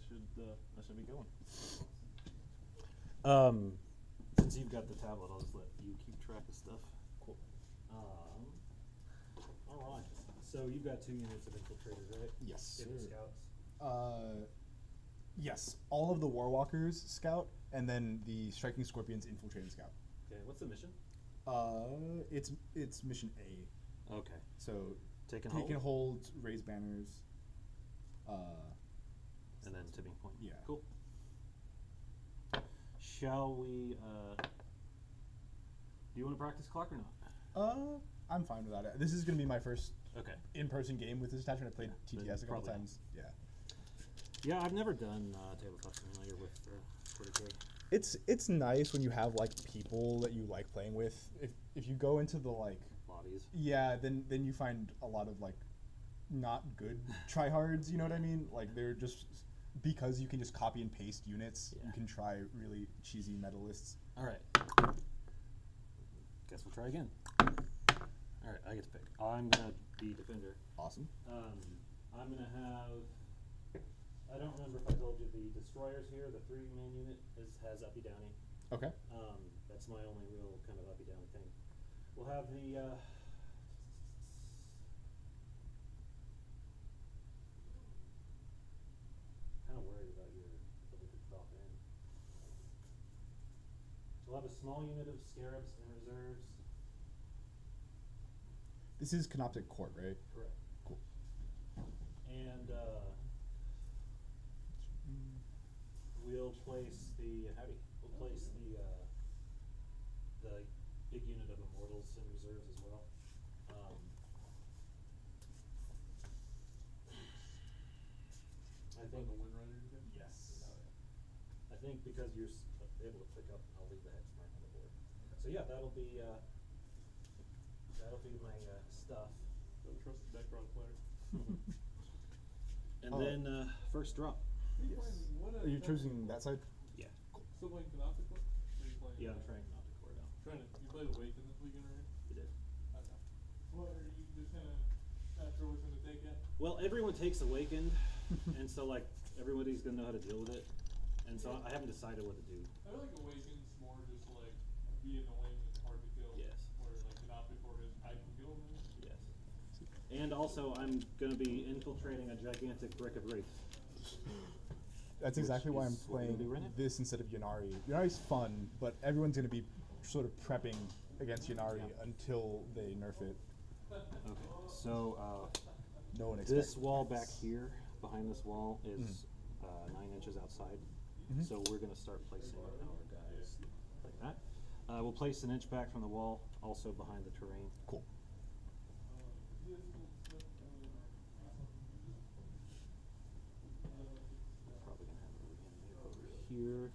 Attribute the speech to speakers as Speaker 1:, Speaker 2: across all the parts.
Speaker 1: should be going. Since you've got the tablet, I'll just let you keep track of stuff.
Speaker 2: Cool.
Speaker 1: All right. So you've got 2 units of infiltrators, right?
Speaker 2: Yes.
Speaker 1: Different scouts.
Speaker 2: Yes. All of the Warwalkers scout, and then the Striking Scorpions infiltrating scout.
Speaker 1: Okay. What's the mission?
Speaker 2: It's mission A.
Speaker 1: Okay.
Speaker 2: So
Speaker 1: Take and
Speaker 2: hold, raise banners.
Speaker 1: And then tipping point.
Speaker 2: Yeah.
Speaker 1: Cool. Shall we? Do you want to practice clock or not?
Speaker 2: I'm fine with that. This is gonna be my first in-person game with this attachment. I played TTS a couple times. Yeah.
Speaker 1: Yeah, I've never done Tabletop Simulator with 40K.
Speaker 2: It's nice when you have like people that you like playing with. If you go into the like
Speaker 1: lobbies.
Speaker 2: Yeah, then you find a lot of like not good tryhards. You know what I mean? Like they're just because you can just copy and paste units.
Speaker 1: Yeah.
Speaker 2: You can try really cheesy medalists.
Speaker 1: All right. Guess we'll try again. All right, I get to pick. I'm gonna be defender.
Speaker 2: Awesome.
Speaker 1: I'm gonna have. I don't remember if I told you the destroyers here. The 3-man unit has uppy downy.
Speaker 2: Okay.
Speaker 1: That's my only real kind of uppy downy thing. We'll have the. Kind of worried about your ability to drop in. We'll have a small unit of scarabs and reserves.
Speaker 2: This is Canoptek Court, right?
Speaker 1: Correct.
Speaker 2: Cool.
Speaker 1: And we'll place the the big unit of immortals and reserves as well. I think
Speaker 3: the Windrider again?
Speaker 1: Yes. I think because you're able to pick up, I'll leave the hex mark on the board. So yeah, that'll be my stuff.
Speaker 3: Don't trust the deck drawn player.
Speaker 1: And then first drop.
Speaker 2: Yes. Are you choosing that side?
Speaker 1: Yeah.
Speaker 2: Cool.
Speaker 3: Still playing Canoptek? Or are you playing?
Speaker 1: Yeah, I'm trying not to core down.
Speaker 3: You played Awaken this weekend, right?
Speaker 1: You did.
Speaker 3: Okay. What are you just not sure which one to take yet?
Speaker 1: Well, everyone takes Awakened, and so like everybody's gonna know how to deal with it, and so I haven't decided what to do.
Speaker 3: I feel like Awaken's more just like be annoying and hard to kill.
Speaker 1: Yes.
Speaker 3: Where like Canoptek Court is I can kill them.
Speaker 1: Yes. And also, I'm gonna be infiltrating a gigantic brick of wraith.
Speaker 2: That's exactly why I'm
Speaker 1: is what we're
Speaker 2: playing
Speaker 1: gonna do right now.
Speaker 2: this instead of Yannari. Yannari's fun, but everyone's going to be sort of prepping against Yannari until they nerf it.
Speaker 1: Okay. So
Speaker 2: No one expects
Speaker 1: this wall back here, behind this wall, is 9 inches outside. So we're gonna start placing our guys like that. We'll place an inch back from the wall, also behind the terrain.
Speaker 2: Cool.
Speaker 1: Probably gonna have a reanimate over here,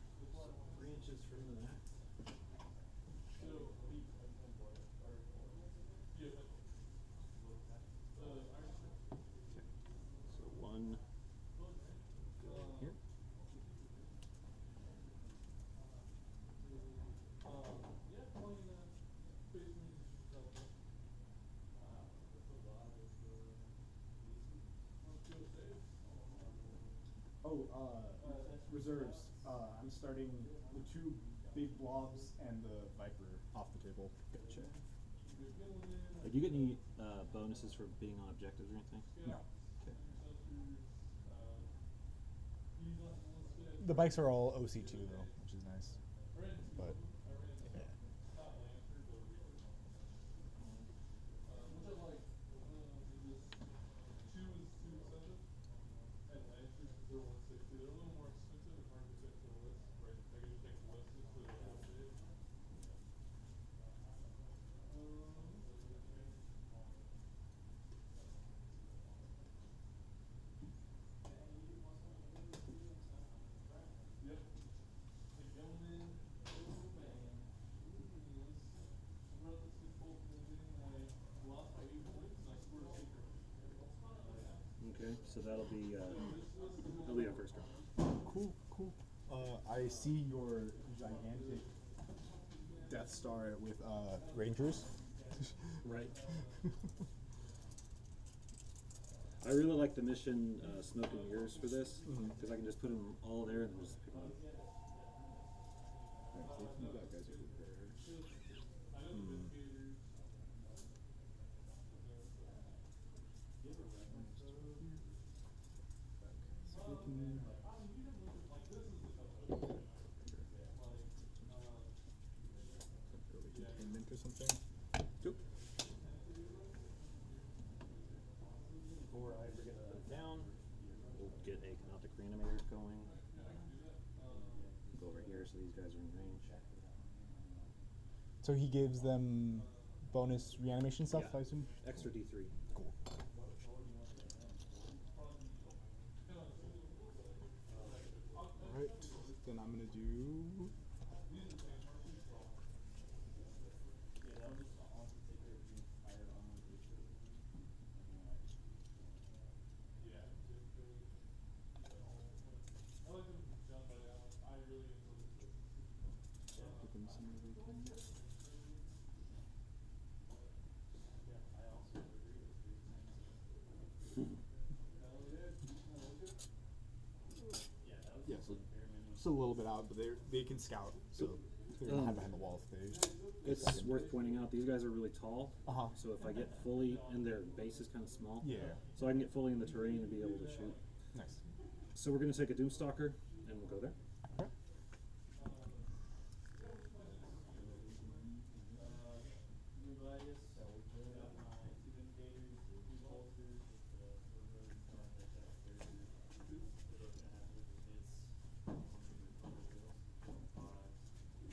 Speaker 1: 3 inches from that. So one going here.
Speaker 2: Reserves. I'm starting the 2 big blobs and the Viper off the table.
Speaker 1: Gotcha. Do you get any bonuses for being on objectives or anything?
Speaker 2: No.
Speaker 1: Okay.
Speaker 2: The bikes are all OC2 though, which is nice. But yeah.
Speaker 1: Okay, so that'll be our first round.
Speaker 2: Cool, cool. I see your gigantic Death Star with Rangers.
Speaker 1: Right. I really like the mission Smoke and Mirrors for this because I can just put them all there and just pick them up.
Speaker 2: Alright, so you got guys over there. So we can early containment or something.
Speaker 1: Cool. Before I forget to put it down, we'll get a Canoptek reanimator going. Go over here so these guys are in range.
Speaker 2: So he gives them bonus reanimation stuff,
Speaker 1: Yeah.
Speaker 2: I assume?
Speaker 1: Extra D3.
Speaker 2: Cool. Alright, then I'm gonna do give them some awaken. Yeah, so just a little bit out, but they can scout, so they're gonna hide behind the wall if they.
Speaker 1: It's worth pointing out these guys are really tall.
Speaker 2: Uh-huh.
Speaker 1: So if I get fully, and their base is kind of small.
Speaker 2: Yeah.
Speaker 1: So I can get fully in the terrain and be able to shoot.
Speaker 2: Nice.
Speaker 1: So we're going to take a Doomstalker and we'll go there.
Speaker 2: Okay.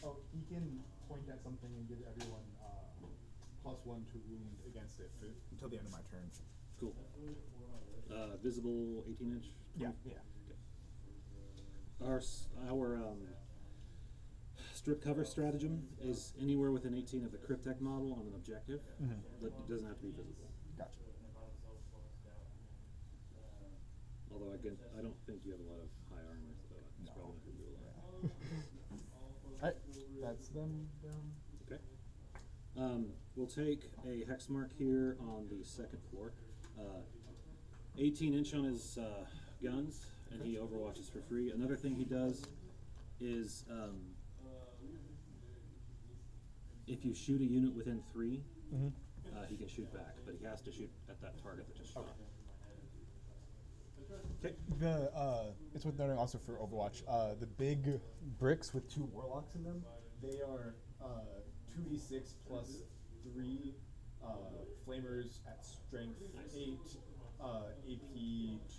Speaker 2: Oh, he can point at something and give everyone +1 to wound against it until the end of my turn.
Speaker 1: Cool. Visible 18-inch?
Speaker 2: Yeah, yeah.
Speaker 1: Our strip cover stratagem is anywhere within 18 of the Cryptek model on an objective, but it doesn't have to be visible.
Speaker 2: Gotcha.
Speaker 1: Although again, I don't think you have a lot of high armor, so it's probably not going to do a lot.
Speaker 2: Alright, that's them down.
Speaker 1: Okay. We'll take a hex mark here on the second floor. 18-inch on his guns, and he overwatches for free. Another thing he does is if you shoot a unit within 3, he can shoot back, but he has to shoot at that target that just shot. Okay.
Speaker 2: It's worth noting also for Overwatch, the big bricks with 2 warlocks in them, they are 2d6 plus 3 flamers at strength 8, AP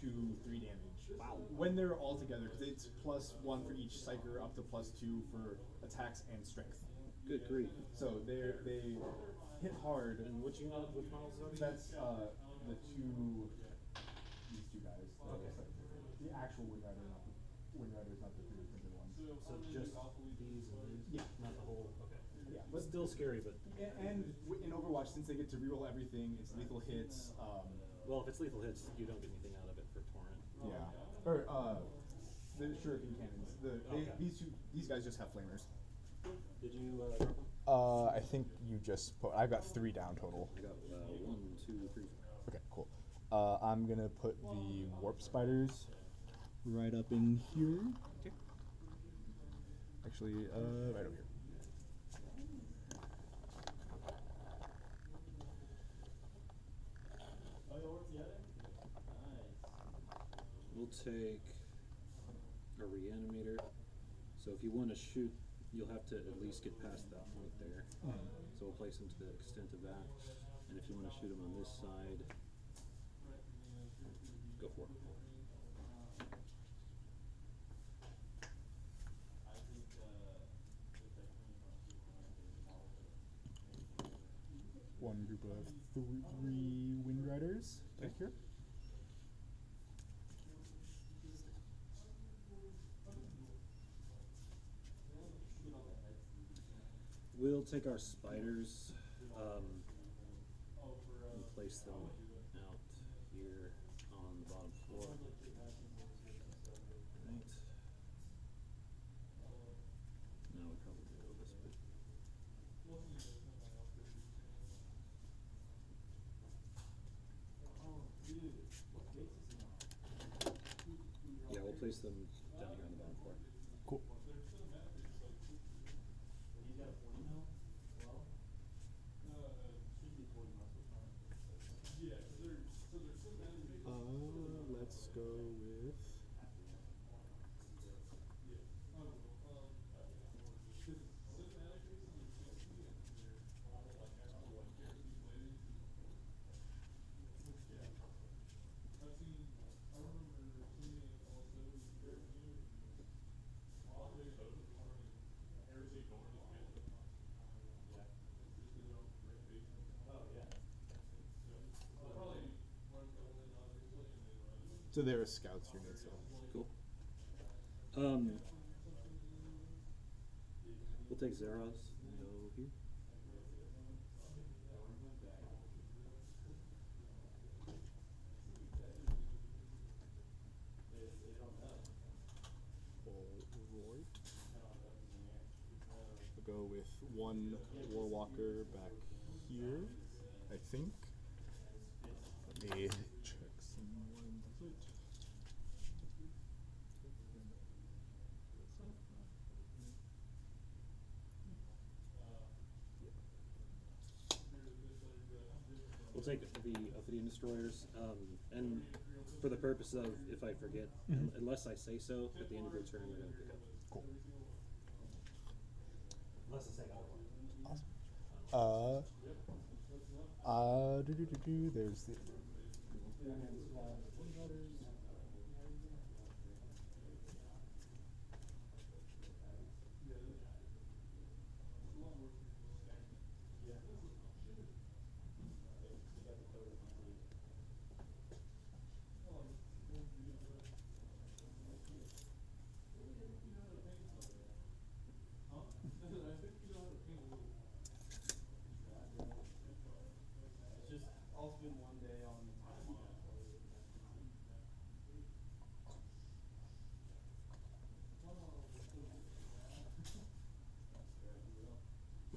Speaker 2: 2, 3 damage.
Speaker 1: Wow.
Speaker 2: When they're all together, because it's +1 for each psyker, up to +2 for attacks and strength.
Speaker 1: Good grief.
Speaker 2: So they hit hard.
Speaker 1: And which models are these?
Speaker 2: That's these two guys.
Speaker 1: Okay.
Speaker 2: The actual Windrider, not the Windrider's not the 3D printed ones.
Speaker 1: So just these and these?
Speaker 2: Yeah.
Speaker 1: Not the whole, okay.
Speaker 2: Yeah,
Speaker 1: But still scary, but...
Speaker 2: And in Overwatch, since they get to reroll everything, it's lethal hits.
Speaker 1: Well, if it's lethal hits, you don't get anything out of it for Torrent.
Speaker 2: Yeah. Or the shuriken cannons.
Speaker 1: Okay.
Speaker 2: These guys just have flamers.
Speaker 1: Did you drop them?
Speaker 2: I think you just put. I've got 3 down total.
Speaker 1: I got 1, 2, 3, 4.
Speaker 2: Okay, cool. I'm gonna put the warp spiders right up in here.
Speaker 1: Okay.
Speaker 2: Actually, right over here.
Speaker 1: We'll take a reanimator. So if you want to shoot, you'll have to at least get past that point there. So we'll place him to the extent of that. And if you want to shoot him on this side, go for it.
Speaker 2: One group of 3 Windriders right here.
Speaker 1: We'll take our spiders and place them out here on the bottom floor. Right. Now we probably go this way. place them down here on the bottom floor.
Speaker 2: Cool. Let's go with. So they're a scouts unit, so.
Speaker 1: Cool. We'll take Zeros and go here.
Speaker 2: Alright. We'll go with one Warwalker back here, I think. Let me check someone's it.
Speaker 1: We'll take the Ophidian destroyers, and for the purpose of if I forget, unless I say so, at the end of your turn, we're going to pick up.
Speaker 2: Cool.
Speaker 1: Unless I say otherwise.
Speaker 2: Awesome. There's the.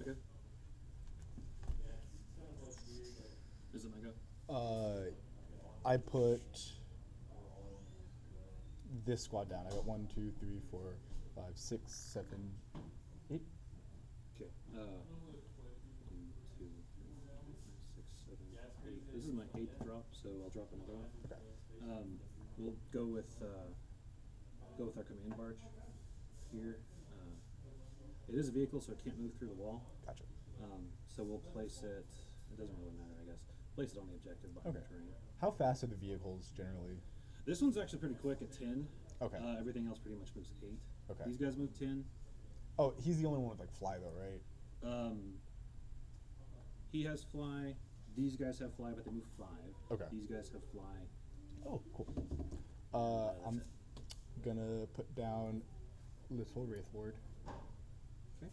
Speaker 1: Okay. Is it my go?
Speaker 2: I put this squad down. I got 1, 2, 3, 4, 5, 6, 7, 8.
Speaker 1: Okay. 1, 2, 3, 4, 5, 6, 7, 8. This is my 8th drop, so I'll drop another one.
Speaker 2: Okay.
Speaker 1: We'll go with our command barge here. It is a vehicle, so it can't move through the wall.
Speaker 2: Gotcha.
Speaker 1: So we'll place it. It doesn't really matter, I guess. Place it on the objective behind
Speaker 2: Okay.
Speaker 1: the terrain.
Speaker 2: How fast are the vehicles generally?
Speaker 1: This one's actually pretty quick at 10.
Speaker 2: Okay.
Speaker 1: Everything else pretty much moves 8.
Speaker 2: Okay.
Speaker 1: These guys move 10.
Speaker 2: Oh, he's the only one with like fly though, right?
Speaker 1: He has fly. These guys have fly, but they move 5.
Speaker 2: Okay.
Speaker 1: These guys have fly.
Speaker 2: Oh, cool.
Speaker 1: That's
Speaker 2: I'm
Speaker 1: it.
Speaker 2: gonna put down Little Wraith Lord.
Speaker 1: Okay.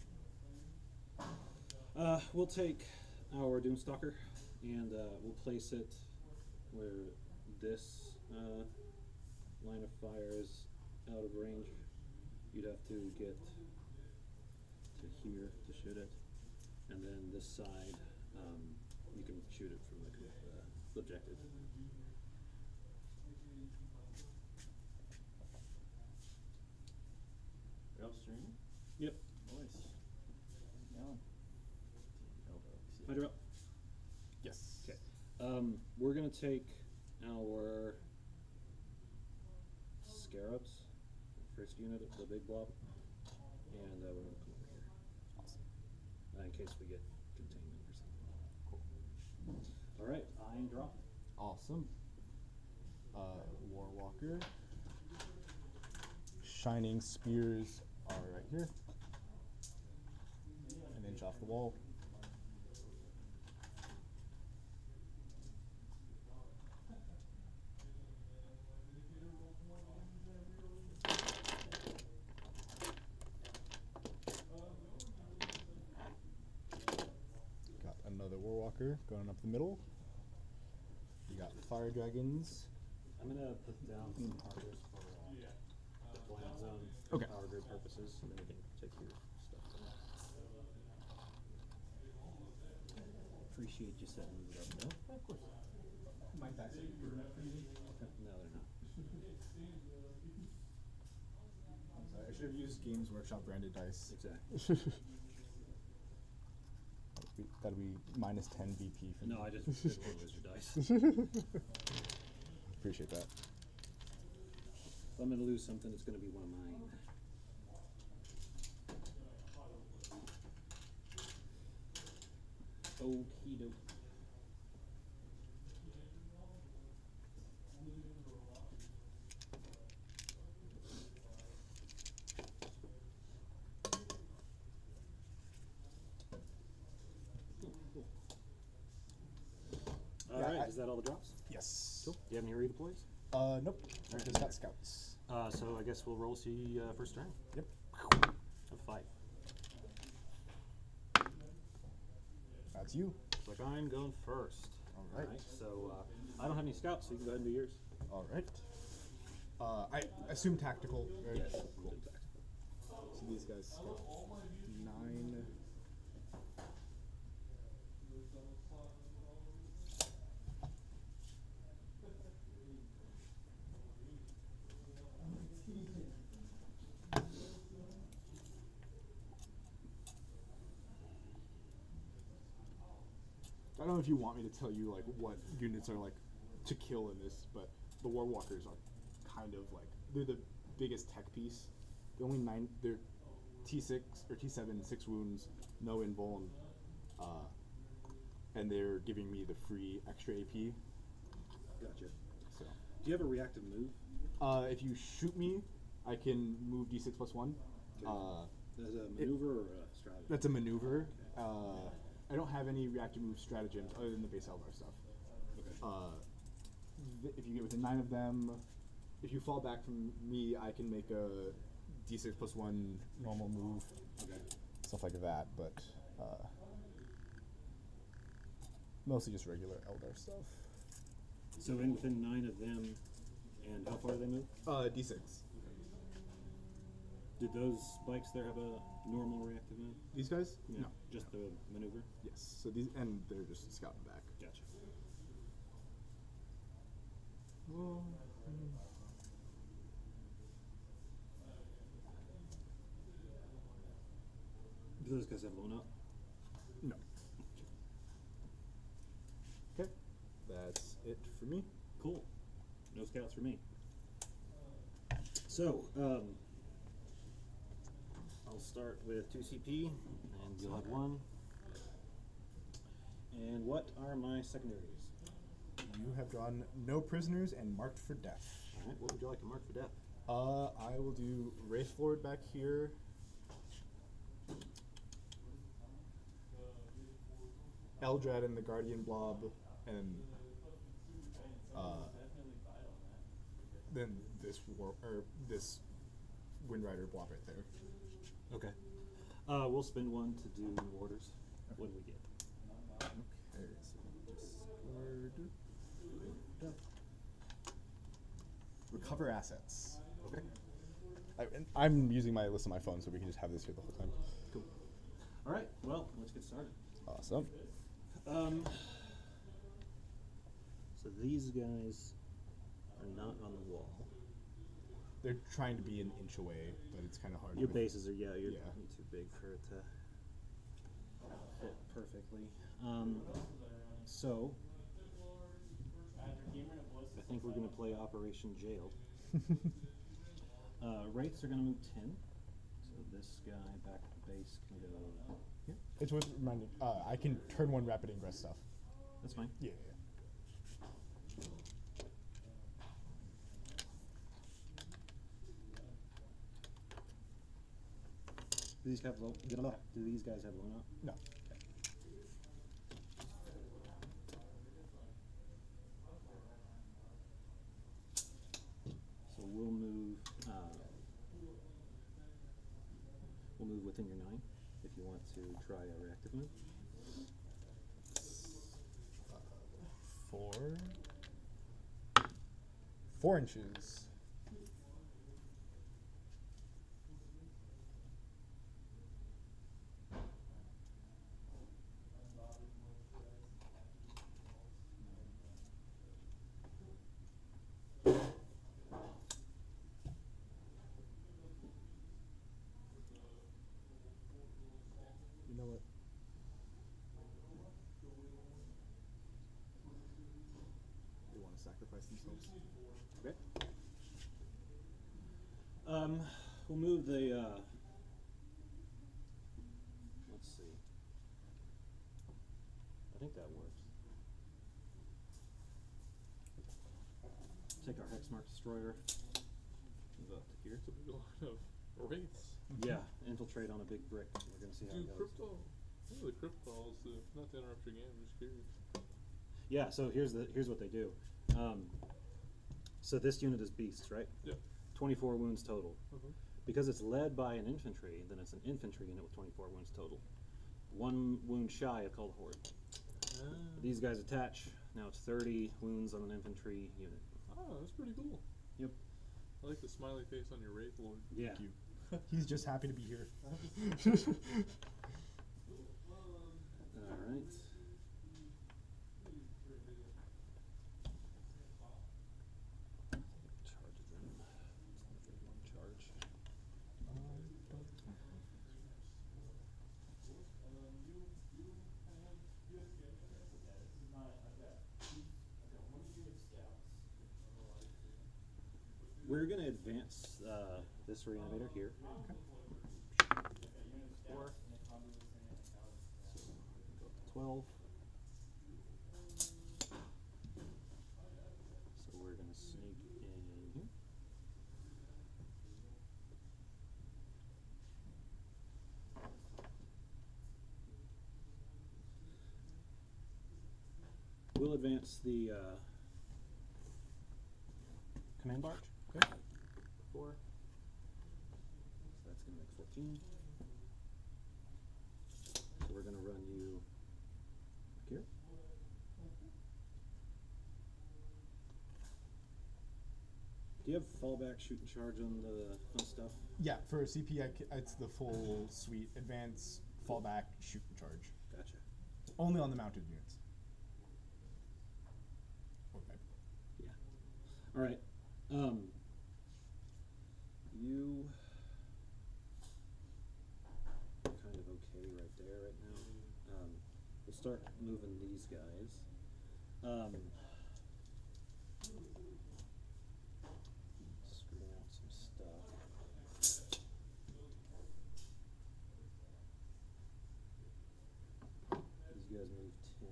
Speaker 1: We'll take our Doomstalker and we'll place it where this line of fire is out of range. You'd have to get to here to shoot it, and then this side you can shoot it from the objective.
Speaker 4: You're up streaming?
Speaker 1: Yep.
Speaker 4: Nice.
Speaker 1: Hydra up.
Speaker 2: Yes.
Speaker 1: Okay. We're gonna take our Scarabs, first unit of the big blob, and we're gonna come over here.
Speaker 2: Awesome.
Speaker 1: In case we get containment or something.
Speaker 2: Cool.
Speaker 1: All right, I drop.
Speaker 2: Awesome. Warwalker. Shining spears are right here. An inch off the wall. Got another Warwalker going up the middle. We got fire dragons.
Speaker 1: I'm gonna put down some markers for the blind zone for
Speaker 2: Okay.
Speaker 1: power grid purposes, and then we can take your stuff. Appreciate you setting it up, though.
Speaker 2: Of course. My dice are good enough for you.
Speaker 1: No, they're not.
Speaker 2: Should have used Games Workshop branded dice.
Speaker 1: Exactly.
Speaker 2: That'd be minus 10 BP. For
Speaker 1: No,
Speaker 2: me.
Speaker 1: I just didn't want to lose your dice.
Speaker 2: Appreciate that.
Speaker 1: If I'm going to lose something, it's going to be one of mine. Okie doke. All
Speaker 2: Yeah,
Speaker 1: right, is that all the drops?
Speaker 2: Yes.
Speaker 1: Cool. Do you have any redeploys?
Speaker 2: Nope.
Speaker 1: Alright.
Speaker 2: Just got scouts.
Speaker 1: So I guess we'll roll see first turn.
Speaker 2: Yep.
Speaker 1: Have 5.
Speaker 2: That's you.
Speaker 1: Looks like I'm going first.
Speaker 2: All right.
Speaker 1: So I don't have any scouts, so you can go ahead and do yours.
Speaker 2: All right. I assume tactical. Right?
Speaker 1: Yes.
Speaker 2: Cool. So these guys get 9. I don't know if you want me to tell you like what units are like to kill in this, but the Warwalkers are kind of like they're the biggest tech piece. They're only 9. They're T6 or T7, 6 wounds, no invuln, and they're giving me the free extra AP.
Speaker 1: Gotcha.
Speaker 2: So,
Speaker 1: Do you have a reactive move?
Speaker 2: if you shoot me, I can move D6 plus 1.
Speaker 1: As a maneuver or a strategy?
Speaker 2: That's a maneuver. I don't have any reactive move stratagems other than the base Eldar stuff.
Speaker 1: Okay.
Speaker 2: If you get within 9 of them, if you fall back from me, I can make a D6 plus 1 normal move,
Speaker 1: Okay.
Speaker 2: stuff like that. But mostly just regular Eldar stuff.
Speaker 1: So in within 9 of them, and how far do they move?
Speaker 2: D6.
Speaker 1: Did those spikes there have a normal reactive move?
Speaker 2: These guys?
Speaker 1: Yeah,
Speaker 2: No.
Speaker 1: just the maneuver?
Speaker 2: Yes. So these, and they're just scouting back.
Speaker 1: Gotcha.
Speaker 2: Well,
Speaker 1: Do those guys have blown up?
Speaker 2: no. Okay. That's it for me.
Speaker 1: Cool. No scouts for me. So, I'll start with 2 CP, and you'll have 1. And what are my secondaries?
Speaker 2: You have drawn no prisoners and marked for death.
Speaker 1: Alright, what would you like to mark for death?
Speaker 2: I will do Wraithlord back here. Eldrad and the Guardian Blob, and then this Windrider Blob right there.
Speaker 1: Okay. We'll spend 1 to do new orders. What do we get?
Speaker 2: Okay, so discard. Recover assets.
Speaker 1: Okay.
Speaker 2: I'm using my list on my phone, so we can just have this here the whole time.
Speaker 1: Cool. Alright, well, let's get started.
Speaker 2: Awesome.
Speaker 1: So these guys are not on the wall.
Speaker 2: They're trying to be an inch away, but it's kind of hard.
Speaker 1: Your
Speaker 2: with-
Speaker 1: bases are, you're
Speaker 2: Yeah.
Speaker 1: too big for it to fit perfectly. So, I think we're going to play Operation Jail. Wraiths are going to move 10. So this guy back at the base can go.
Speaker 2: Yeah. It's worth reminding. I can turn 1 rapid ingress stuff.
Speaker 1: That's fine.
Speaker 2: Yeah.
Speaker 1: Do these guys have do these guys have blown up?
Speaker 2: No.
Speaker 1: So we'll move within your 9 if you want to try a reactive move.
Speaker 2: 4 inches. sacrifice themselves.
Speaker 1: Okay. We'll move the, let's see. I think that works. Take our Hexmark Destroyer, move up to here.
Speaker 4: It's a big line of wraiths.
Speaker 1: Yeah, infiltrate on a big brick. We're gonna see how
Speaker 4: Do
Speaker 1: it goes.
Speaker 4: crypto? What are the cryptols? Not to interrupt your game, I'm just curious.
Speaker 1: Yeah, so here's what they do. So this unit is beasts, right?
Speaker 4: Yeah.
Speaker 1: 24 wounds total.
Speaker 4: Uh-huh.
Speaker 1: Because it's led by an infantry, then it's an infantry unit with 24 wounds total. 1 wound shy of called horde. These guys attach. Now it's 30 wounds on an infantry unit.
Speaker 4: Oh, that's pretty cool.
Speaker 1: Yep.
Speaker 4: I like the smiley face on your wraith lord.
Speaker 1: Yeah.
Speaker 2: Thank you. He's just happy to be here.
Speaker 1: All right. Charges them. One charge. We're going to advance this reanimator here.
Speaker 2: Okay.
Speaker 1: 4. So go up to 12. So we're going to sneak in here. We'll advance the command barge.
Speaker 2: Okay.
Speaker 1: 4. So that's going to make 14. So we're going to run you here. Do you have fallback, shoot and charge on the stuff?
Speaker 2: Yeah, for CP, it's the full suite: advance, fallback, shoot, and charge.
Speaker 1: Gotcha.
Speaker 2: Only on the mounted units. Okay.
Speaker 1: Yeah. All right. You kind of okay right there right now. We'll start moving these guys. Screwing out some stuff. These guys move 10.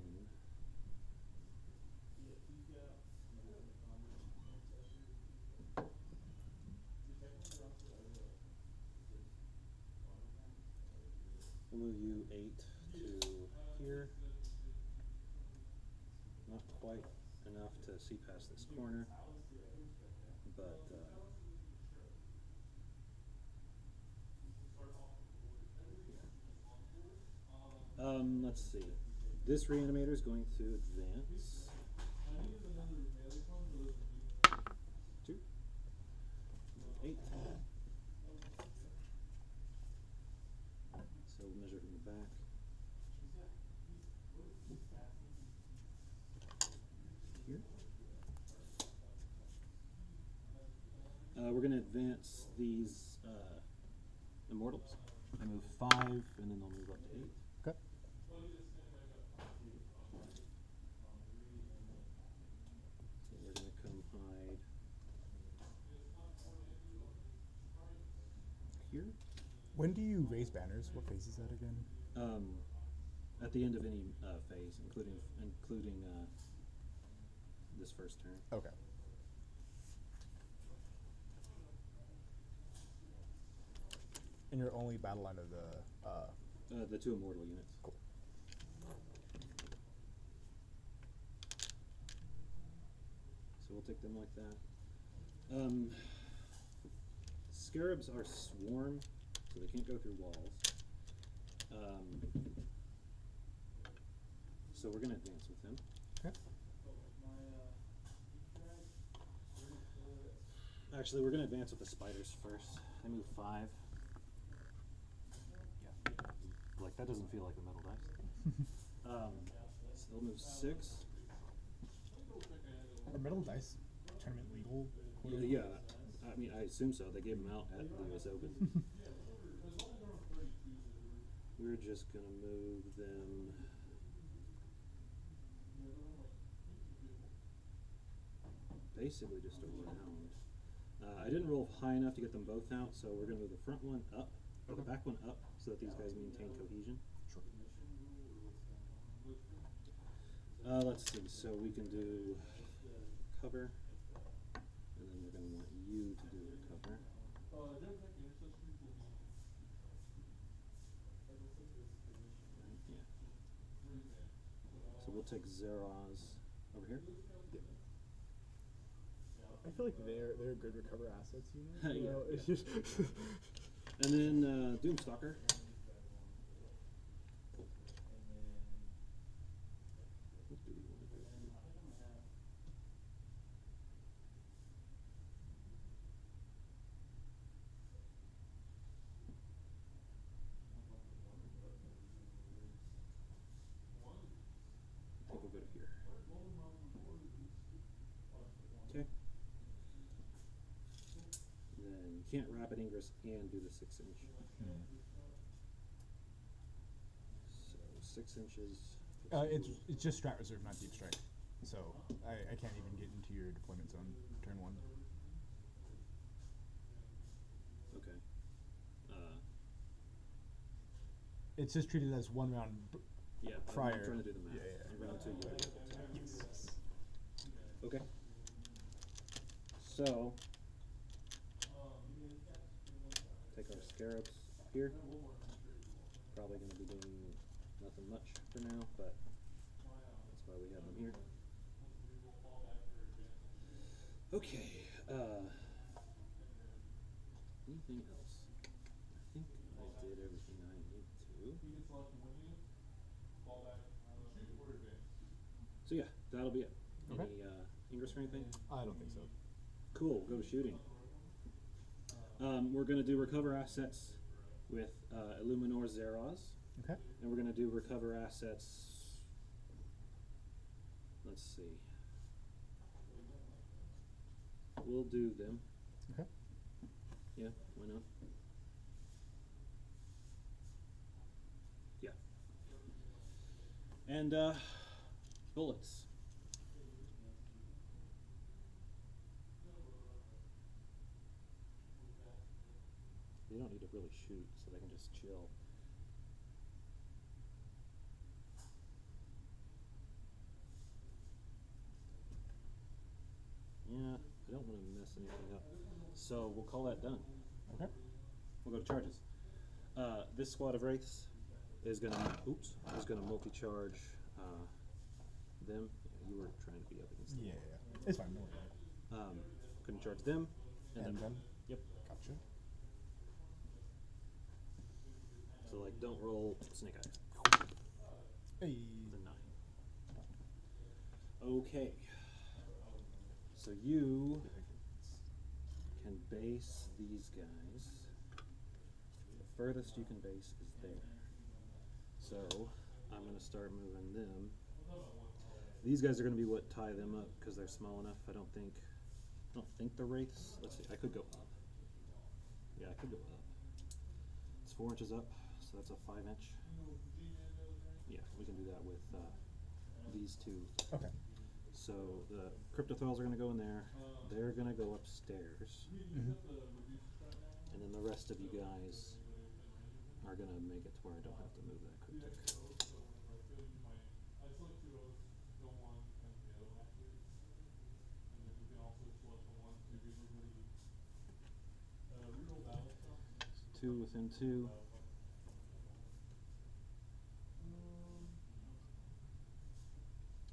Speaker 1: We'll move you 8 to here. Not quite enough to see past this corner, but let's see. This reanimator is going to advance 2, 8. So we'll measure from the back. Here. We're going to advance these immortals. I move 5, and then they'll move up to 8.
Speaker 2: Okay.
Speaker 1: So we're going to come hide here.
Speaker 2: When do you raise banners? What phase is that again?
Speaker 1: At the end of any phase, including this first turn.
Speaker 2: Okay. And your only battle line of
Speaker 1: The 2 immortal units.
Speaker 2: Cool.
Speaker 1: So we'll take them like that. Scarabs are swarm, so they can't go through walls. So we're going to advance with them.
Speaker 2: Okay.
Speaker 1: Actually, we're going to advance with the spiders first. They move 5. Yeah. Like, that doesn't feel like a metal dice. So they'll move 6.
Speaker 2: Are metal dice tournament legal?
Speaker 1: Yeah, I mean, I assume so. They gave them out at the US Open. We're just going to move them. basically just around. I didn't roll high enough to get them both out, so we're going to move the front one up, or the back one up, so that these guys maintain cohesion.
Speaker 2: Sure.
Speaker 1: Let's see, so we can do cover, and then we're going to want you to do recover.
Speaker 3: Canoptek ancestry will be.
Speaker 1: Yeah. So we'll take Zeros over here.
Speaker 2: Yeah. I feel like they're good recover assets, you know?
Speaker 1: Yeah,
Speaker 2: know, it's
Speaker 1: yeah.
Speaker 2: just
Speaker 1: And then Doomstalker. What do we want to do? I think we'll go to here. Okay. Then you can't rapid ingress and do the 6-inch. So 6 inches.
Speaker 2: it's just strat reserve, not deep strike. So I can't even get into your deployment zone turn 1.
Speaker 1: Okay.
Speaker 2: It's just treated as 1 round.
Speaker 1: Yeah,
Speaker 2: Prior.
Speaker 1: I'm trying to do the math.
Speaker 2: Yeah, yeah.
Speaker 1: And round 2, you'll be able to.
Speaker 2: Yes.
Speaker 1: Okay. So take our scarabs up here. Probably going to be doing nothing much for now, but that's why we have them here. Okay. Anything else? I think I did everything I need to. So yeah, that'll be it.
Speaker 2: Okay.
Speaker 1: Any ingress or anything?
Speaker 2: I don't think so.
Speaker 1: Cool, go to shooting. We're going to do recover assets with Illuminor Zeros,
Speaker 2: Okay.
Speaker 1: and we're going to do recover assets. Let's see. We'll do them.
Speaker 2: Okay.
Speaker 1: Yeah, why not? Yeah. And bullets. They don't need to really shoot, so they can just chill. Yeah, I don't want to mess anything up. So we'll call that done.
Speaker 2: Okay.
Speaker 1: We'll go to charges. This squad of wraiths is gonna multi-charge them. Yeah, you were trying to be up against them.
Speaker 2: Yeah. It's fine. No worry.
Speaker 1: Gonna charge them
Speaker 2: And them.
Speaker 1: Yep.
Speaker 2: Gotcha.
Speaker 1: So like, don't roll snake eyes.
Speaker 2: Hey.
Speaker 1: The 9. Okay. So you can base these guys. The furthest you can base is there. So I'm going to start moving them. These guys are going to be what tie them up because they're small enough. I don't think the wraiths. Let's see. I could go up. Yeah, I could go up. It's 4 inches up, so that's a 5-inch. Yeah, we can do that with these two.
Speaker 2: Okay.
Speaker 1: So the cryptothralls are going to go in there. They're going to go upstairs.
Speaker 2: Mm-hmm.
Speaker 1: And then the rest of you guys are going to make it to where I don't have to move that cryptic. So 2 within 2.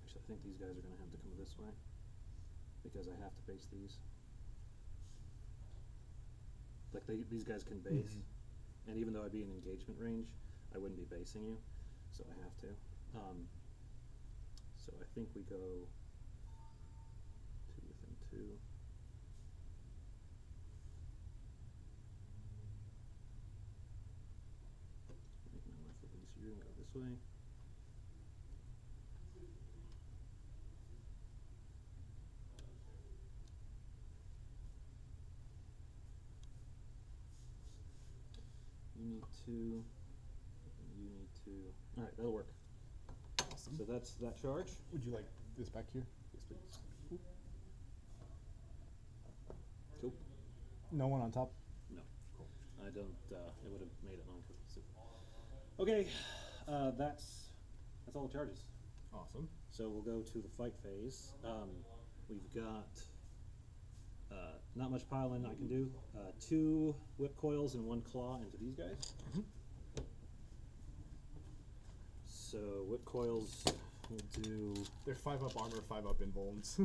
Speaker 1: Actually, I think these guys are going to have to come this way because I have to base these. Like these guys can base, and even though I'd be in engagement range, I wouldn't be basing you, so I have to. So I think we go 2 within 2. Make my life a little easier and go this way. You need 2, and you need 2. All right, that'll work.
Speaker 2: Awesome.
Speaker 1: So that's that charge.
Speaker 2: Would you like this back here?
Speaker 1: Yes, please.
Speaker 2: No one on top.
Speaker 1: No. Cool. I don't. It would have made it non-cohesive. Okay, that's all the charges.
Speaker 2: Awesome.
Speaker 1: So we'll go to the fight phase. We've got not much piling I can do. 2 whip coils and 1 claw into these guys. So whip coils will do.
Speaker 2: They're 5 up armor, 5 up invulns.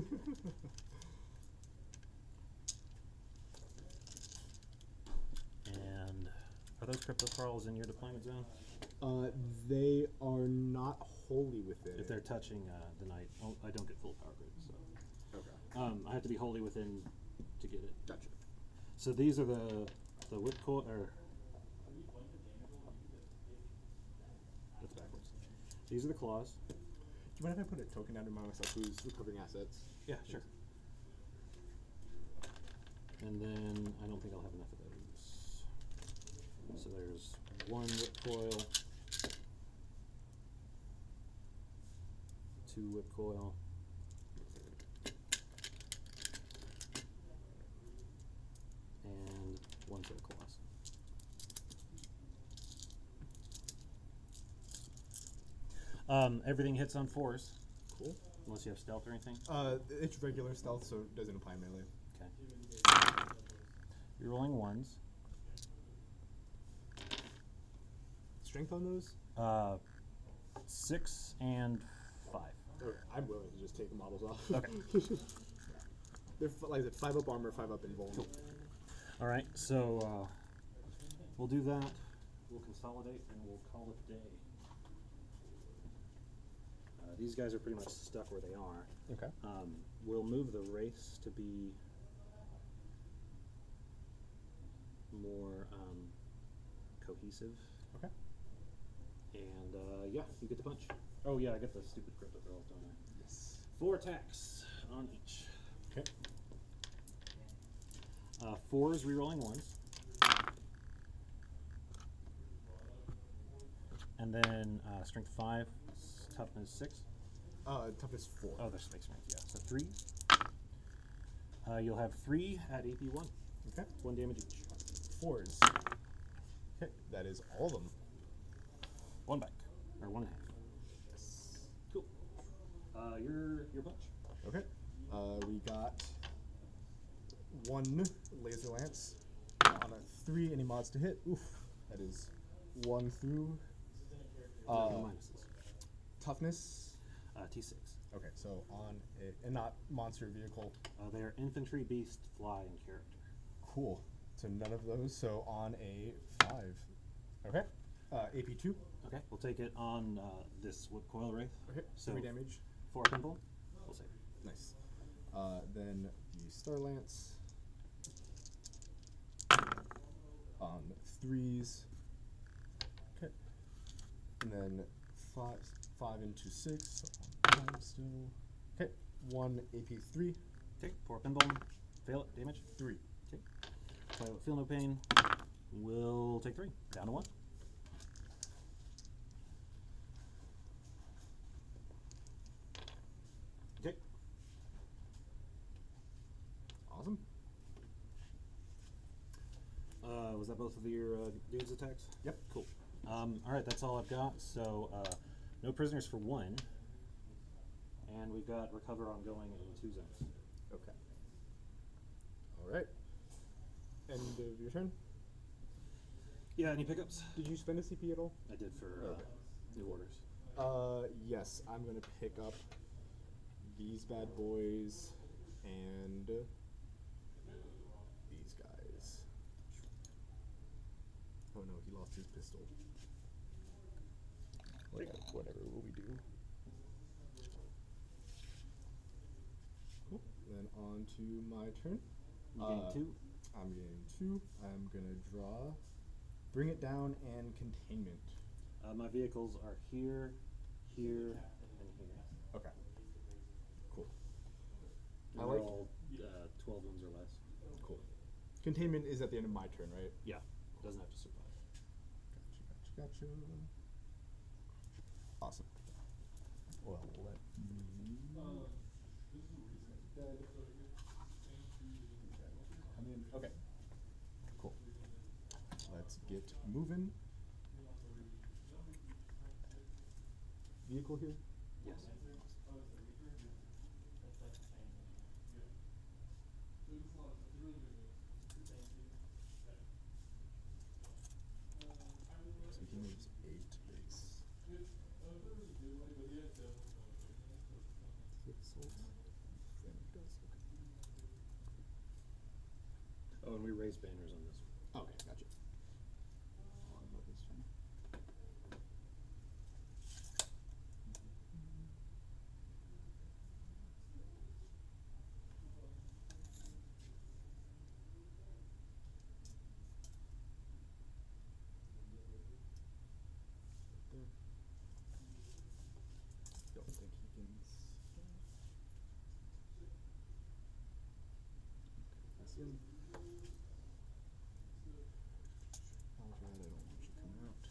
Speaker 1: And are those crypto pearls in your deployment zone?
Speaker 2: They are not wholly within.
Speaker 1: If they're touching the knight, I don't get full power grid. So
Speaker 2: Okay.
Speaker 1: I have to be wholly within to get it.
Speaker 2: Gotcha.
Speaker 1: So these are the whip coil or. That's backwards. These are the claws.
Speaker 2: Do you mind if I put a token down to myself who's recovering assets?
Speaker 1: Yeah, sure. And then I don't think I'll have enough of those. So there's 1 whip coil, 2 whip coil, and 1 set of claws. Everything hits on 4s.
Speaker 2: Cool.
Speaker 1: Unless you have stealth or anything.
Speaker 2: It's regular stealth, so it doesn't apply melee.
Speaker 1: Okay. You're rolling 1s.
Speaker 2: Strength on those?
Speaker 1: 6 and 5.
Speaker 2: Okay, I'm willing to just take the models off.
Speaker 1: Okay.
Speaker 2: They're like I said, 5 up armor, 5 up invuln.
Speaker 1: Cool. All right, so we'll do that. We'll consolidate and we'll call it a day. These guys are pretty much stuck where they are.
Speaker 2: Okay.
Speaker 1: We'll move the wraiths to be more cohesive.
Speaker 2: Okay.
Speaker 1: And yeah, you get the punch. Oh yeah, I get the stupid crypto pearls, don't I?
Speaker 2: Yes.
Speaker 1: 4 attacks on each.
Speaker 2: Okay.
Speaker 1: 4s rerolling 1s. And then strength 5, toughness 6.
Speaker 2: Toughness 4.
Speaker 1: Oh, that's makes sense. Yeah, so 3. You'll have 3 at AP 1.
Speaker 2: Okay.
Speaker 1: 1 damage each.
Speaker 2: 4s. Okay, that is all of them.
Speaker 1: 1 back, or 1.5.
Speaker 2: Yes.
Speaker 1: Cool. Your punch.
Speaker 2: Okay. We got 1 laser lance on a 3. Any mods to hit? Oof. That is 1 through.
Speaker 1: No minuses.
Speaker 2: Toughness.
Speaker 1: T6.
Speaker 2: Okay, so on a and not monster vehicle.
Speaker 1: They are infantry, beast, fly, and character.
Speaker 2: Cool. So none of those. So on a 5. Okay. AP 2.
Speaker 1: Okay, we'll take it on this whip coil wraith.
Speaker 2: Okay.
Speaker 1: So
Speaker 2: 3 damage.
Speaker 1: 4 pimple. We'll save.
Speaker 2: Nice. Then the Star Lance on 3s. Okay. And then 5 into 6. So on 5 still. Okay. 1 AP 3.
Speaker 1: Okay, 4 pinball. Fail it. Damage.
Speaker 2: 3.
Speaker 1: Okay. So feel no pain. We'll take 3. Down to 1. Okay.
Speaker 2: Awesome.
Speaker 1: Was that both of your dudes' attacks?
Speaker 2: Yep.
Speaker 1: Cool. All right, that's all I've got. So no prisoners for 1, and we've got recover ongoing in 2 zones.
Speaker 2: Okay. All right. End of your turn.
Speaker 1: Yeah. Any pickups?
Speaker 2: Did you spend a CP at all?
Speaker 1: I did for new orders.
Speaker 2: Yes. I'm gonna pick up these bad boys and these guys. Oh no, he lost his pistol. Whatever will we do? Cool. Then on to my turn.
Speaker 1: You gain 2.
Speaker 2: I'm getting 2. I'm gonna draw, bring it down, and containment.
Speaker 1: My vehicles are here, here, and here.
Speaker 2: Okay. Cool.
Speaker 1: And
Speaker 2: I
Speaker 1: they're
Speaker 2: like-
Speaker 1: all 12 wounds or less.
Speaker 2: Cool. Containment is at the end of my turn, right?
Speaker 1: Yeah. Doesn't have to survive.
Speaker 2: Gotcha. Awesome. Well, let me come in. Okay. get moving. Vehicle here?
Speaker 1: Yes.
Speaker 2: So he moves 8 base. Assault. Flame does, okay.
Speaker 1: Oh, and we raise banners on this one.
Speaker 2: Okay, gotcha. On what is turn. There. Don't think he can. That's him. Alright, I don't want you coming out.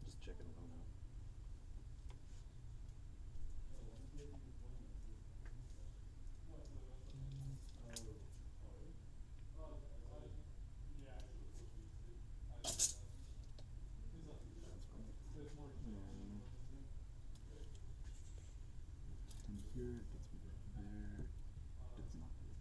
Speaker 1: Just checking them out.
Speaker 2: And here it gets me there. Does not. Here.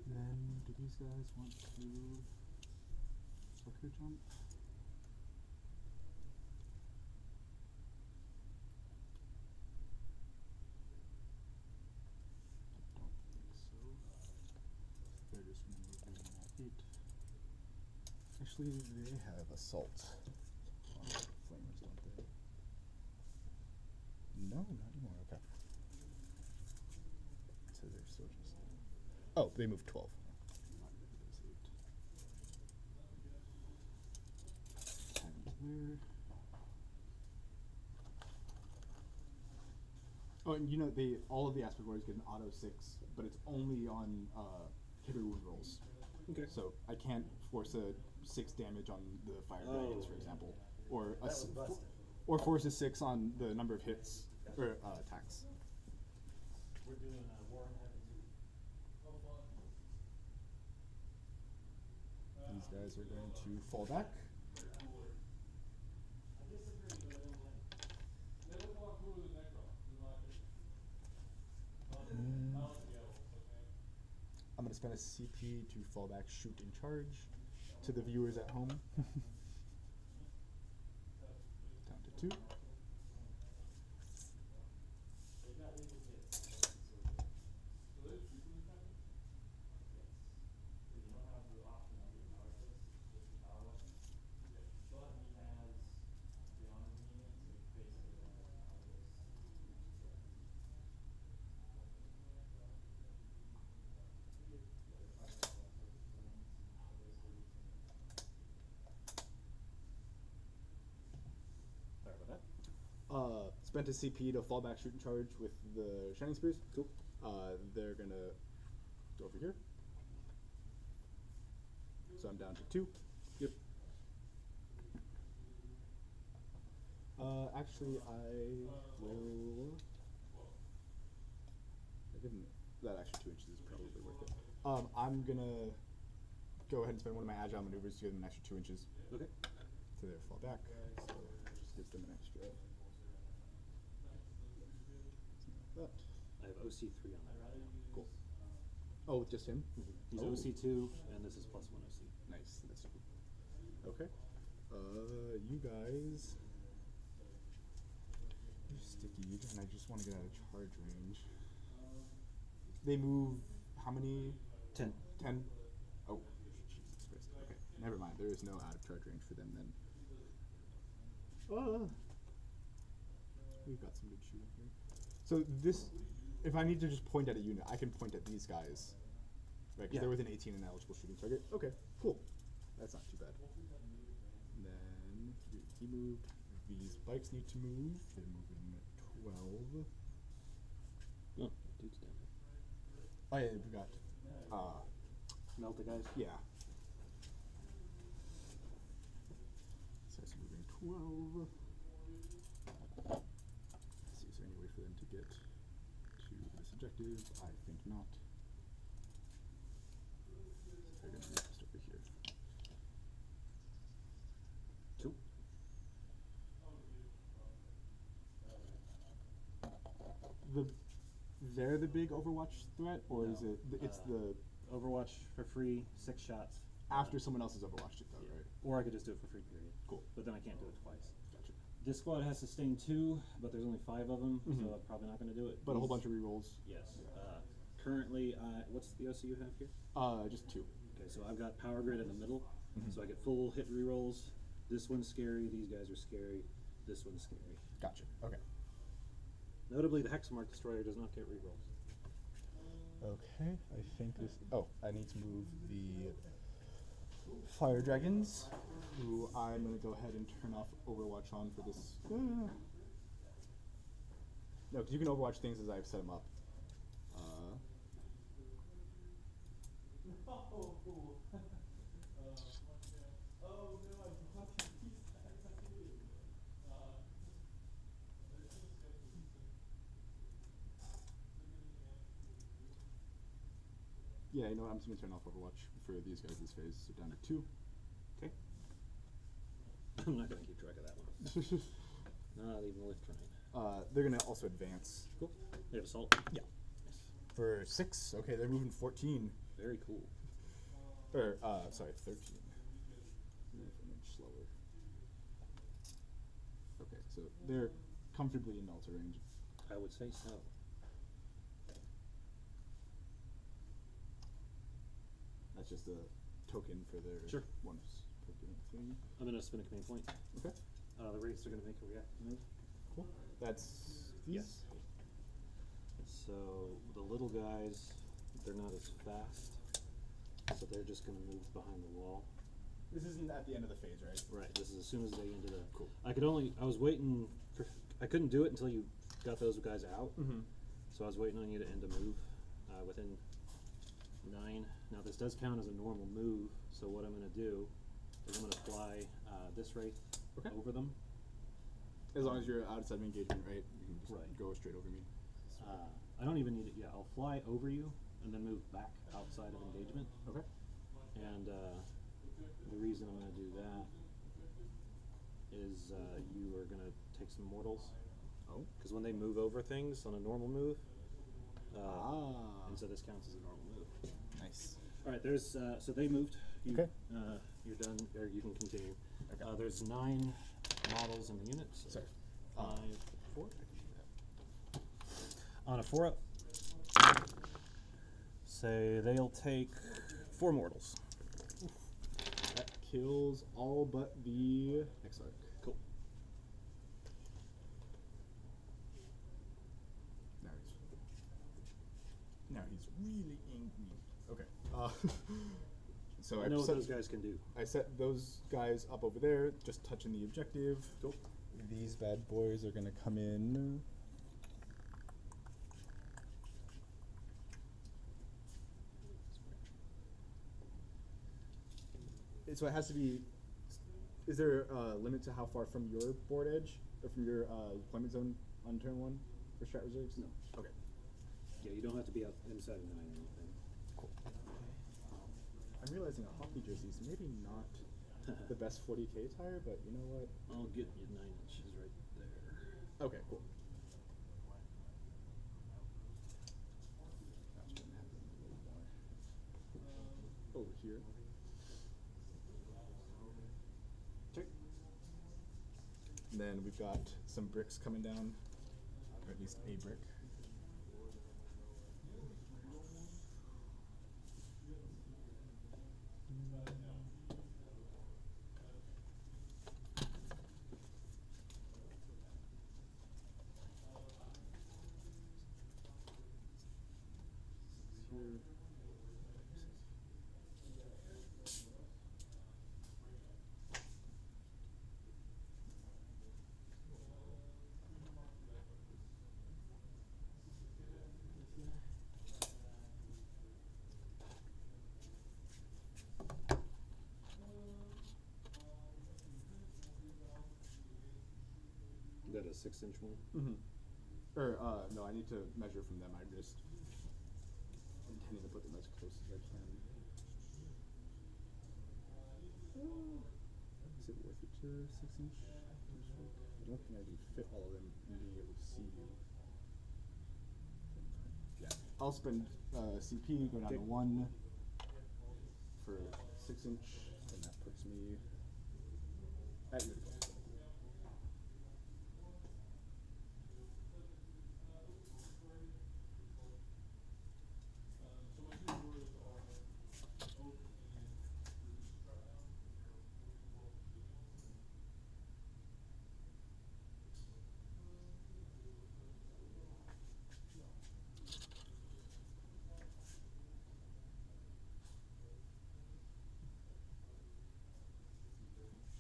Speaker 2: Then, do these guys want to sucker jump? I don't think so. They're just gonna move in at 8. Actually, they have assault on flamers, don't they? No, not anymore. Okay. So they're still just. Oh, they moved 12. Not rid of those 8. And there. Oh, and you know, all of the aspect warriors get an auto 6, but it's only on hit or wound rolls.
Speaker 1: Okay.
Speaker 2: So I can't force a 6 damage on the fire dragons, for example, or or force a 6 on the number of hits or attacks.
Speaker 5: We're doing War in Heaven 2.
Speaker 2: These guys are going to fall back. I'm going to spend a CP to fall back, shoot, and charge to the viewers at home. Down to 2.
Speaker 1: Sorry about that.
Speaker 2: Spent a CP to fall back, shoot, and charge with the Shining Spears.
Speaker 1: Cool.
Speaker 2: They're going to go over here. So I'm down to 2.
Speaker 1: Yep.
Speaker 2: Actually, I will. I didn't. That extra 2 inches is probably worth it. I'm gonna go ahead and spend one of my agile maneuvers to give them an extra 2 inches.
Speaker 1: Okay.
Speaker 2: To their fall back. So just gives them an extra. Something like that.
Speaker 1: I have OC3 on that.
Speaker 2: Cool. Oh, just him?
Speaker 1: He's
Speaker 2: Oh.
Speaker 1: OC2, and this is +1 OC.
Speaker 2: Nice. That's cool. Okay. You guys. You're sticky, and I just want to get out of charge range. They move how many?
Speaker 1: 10.
Speaker 2: 10? Oh, Jesus Christ. Okay, never mind. there is no out of charge range for them then. We've got some good shooting here. So this, if I need to just point at a unit, I can point at these guys, right? Because
Speaker 1: Yeah.
Speaker 2: they're within 18 and eligible shooting target. Okay, cool. That's not too bad. And then he moved. These bikes need to move. They're moving 12.
Speaker 1: Oh, dude's down there.
Speaker 2: Oh yeah, we got.
Speaker 1: Melt the guys.
Speaker 2: Yeah. So it's moving 12. Let's see, is there any way for them to get to this objective? I think not. They're going to move just over here.
Speaker 1: Cool.
Speaker 2: They're the big Overwatch threat, or is
Speaker 1: No,
Speaker 2: it? It's the
Speaker 1: Overwatch for free, 6 shots.
Speaker 2: after someone else has Overwatched it, though,
Speaker 1: Yeah.
Speaker 2: right?
Speaker 1: Or I could just do it for free, period.
Speaker 2: Cool.
Speaker 1: But then I can't do it twice.
Speaker 2: Gotcha.
Speaker 1: This squad has sustained 2, but there's only 5 of them,
Speaker 2: Mhm.
Speaker 1: so I'm probably not going to do it.
Speaker 2: But a whole
Speaker 1: These-
Speaker 2: bunch of rerolls.
Speaker 1: Yes. Currently, what's the OC you have here?
Speaker 2: Just 2.
Speaker 1: Okay, so I've got Power Grid in the middle,
Speaker 2: Mhm.
Speaker 1: so I get full hit rerolls. This one's scary, these guys are scary, this one's scary.
Speaker 2: Gotcha. Okay.
Speaker 1: Notably, the Hexmark Destroyer does not get rerolls.
Speaker 2: Okay, I think this. Oh, I need to move the Fire Dragons, who I'm gonna go ahead and turn off Overwatch on for this. No, because you can Overwatch things as I've set them up.
Speaker 3: Oh no, I bought these guys.
Speaker 2: Yeah, you know what? I'm just gonna turn off Overwatch for these guys this phase. So down to 2.
Speaker 1: Okay. I'm not going to keep track of that one. Not even worth trying.
Speaker 2: They're gonna also advance.
Speaker 1: Cool. They have Assault?
Speaker 2: Yeah.
Speaker 1: Nice.
Speaker 2: For 6. Okay, they're moving 14.
Speaker 1: Very cool.
Speaker 2: Or sorry, 13. Move an inch slower. Okay, so they're comfortably in Melter range.
Speaker 1: I would say so.
Speaker 2: That's just a token for their
Speaker 1: Sure.
Speaker 2: one token thing.
Speaker 1: I'm going to spin a command point.
Speaker 2: Okay,
Speaker 1: The Wraiths are going to make a react move.
Speaker 2: cool. That's these?
Speaker 1: Yes. So the little guys, they're not as fast, so they're just going to move behind the wall.
Speaker 2: This isn't at the end of the phase, right?
Speaker 1: Right. This is as soon as they ended the.
Speaker 2: Cool.
Speaker 1: I was waiting for. I couldn't do it until you got those guys out.
Speaker 2: Mm-hmm.
Speaker 1: So I was waiting on you to end a move within 9. Now this does count as a normal move. So what I'm going to do is I'm going to fly this wraith
Speaker 2: Okay.
Speaker 1: over them.
Speaker 2: As long as you're outside of engagement, right? You can just
Speaker 1: Right.
Speaker 2: go straight over me.
Speaker 1: I don't even need it. Yeah, I'll fly over you and then move back outside of engagement.
Speaker 2: Okay.
Speaker 1: And the reason I'm going to do that is you are going to take some mortals.
Speaker 2: Oh.
Speaker 1: Because when they move over things on a normal move,
Speaker 2: Ah.
Speaker 1: and so this counts as a normal move.
Speaker 2: Nice.
Speaker 1: All right, there's so they moved. You,
Speaker 2: Okay.
Speaker 1: You're done, or you can continue.
Speaker 2: Okay.
Speaker 1: There's 9 models in the unit. So
Speaker 2: Sorry.
Speaker 1: 5, 4.
Speaker 2: I can do that.
Speaker 1: On a 4-up, say they'll take 4 mortals.
Speaker 2: That kills all but the Exarch.
Speaker 1: Cool.
Speaker 2: Now he's really angry. Okay. So
Speaker 1: I know what
Speaker 2: set,
Speaker 1: those guys can do.
Speaker 2: I set those guys up over there, just touching the objective.
Speaker 1: Cool.
Speaker 2: These bad boys are gonna come in. So it has to be. Is there a limit to how far from your board edge or from your deployment zone on turn 1 for strat reserves?
Speaker 1: No.
Speaker 2: Okay.
Speaker 1: Yeah, you don't have to be out inside of 9 or anything.
Speaker 2: Cool. I'm realizing a hockey jersey is maybe not the best 40k tire, but you know what?
Speaker 1: I'll get you 9 inches right there.
Speaker 2: Okay, cool. That's gonna happen a little more over here.
Speaker 1: Okay.
Speaker 2: And then we've got some bricks coming down, or at least a brick.
Speaker 1: at a 6-inch one?
Speaker 2: Mm-hmm. Or, no, I need to measure from them. I'm just intending to put them as close as I can. Is it worth it to 6-inch? I don't think I can fit all of them and being able to see you. Yeah, I'll spend CP, go down to 1 for 6-inch, and that puts me at your goal.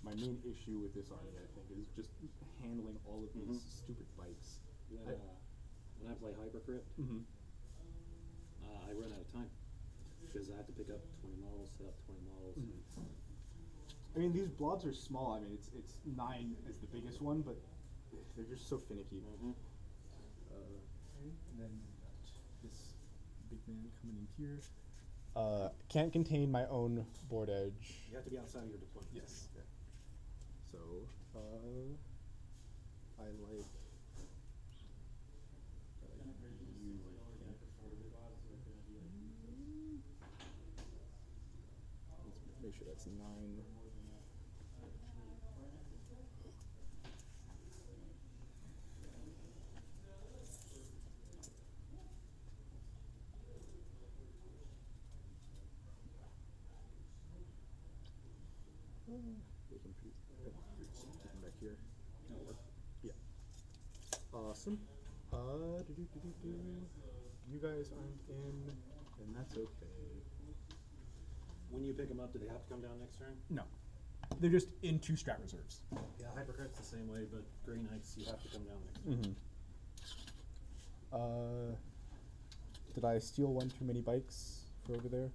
Speaker 2: My main issue with this army, I think, is just handling all of these stupid bikes.
Speaker 1: Yeah. When I play Hypercrypt, I run out of time because I have to pick up 20 models, set up 20 models.
Speaker 2: I mean, these blobs are small. I mean, it's 9 as the biggest one, but they're just so finicky. And then we got this big man coming in here. Can't contain my own board edge.
Speaker 1: You have to be outside of your deployment.
Speaker 2: Yes. Yeah. So, I like you, I think. Let's make sure that's 9. We can keep them back here. That'll work. Yeah. Awesome. You guys aren't in, and that's okay.
Speaker 1: When you pick them up, do they have to come down next turn?
Speaker 2: No. They're just in 2 strat reserves.
Speaker 1: Yeah, Hypercrypt's the same way, but Grey Knights, you have to come down next turn.
Speaker 2: Did I steal 1 too many bikes for over there?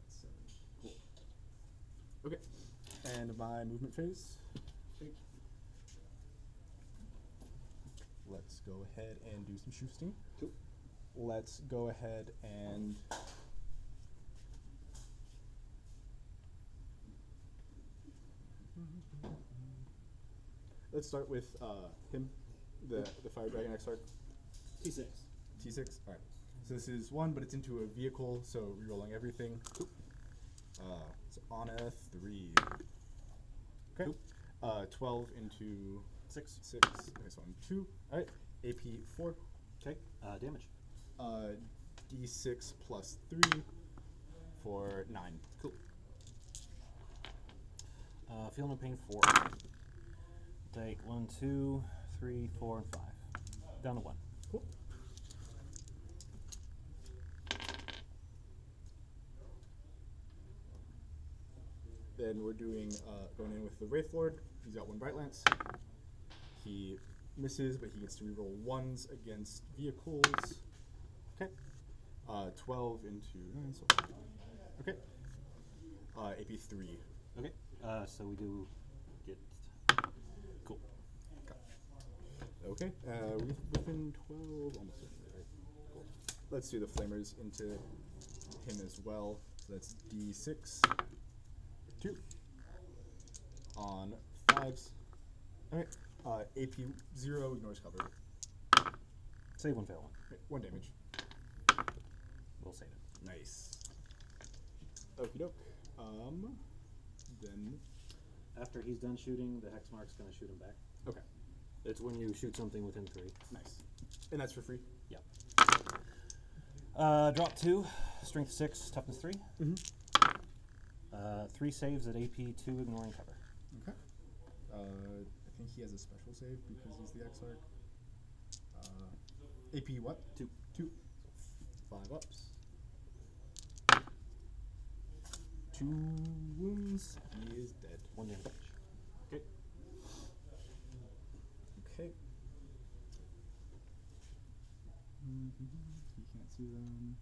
Speaker 2: 7. Cool. Okay. And my movement phase.
Speaker 1: Okay.
Speaker 2: Let's go ahead and do some shooting.
Speaker 1: Cool.
Speaker 2: Let's go ahead and let's start with him, the Fire Dragon Exarch.
Speaker 1: T6.
Speaker 2: T6. All right. So this is 1, but it's into a vehicle, so rerolling everything. So on a 3. Okay. 12 into 6. 6. Okay, so on 2. All right. AP 4.
Speaker 1: Okay. Damage.
Speaker 2: D6 plus 3 for 9.
Speaker 1: Cool. Feel no pain 4. Take 1, 2, 3, 4, and 5. Down to 1.
Speaker 2: Cool. Then we're doing going in with the Wraith Lord. He's got 1 Bright Lance. He misses, but he gets to reroll 1s against vehicles. Okay. 12 into 9. So okay. AP 3.
Speaker 1: Okay. So we do get. Cool.
Speaker 2: Okay. Within 12, almost certainly, right? Cool. Let's do the flamers into him as well. So that's D6. 2 on 5s. Alright. AP 0 ignores cover.
Speaker 1: Save 1, fail 1.
Speaker 2: Okay, 1 damage.
Speaker 1: We'll save it.
Speaker 2: Nice. Okie doke. Then
Speaker 1: After he's done shooting, the hex mark's going to shoot him back.
Speaker 2: okay.
Speaker 1: It's when you shoot something within 3.
Speaker 2: Nice. And that's for free?
Speaker 1: Yeah. Drop 2, strength 6, toughness 3. 3 saves at AP 2, ignoring cover.
Speaker 2: Okay. I think he has a special save because he's the Exarch. AP what?
Speaker 1: 2.
Speaker 2: 2. 5 ups. 2 wounds. He is dead.
Speaker 1: 1 damage.
Speaker 2: Okay. Okay. He can't see them.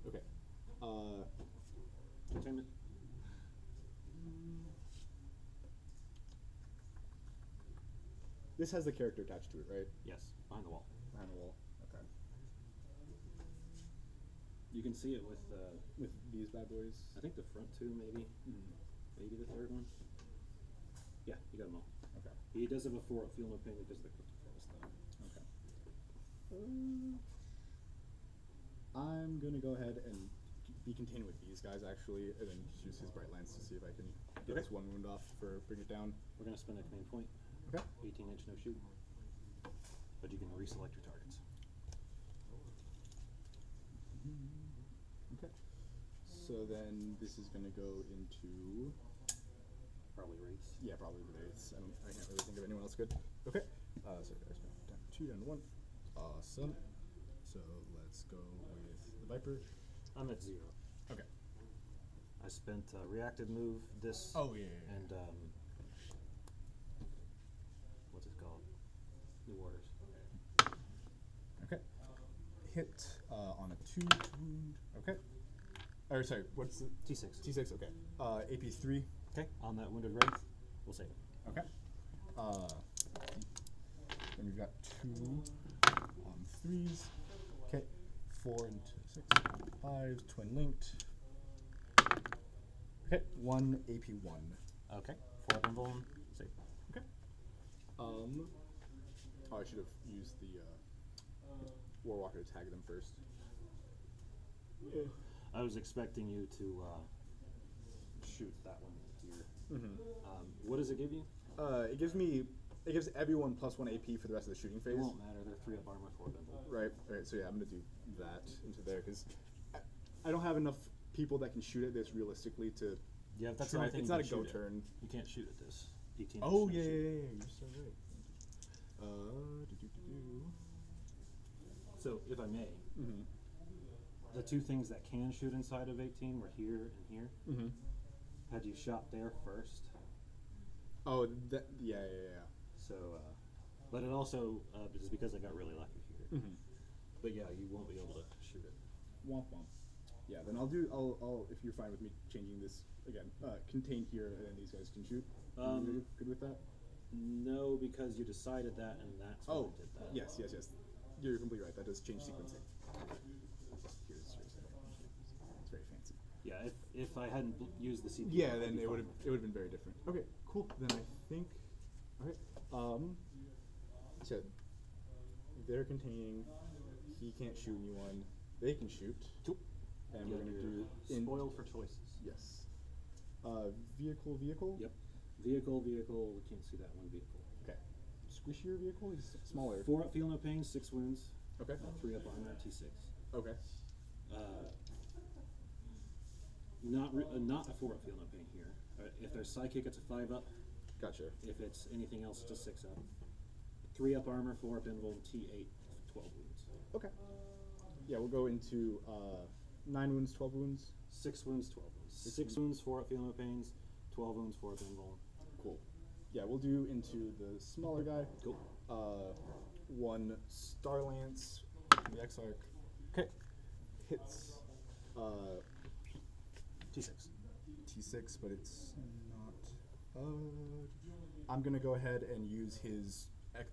Speaker 2: Okay.
Speaker 1: Containment.
Speaker 2: This has the character attached to it, right?
Speaker 1: Yes, behind the wall.
Speaker 2: Behind the wall. Okay.
Speaker 1: You can see it with,
Speaker 2: With these bad boys.
Speaker 1: I think the front two, maybe. Maybe the third one. Yeah, you got them all.
Speaker 2: Okay.
Speaker 1: He does have a 4 Feel No Pain because of the Cryptic Forest, though.
Speaker 2: Okay. I'm gonna go ahead and be contained with these guys actually, and then use his Bright Lance to see if I can get
Speaker 1: Okay.
Speaker 2: this one wound off for bring it down.
Speaker 1: We're going to spend a command point.
Speaker 2: Okay.
Speaker 1: 18-inch, no shoot. But you can reselect your targets.
Speaker 2: Okay. So then this is gonna go into
Speaker 1: Probably wraiths.
Speaker 2: yeah, probably the Wraiths. I can't really think of anyone else good. Okay. So guys, down 2, down 1. Awesome. So let's go with the Viper.
Speaker 1: I'm at 0.
Speaker 2: Okay.
Speaker 1: I spent a reactive move, this,
Speaker 2: Oh yeah. yeah, yeah.
Speaker 1: and what's it called? New Orders.
Speaker 2: Okay. Hit on a 2 to wound. Okay. Or sorry, what's the
Speaker 1: T6.
Speaker 2: T6? Okay. AP 3.
Speaker 1: Okay, on that wounded wraith, we'll save it.
Speaker 2: Okay. Then we've got 2 on 3s. Okay. 4 into 6. 5s, twin linked. Okay. 1 AP 1.
Speaker 1: Okay, 4 up and bone, save.
Speaker 2: Okay. Oh, I should have used the Warwalker to tag them first.
Speaker 1: I was expecting you to shoot that one here. What does it give you?
Speaker 2: It gives everyone +1 AP for the rest of the shooting
Speaker 1: It
Speaker 2: phase.
Speaker 1: won't matter, they're 3 up armor, 4 up and bone.
Speaker 2: Right. Alright, so yeah, I'm gonna do that into there because I don't have enough people that can shoot at this realistically to
Speaker 1: Yeah, that's the
Speaker 2: try.
Speaker 1: only thing
Speaker 2: It's
Speaker 1: you
Speaker 2: not a
Speaker 1: can
Speaker 2: go
Speaker 1: shoot at.
Speaker 2: turn.
Speaker 1: You can't shoot at this. 18
Speaker 2: Oh
Speaker 1: inch, no
Speaker 2: yeah,
Speaker 1: shoot.
Speaker 2: you're so right.
Speaker 1: So, if I may,
Speaker 2: Mm-hmm.
Speaker 1: the 2 things that can shoot inside of 18 were here and here.
Speaker 2: Mm-hmm.
Speaker 1: Had you shot there first,
Speaker 2: Oh, yeah.
Speaker 1: so, but it also is because I got really lucky here.
Speaker 2: Mm-hmm.
Speaker 1: But yeah, you won't be able to shoot it.
Speaker 2: Womp womp. Yeah, then I'll if you're fine with me changing this again, contain here and then these guys can shoot. You good with that?
Speaker 1: No, because you decided that, and that's why I did that.
Speaker 2: Yes. You're completely right. That does change sequencing. Here's it's very fancy.
Speaker 1: Yeah, if I hadn't used the CPU.
Speaker 2: Yeah,
Speaker 1: I'd
Speaker 2: then
Speaker 1: be
Speaker 2: it
Speaker 1: fine
Speaker 2: would
Speaker 1: with
Speaker 2: have been very different. Okay, cool. Then I think okay. So they're containing. He can't shoot anyone. They can shoot.
Speaker 1: Cool.
Speaker 2: And
Speaker 1: Yeah,
Speaker 2: we're gonna
Speaker 1: you're
Speaker 2: do
Speaker 1: spoiled for choices.
Speaker 2: Yes. Vehicle.
Speaker 1: Yep. Vehicle. We can't see that one vehicle.
Speaker 2: Okay. Squishier vehicle. He's smaller.
Speaker 1: 4 up, feel no pain, 6 wounds.
Speaker 2: Okay.
Speaker 1: 3 up armor, T6.
Speaker 2: Okay.
Speaker 1: Not a 4 up, feel no pain here. If there's psychic, it's a 5 up.
Speaker 2: Gotcha.
Speaker 1: If it's anything else, it's a 6 up. 3 up armor, 4 up invuln, T8, 12 wounds.
Speaker 2: Okay. Yeah, we'll go into 9 wounds, 12 wounds.
Speaker 1: 6 wounds, 12 wounds. 6 wounds, 4 up, feel no pains. 12 wounds, 4 up invuln.
Speaker 2: Cool. Yeah, we'll do into the smaller guy.
Speaker 1: Cool.
Speaker 2: 1 Star Lance from the Exarch. Okay. Hits
Speaker 1: T6.
Speaker 2: T6, but it's not. I'm gonna go ahead and use his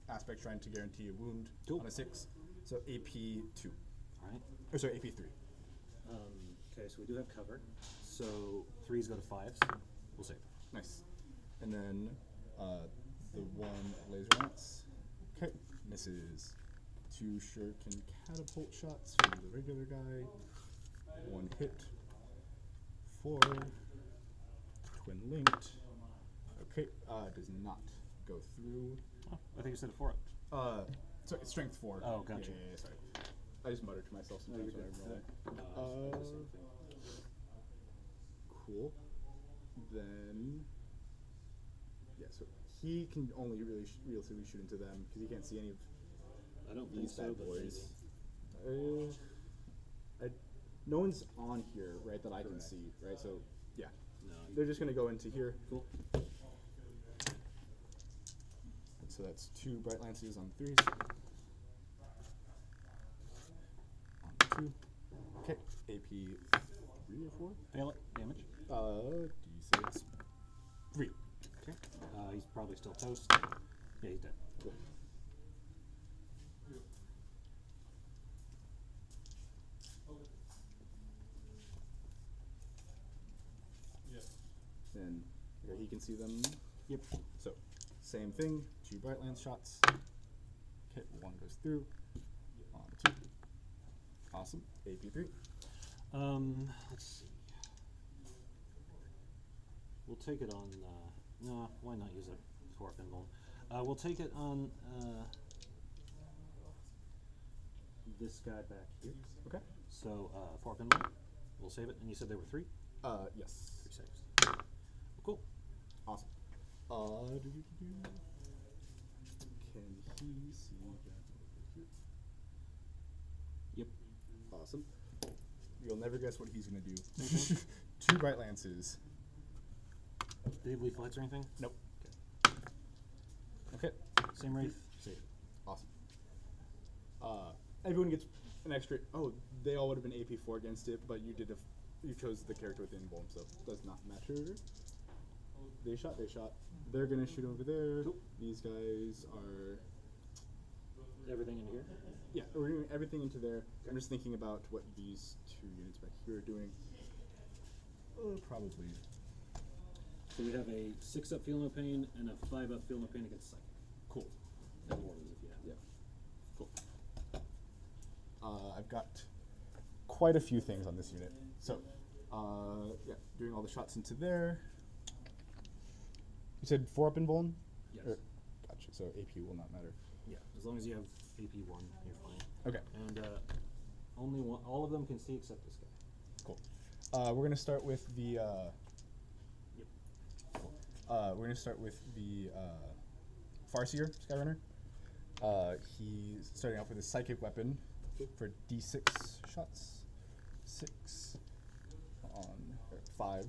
Speaker 2: aspect shrine to guarantee a wound
Speaker 1: Cool.
Speaker 2: on a 6. So AP 2.
Speaker 1: Alright.
Speaker 2: Or sorry, AP 3.
Speaker 1: Okay, so we do have cover. So 3s go to 5s. We'll save.
Speaker 2: Nice. And then the 1 laser lance. Okay. Misses. 2 shuriken catapult shots from the regular guy. 1 hit. 4. Twin linked. Okay. Does not go through.
Speaker 1: Oh, I think you said a 4 up.
Speaker 2: Sorry, strength 4.
Speaker 1: Oh, gotcha.
Speaker 2: Yeah, sorry. I just muttered to myself sometimes when I'm rolling.
Speaker 1: No, it's the same thing.
Speaker 2: Cool. Then, yeah, so he can only really realistically shoot into them because he can't see any of
Speaker 1: I don't think
Speaker 2: these
Speaker 1: so,
Speaker 2: bad
Speaker 1: but
Speaker 2: boys.
Speaker 1: maybe.
Speaker 2: No one's on here, right, that I can
Speaker 1: Correct.
Speaker 2: see, right? So, yeah,
Speaker 1: No.
Speaker 2: they're just going to go into here.
Speaker 1: Cool.
Speaker 2: So that's 2 Bright Lances on 3s. On 2. Okay, AP 3 or 4?
Speaker 1: Fail it. Damage.
Speaker 2: D6. 3.
Speaker 1: Okay. He's probably still toast. Yeah, he's dead.
Speaker 2: Cool.
Speaker 3: Yep. Okay. Yes.
Speaker 2: Then yeah, he can see them.
Speaker 1: Yep.
Speaker 2: So, same thing. 2 bright lance shots. Okay, 1 goes through. On 2. Awesome. AP3.
Speaker 1: Let's see. We'll take it on, no, why not use it for a pinball? We'll take it on, this guy back here.
Speaker 2: Okay.
Speaker 1: So, 4 pinball. We'll save it, and you said there were 3?
Speaker 2: Yes.
Speaker 1: 3 saves. Cool.
Speaker 2: Awesome. Do-do-do-do. Can he see that over here?
Speaker 1: Yep.
Speaker 2: Awesome. You'll never guess what he's gonna do. 2 bright lances.
Speaker 1: Did he leave flights or anything?
Speaker 2: Nope.
Speaker 1: Okay.
Speaker 2: Okay.
Speaker 1: Same wraith, save it.
Speaker 2: Awesome. Everyone gets an extra. Oh, they all would have been AP4 against it, but you did. You chose the character with invuln, so does not matter. They shot. They're gonna shoot over there.
Speaker 1: Cool.
Speaker 2: These guys are.
Speaker 1: Everything in here?
Speaker 2: Yeah, we're doing everything into there. I'm just thinking about what these 2 units back here are doing. Probably.
Speaker 1: So we have a 6-up Feel No Pain and a 5-up Feel No Pain against Psychic.
Speaker 2: Cool.
Speaker 1: And Wardens if you have.
Speaker 2: Yeah. Cool. I've got quite a few things on this unit. So, yeah, doing all the shots into there. You said 4-up invuln?
Speaker 1: Yes.
Speaker 2: Gotcha. So AP will not matter.
Speaker 1: Yeah, as long as you have AP1, you're fine.
Speaker 2: Okay.
Speaker 1: And only one, all of them can see except this guy.
Speaker 2: Cool. We're gonna start with the.
Speaker 1: Yep.
Speaker 2: Cool. We're gonna start with the Farseer Skyrunner. He's starting off with his psychic weapon for D6 shots. 6 on 5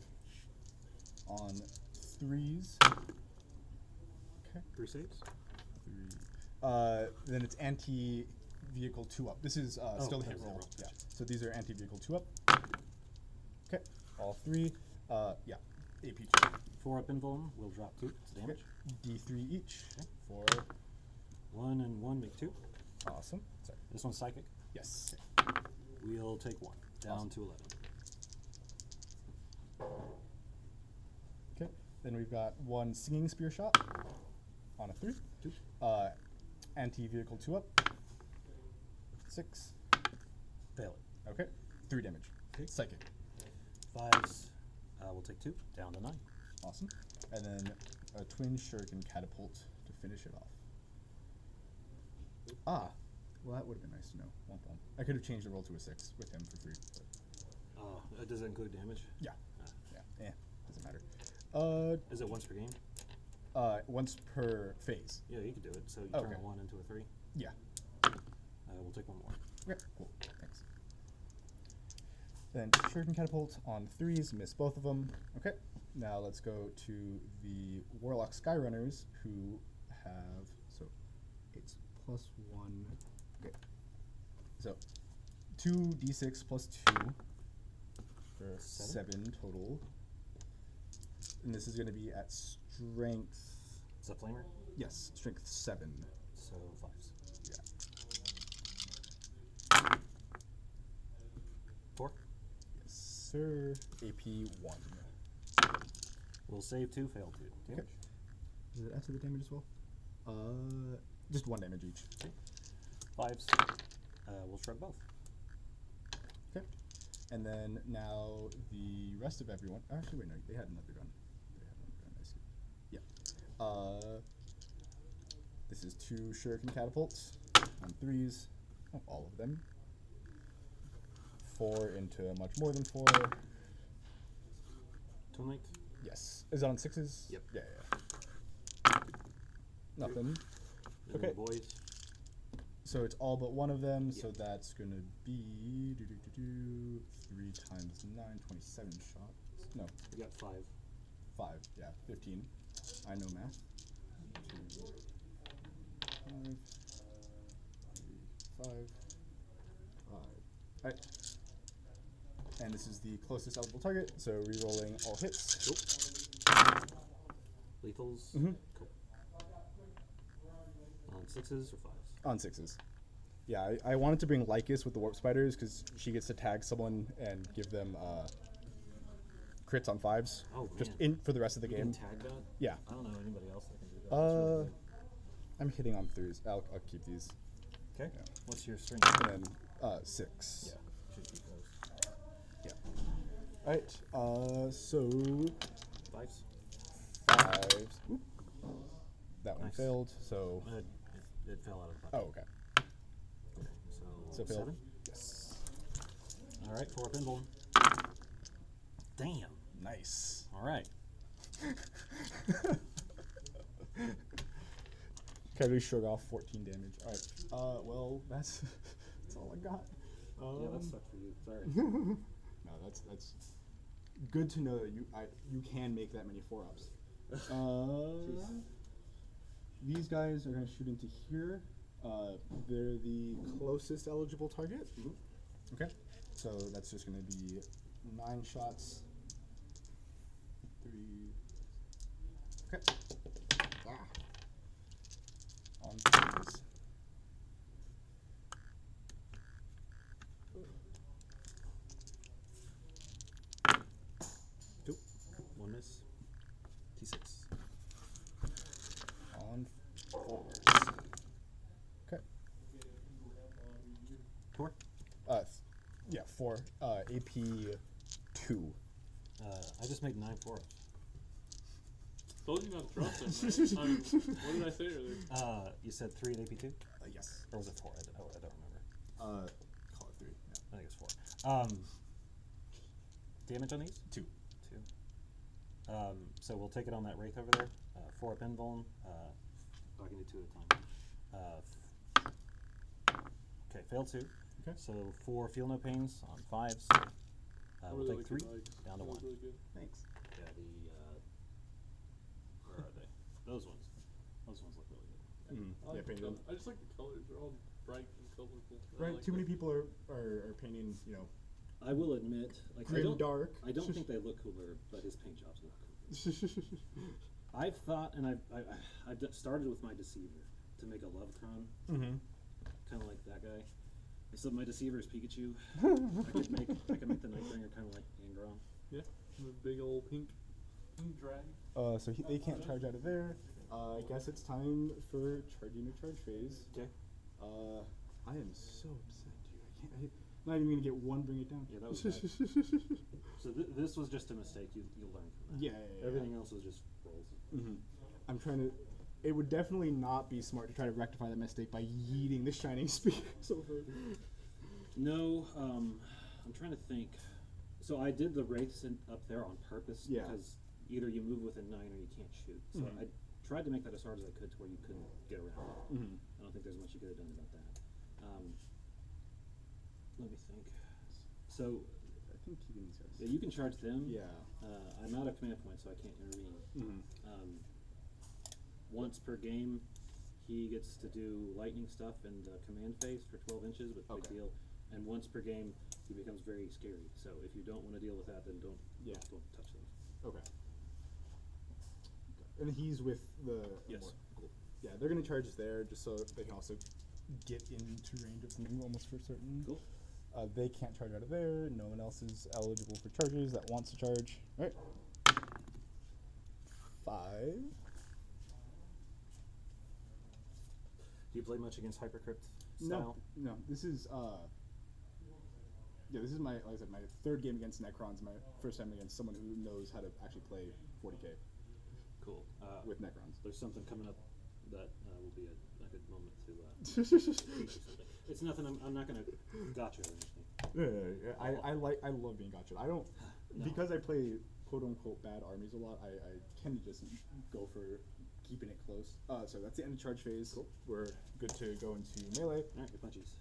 Speaker 2: on 3s. Okay.
Speaker 1: 3 saves?
Speaker 2: 3. Then it's anti-vehicle 2-up. This is still the hit
Speaker 1: that was
Speaker 2: roll.
Speaker 1: roll.
Speaker 2: Yeah.
Speaker 1: Gotcha.
Speaker 2: So these are anti-vehicle 2-up. Okay. All 3. Yeah. AP2.
Speaker 1: 4-up invuln will drop 2. It's damage.
Speaker 2: D3 each.
Speaker 1: Okay.
Speaker 2: For
Speaker 1: 1 and 1 make 2.
Speaker 2: awesome. Sorry.
Speaker 1: This one's Psychic.
Speaker 2: Yes.
Speaker 1: We'll take 1. Down
Speaker 2: Awesome.
Speaker 1: to 11.
Speaker 2: Okay. Then we've got 1 singing spear shot on a 3.
Speaker 1: 2.
Speaker 2: Anti-vehicle 2-up. 6.
Speaker 1: Fail it.
Speaker 2: Okay. 3 damage.
Speaker 1: Okay.
Speaker 2: Psychic.
Speaker 1: 5s. We'll take 2. Down to 9.
Speaker 2: Awesome. And then a twin shuriken catapult to finish it off. Ah. Well, that would have been nice to know. Womp womp. I could have changed the roll to a 6 with him for free. But
Speaker 1: Oh, does that include damage?
Speaker 2: yeah.
Speaker 1: Ah.
Speaker 2: Yeah. Doesn't matter.
Speaker 1: Is it once per game?
Speaker 2: Once per phase.
Speaker 1: Yeah, you could do it. So you
Speaker 2: Okay.
Speaker 1: turn a 1 into a 3.
Speaker 2: Yeah.
Speaker 1: We'll take 1 more.
Speaker 2: Okay. Cool. Thanks. Then shuriken catapult on 3s. Miss both of them. Okay. Now let's go to the warlock skyrunners who have it's +1. Okay. So 2d6 plus 2 for 7 total. And this is going to be at strength.
Speaker 1: Is that Flamer?
Speaker 2: Yes, strength 7.
Speaker 1: So 5s.
Speaker 2: Yeah.
Speaker 1: 4.
Speaker 2: Yes, sir. AP 1.
Speaker 1: We'll save 2, fail 2. Damage.
Speaker 2: Does it add to the damage as well? Just 1 damage each.
Speaker 1: 5s. We'll shrug both.
Speaker 2: Okay. And then now the rest of everyone. Actually, wait, no, they had another gun. I see. Yeah. This is 2 shuriken catapults on 3s. Oh, all of them. 4 into much more than 4.
Speaker 1: Twin length.
Speaker 2: Yes. Is it on 6s?
Speaker 1: Yep.
Speaker 2: Yeah. Nothing.
Speaker 1: And
Speaker 2: Okay.
Speaker 1: the boys.
Speaker 2: So it's all but one of them, so
Speaker 1: Yep.
Speaker 2: that's gonna be 3 times 9, 27 shots. No,
Speaker 1: We got 5.
Speaker 2: 5, yeah, 15. I know math. 2, 5, 3, 5, 5. Alright. And this is the closest eligible target, so re-rolling all hits.
Speaker 1: Lethals.
Speaker 2: Mhm.
Speaker 1: Cool. sixes or fives?
Speaker 2: On 6s. Yeah, I wanted to bring Lycus with the warp spiders because she gets to tag someone and give them crits on 5s.
Speaker 1: Oh,
Speaker 2: just
Speaker 1: man.
Speaker 2: in for the rest of the
Speaker 1: You
Speaker 2: game.
Speaker 1: can tag that?
Speaker 2: Yeah.
Speaker 1: I don't know anybody else that can do that. That's really good.
Speaker 2: I'm hitting on 3s. I'll keep these.
Speaker 1: Okay.
Speaker 2: Yeah.
Speaker 1: What's your strength?
Speaker 2: And then 6.
Speaker 1: Yeah. Should keep those.
Speaker 2: Yeah. All right. So
Speaker 1: Fives?
Speaker 2: 5s. Oop. That one
Speaker 1: Nice.
Speaker 2: failed. So
Speaker 1: It fell out of the bucket.
Speaker 2: oh, okay.
Speaker 1: Okay.
Speaker 2: So
Speaker 1: So
Speaker 2: failed.
Speaker 1: 7?
Speaker 2: Yes.
Speaker 1: All right. 4 pinball. Damn.
Speaker 2: Nice.
Speaker 1: All right.
Speaker 2: Casually shrug off 14 damage. All right. Well, that's all I got.
Speaker 1: Yeah, that sucked for you. Sorry.
Speaker 2: No, that's good to know that you can make that many 4-ups. These guys are gonna shoot into here. They're the closest eligible target. Okay, so that's just gonna be 9 shots. 3. Okay. On 3s.
Speaker 1: Two. One miss. T6.
Speaker 2: On 4s. Okay.
Speaker 1: 4.
Speaker 2: Yeah, 4. AP 2.
Speaker 1: I just made 9 4-ups.
Speaker 4: Told you not to trust him, right? I mean, what did I say earlier?
Speaker 1: You said 3 at AP2?
Speaker 2: Yes.
Speaker 1: Or was it 4? I don't remember.
Speaker 2: Call it 3. Yeah.
Speaker 1: I think it's 4. Damage on these?
Speaker 2: 2.
Speaker 1: 2. So we'll take it on that Wraith over there. 4 up invuln. I can do 2 at a time. Okay, failed 2.
Speaker 2: Okay.
Speaker 1: So 4 feel no pains on 5s.
Speaker 4: I
Speaker 1: We'll
Speaker 4: really
Speaker 1: take
Speaker 4: like
Speaker 1: 3
Speaker 4: your bikes.
Speaker 1: down to
Speaker 4: That
Speaker 1: 1.
Speaker 4: was really good.
Speaker 2: Thanks.
Speaker 1: Yeah, where are they? Those ones. Those ones look really good.
Speaker 2: Mm.
Speaker 4: I, like
Speaker 2: Yeah,
Speaker 4: the
Speaker 2: painted
Speaker 4: col-
Speaker 2: them.
Speaker 4: I just like the colors. They're all bright and colorful. I
Speaker 2: Right,
Speaker 4: like
Speaker 2: too many
Speaker 4: that.
Speaker 2: people are painting,
Speaker 1: I will admit, like
Speaker 2: grim dark.
Speaker 1: I don't think they look cooler, but his paint jobs look cooler. I've thought, and I've started with my Deceiver to make a Lovecron,
Speaker 2: Mm-hmm.
Speaker 1: kind of like that guy. So my Deceiver is Pikachu. I could make the Nightbringer kind of like Angron.
Speaker 4: Yeah, the big old pink drag.
Speaker 2: So they can't charge out of there. I guess it's time for charging a charge phase.
Speaker 1: Okay.
Speaker 2: I am so upset, dude. I'm not even gonna get one. Bring it down.
Speaker 1: Yeah, that was bad. So this was just a mistake. You'll learn from that.
Speaker 2: Yeah.
Speaker 1: Everything else was just rolls.
Speaker 2: Mm-hmm. I'm trying to. It would definitely not be smart to try to rectify that mistake by yeeting the shining spears over.
Speaker 1: No, I'm trying to think. So I did the wraiths up there on purpose
Speaker 2: Yeah.
Speaker 1: because either you move within 9 or you can't shoot. So
Speaker 2: Mhm.
Speaker 1: I tried to make that as hard as I could to where you couldn't get around it.
Speaker 2: Mm-hmm.
Speaker 1: I don't think there's much you could have done about that. Let me think. So
Speaker 2: I think keeping these guys.
Speaker 1: yeah, you can charge them.
Speaker 2: Yeah.
Speaker 1: I'm out of command points, so I can't intervene.
Speaker 2: Mm-hmm.
Speaker 1: Once per game, he gets to do lightning stuff in the command phase for 12 inches, but big
Speaker 2: Okay.
Speaker 1: deal. And once per game, he becomes very scary. So if you don't want to deal with that, then don't touch those.
Speaker 2: Okay. And he's with the.
Speaker 1: Yes.
Speaker 2: Cool. Yeah, they're gonna charge us there just so they can also get into range of something almost for certain.
Speaker 1: Cool.
Speaker 2: They can't charge out of there. No one else is eligible for charges that wants to charge. All right. 5.
Speaker 1: Do you play much against Hypercrypt style?
Speaker 2: No. This is yeah. This is my, like I said, my 3rd game against Necrons. My first time against someone who knows how to actually play 40k
Speaker 1: Cool.
Speaker 2: with Necrons.
Speaker 1: There's something coming up that will be a good moment to teach you something. It's nothing. I'm not gonna gotcha or anything.
Speaker 2: Yeah. I love being gotcha. I don't
Speaker 1: No.
Speaker 2: because I play quote unquote bad armies a lot. I tend to just go for keeping it close. So that's the end of charge phase.
Speaker 1: Cool.
Speaker 2: We're good to go into melee.
Speaker 1: All right, your punchies.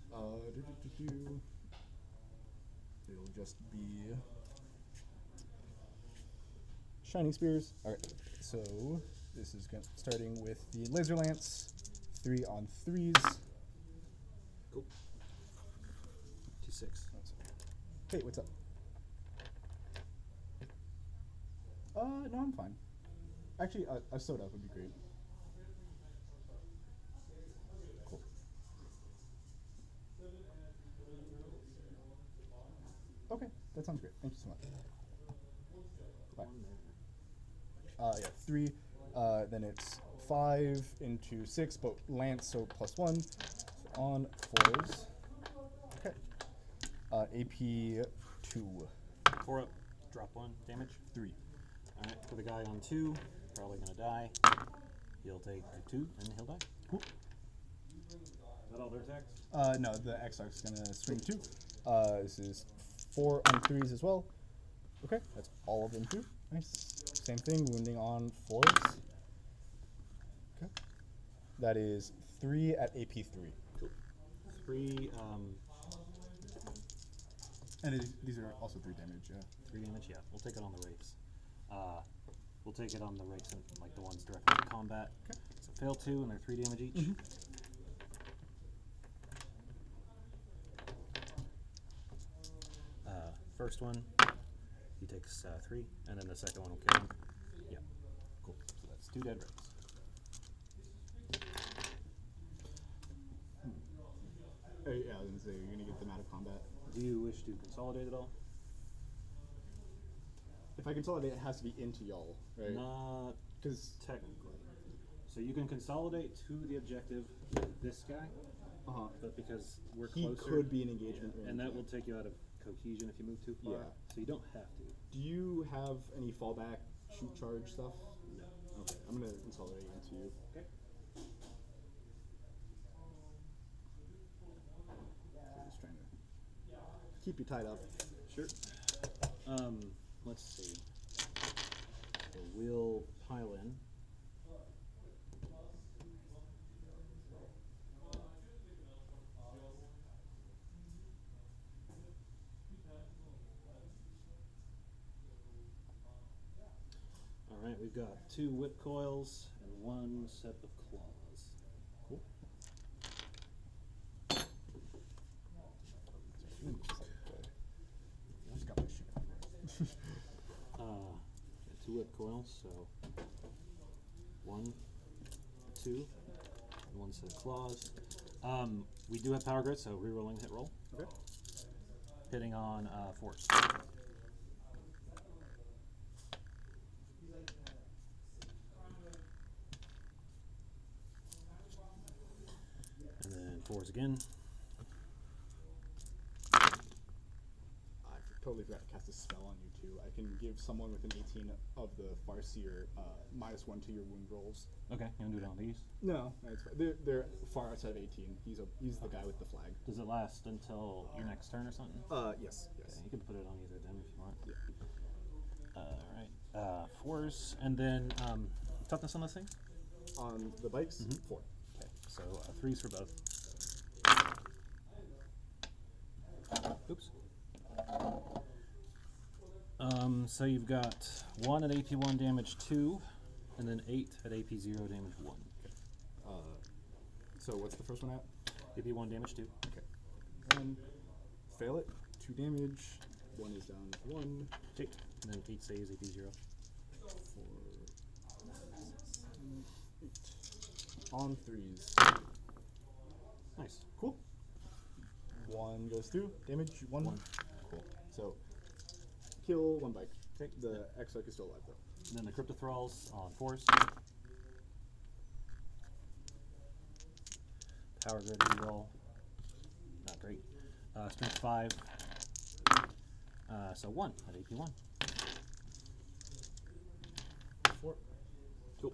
Speaker 2: It'll just be shining spears. All right. So this is starting with the laser lance. 3 on 3s.
Speaker 1: Cool. T6.
Speaker 2: Hey, what's up? No, I'm fine. Actually, a soda would be great. that sounds great. Thank you so much. Bye.
Speaker 1: One there.
Speaker 2: Yeah, 3. Then it's 5 into 6, but Lance, so +1. So on 4s. Okay. AP 2.
Speaker 1: 4 up, drop 1, damage.
Speaker 2: 3.
Speaker 1: Alright, for the guy on 2, probably gonna die. He'll take 2 and he'll die.
Speaker 2: Cool.
Speaker 1: Is that all their attacks?
Speaker 2: No, the Exarch's gonna swing 2. This is 4 on 3s as well. Okay, that's all of them through. Nice. Same thing, wounding on 4s. Okay. That is 3 at AP 3.
Speaker 1: Cool. 3,
Speaker 2: And these are also 3 damage, yeah.
Speaker 1: 3 damage, yeah. We'll take it on the rakes. We'll take it on the rakes, and, like the ones directly to combat.
Speaker 2: Okay.
Speaker 1: So fail 2, and they're 3 damage each.
Speaker 2: Mhm.
Speaker 1: First one, he takes 3, and then the second one will kill him. Yeah, cool. So that's 2 dead rakes.
Speaker 2: Yeah, I was gonna say, you're gonna get them out of combat.
Speaker 1: Do you wish to consolidate it all?
Speaker 2: If I consolidate, it has to be into y'all, right?
Speaker 1: Not
Speaker 2: Because
Speaker 1: technically. So you can consolidate to the objective with this guy, but because we're
Speaker 2: he
Speaker 1: closer,
Speaker 2: could be an engagement range.
Speaker 1: and that will take you out of cohesion if you move too far.
Speaker 2: Yeah.
Speaker 1: So you don't have to.
Speaker 2: Do you have any fallback shoot charge stuff?
Speaker 1: No.
Speaker 2: Okay, I'm gonna consolidate into you.
Speaker 1: Okay.
Speaker 2: So just trying to keep you tied up.
Speaker 1: Sure. Let's see. So we'll pile in. All right, we've got 2 whip coils and 1 set of claws.
Speaker 2: Cool. I just got my shit.
Speaker 1: Got 2 whip coils, so 1, 2, and 1 set of claws. We do have power grid, so rerolling hit roll.
Speaker 2: Okay.
Speaker 1: Hitting on force. And then 4s again.
Speaker 2: I totally forgot to cast a spell on you too. I can give someone with an 18 of the Farseer -1 to your wound rolls.
Speaker 1: Okay, you want to do it on these?
Speaker 2: No, it's fine. They're far outside of 18. He's the guy with the flag.
Speaker 1: Does it last until your next turn or something?
Speaker 2: Yes.
Speaker 1: Okay, you can put it on either of them if you want.
Speaker 2: Yeah.
Speaker 1: Alright, 4s, and then toughness on this thing?
Speaker 2: On the bikes, 4.
Speaker 1: Okay, so 3s for both. Oops. So you've got 1 at AP1 damage 2, and then 8 at AP0 damage 1.
Speaker 2: So what's the first one at?
Speaker 1: AP1 damage 2.
Speaker 2: Okay. Fail it. 2 damage. 1 is down to 1.
Speaker 1: Okay. And then 8 saves AP0.
Speaker 2: 4, 8. On 3s.
Speaker 1: Nice.
Speaker 2: Cool. 1 goes through. Damage 1.
Speaker 1: 1.
Speaker 2: Cool. So kill 1 bike. Okay. The Exarch is still alive though.
Speaker 1: And then the Cryptothralls on 4s. Power grid reroll. Not great. Strength 5. So 1 at AP1.
Speaker 2: 4.
Speaker 1: Cool.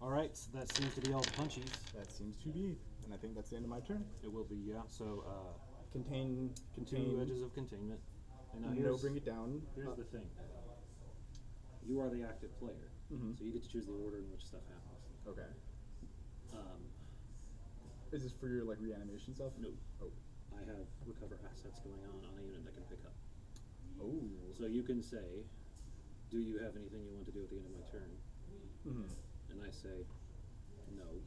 Speaker 1: Alright, so that seems to be all the punchies.
Speaker 2: That seems to be, and I think that's the end of my turn.
Speaker 1: It will be, yeah. So,
Speaker 2: Contain.
Speaker 1: 2 edges of containment. And now
Speaker 2: No,
Speaker 1: here's,
Speaker 2: bring it down.
Speaker 1: here's the thing. You are the active player,
Speaker 2: Mhm.
Speaker 1: so you get to choose the order in which stuff happens.
Speaker 2: Okay.
Speaker 1: Um,
Speaker 2: Is this for your like reanimation stuff?
Speaker 1: no,
Speaker 2: Oh.
Speaker 1: I have recover assets going on a unit that can pick up.
Speaker 2: Oh.
Speaker 1: So you can say, do you have anything you want to do at the end of my turn?
Speaker 2: Mhm.
Speaker 1: And I say, no.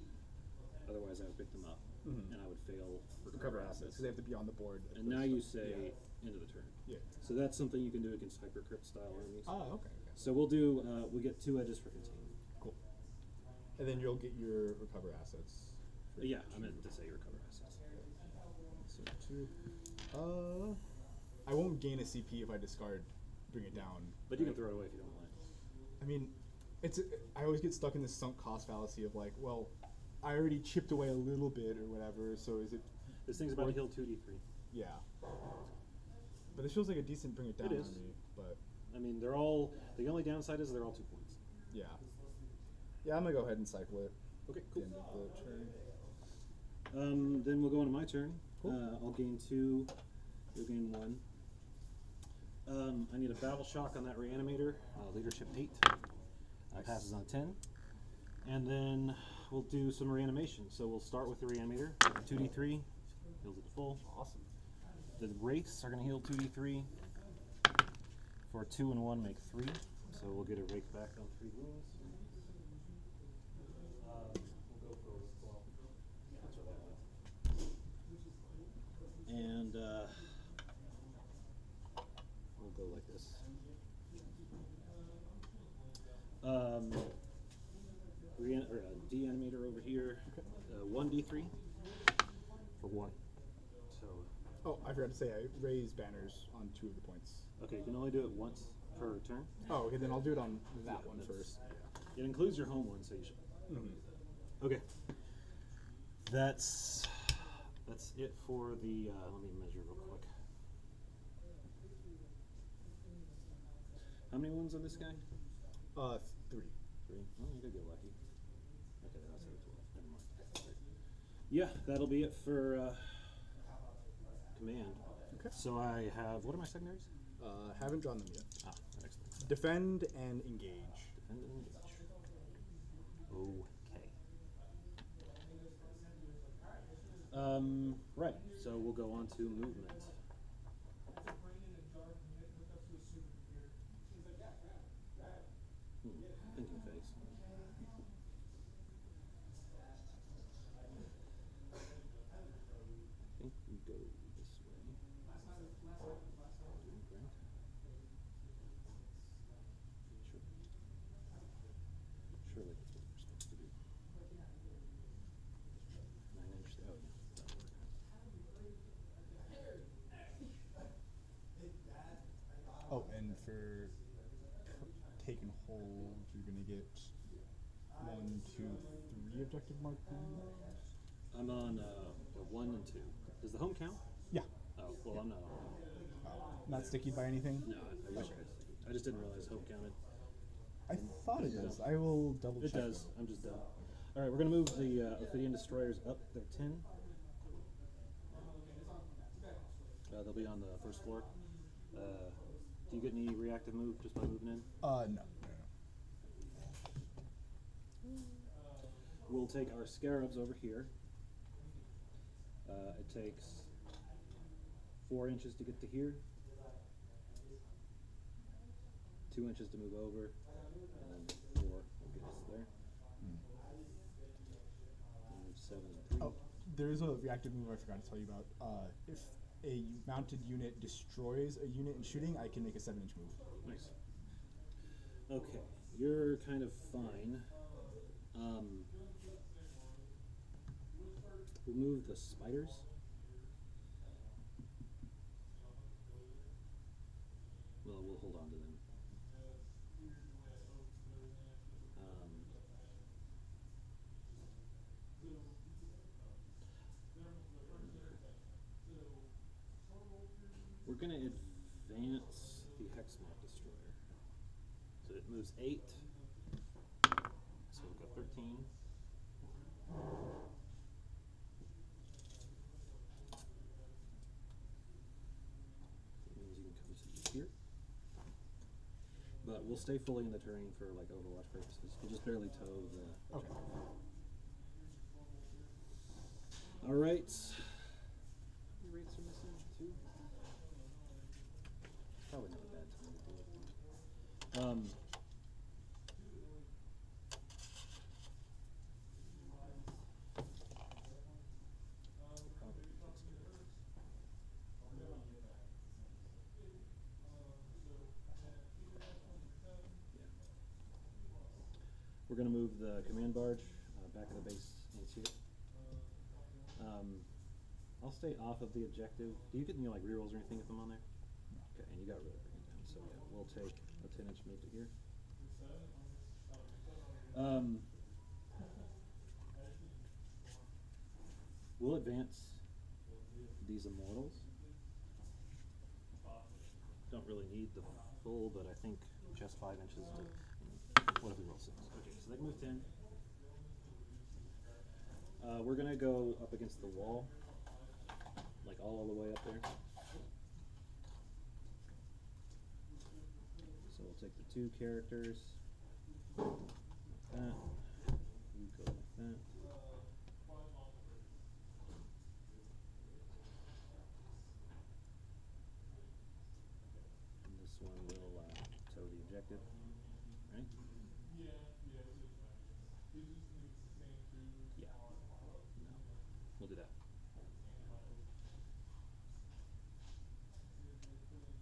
Speaker 1: Otherwise I would pick them up,
Speaker 2: Mhm.
Speaker 1: and I would fail
Speaker 2: Recover assets because they have to be on the board. at
Speaker 1: And
Speaker 2: the
Speaker 1: now
Speaker 2: start.
Speaker 1: you say, end of the turn.
Speaker 2: Yeah.
Speaker 1: So that's something you can do against hypercrypt style armies.
Speaker 2: Ah, okay.
Speaker 1: So we'll do, we'll get 2 edges for containment.
Speaker 2: Cool. And then you'll get your recover assets. for
Speaker 1: Yeah, I
Speaker 2: 2.
Speaker 1: meant to say recover assets.
Speaker 2: So 2. I won't gain a CP if I discard Bring It Down.
Speaker 1: But you can throw it away if you don't want it.
Speaker 2: I mean, I always get stuck in this sunk cost fallacy of like, well, I already chipped away a little bit or whatever, so is it?
Speaker 1: This thing's about to heal 2d3.
Speaker 2: Yeah. But this feels like a decent Bring It Down
Speaker 1: It is.
Speaker 2: on me, but
Speaker 1: I mean, they're all. The only downside is they're all 2 points.
Speaker 2: yeah. Yeah, I'm gonna go ahead and cycle it.
Speaker 1: Okay,
Speaker 2: At
Speaker 1: cool.
Speaker 2: the end of the turn.
Speaker 1: Then we'll go on to my turn.
Speaker 2: Cool.
Speaker 1: I'll gain 2. You'll gain 1. I need a battle shock on that reanimator. Leadership 8. Passes on 10. And then we'll do some reanimation. So we'll start with the reanimator. 2d3. Heals it to full.
Speaker 2: Awesome.
Speaker 1: The wraiths are going to heal 2d3. For 2 and 1, make 3. So we'll get a wraith back on 3 wounds. We'll go for 12. That's what that was. And we'll go like this. De-animator over here. 1d3 for 1. So
Speaker 2: Oh, I forgot to say I raise banners on 2 of the points.
Speaker 1: okay, you can only do it once per turn.
Speaker 2: Oh, okay, then I'll do it on that
Speaker 1: Yeah,
Speaker 2: one
Speaker 1: that's-
Speaker 2: first.
Speaker 1: It includes your home one, so you should. Okay. That's it for the. Let me measure real quick. How many wounds on this guy?
Speaker 2: 3.
Speaker 1: 3. Oh, you could get lucky. Okay, then I'll say 12. Never mind. Okay, yeah, that'll be it for command.
Speaker 2: Okay.
Speaker 1: So I have. What are my secondaries?
Speaker 2: Haven't drawn them yet.
Speaker 1: Ah, excellent.
Speaker 2: Defend and engage.
Speaker 1: Defend and engage. Okay. Right. So we'll go on to movement. Thinking phase. I think we go this way. Right. Surely that's what we're supposed to do. 9-inch. Oh, yeah, that'll work.
Speaker 2: Oh, and for taken hold, you're gonna get 1, 2, 3 objective mark points.
Speaker 1: I'm on 1 and 2. Does the home count?
Speaker 2: Yeah.
Speaker 1: Oh, well, I'm not on home.
Speaker 2: Not sticky by anything?
Speaker 1: No, I wish I just didn't realize home counted.
Speaker 2: I thought it does. I will double
Speaker 1: It
Speaker 2: check.
Speaker 1: does. I'm just dumb. All right, we're gonna move the Ophidian destroyers up. They're 10. They'll be on the first floor. Do you get any reactive move just by moving in?
Speaker 2: No.
Speaker 1: We'll take our scarabs over here. It takes 4 inches to get to here, 2 inches to move over, and then 4 will get us there. And 7 and 3.
Speaker 2: Oh, there's a reactive move I forgot to tell you about. If a mounted unit destroys a unit in shooting, I can make a 7-inch move.
Speaker 1: Nice. Okay, you're kind of fine. We'll move the spiders. Well, we'll hold on to them. We're going to advance the Hexmark Destroyer. So it moves 8. So we'll go 13. That means you can come to here. But we'll stay fully in the terrain for like Overwatch purposes. We'll just barely tow the.
Speaker 2: Okay.
Speaker 1: All right. How many rates are missing? 2. It's probably not a bad time to do it. Probably takes care of this. Yeah. We're going to move the command barge back of the base into it. I'll stay off of the objective. Do you get any like rerolls or anything if I'm on there? Okay, and you got rid of bring it down, so yeah, we'll take a 10-inch move to here. We'll advance these immortals. Don't really need the full, but I think just 5 inches to, what if we roll 6? Okay, so they can move 10. We're gonna go up against the wall, like all the way up there. So we'll take the 2 characters, like that. You go like that. And this one will tow the objective, right? Yeah. No. We'll do that.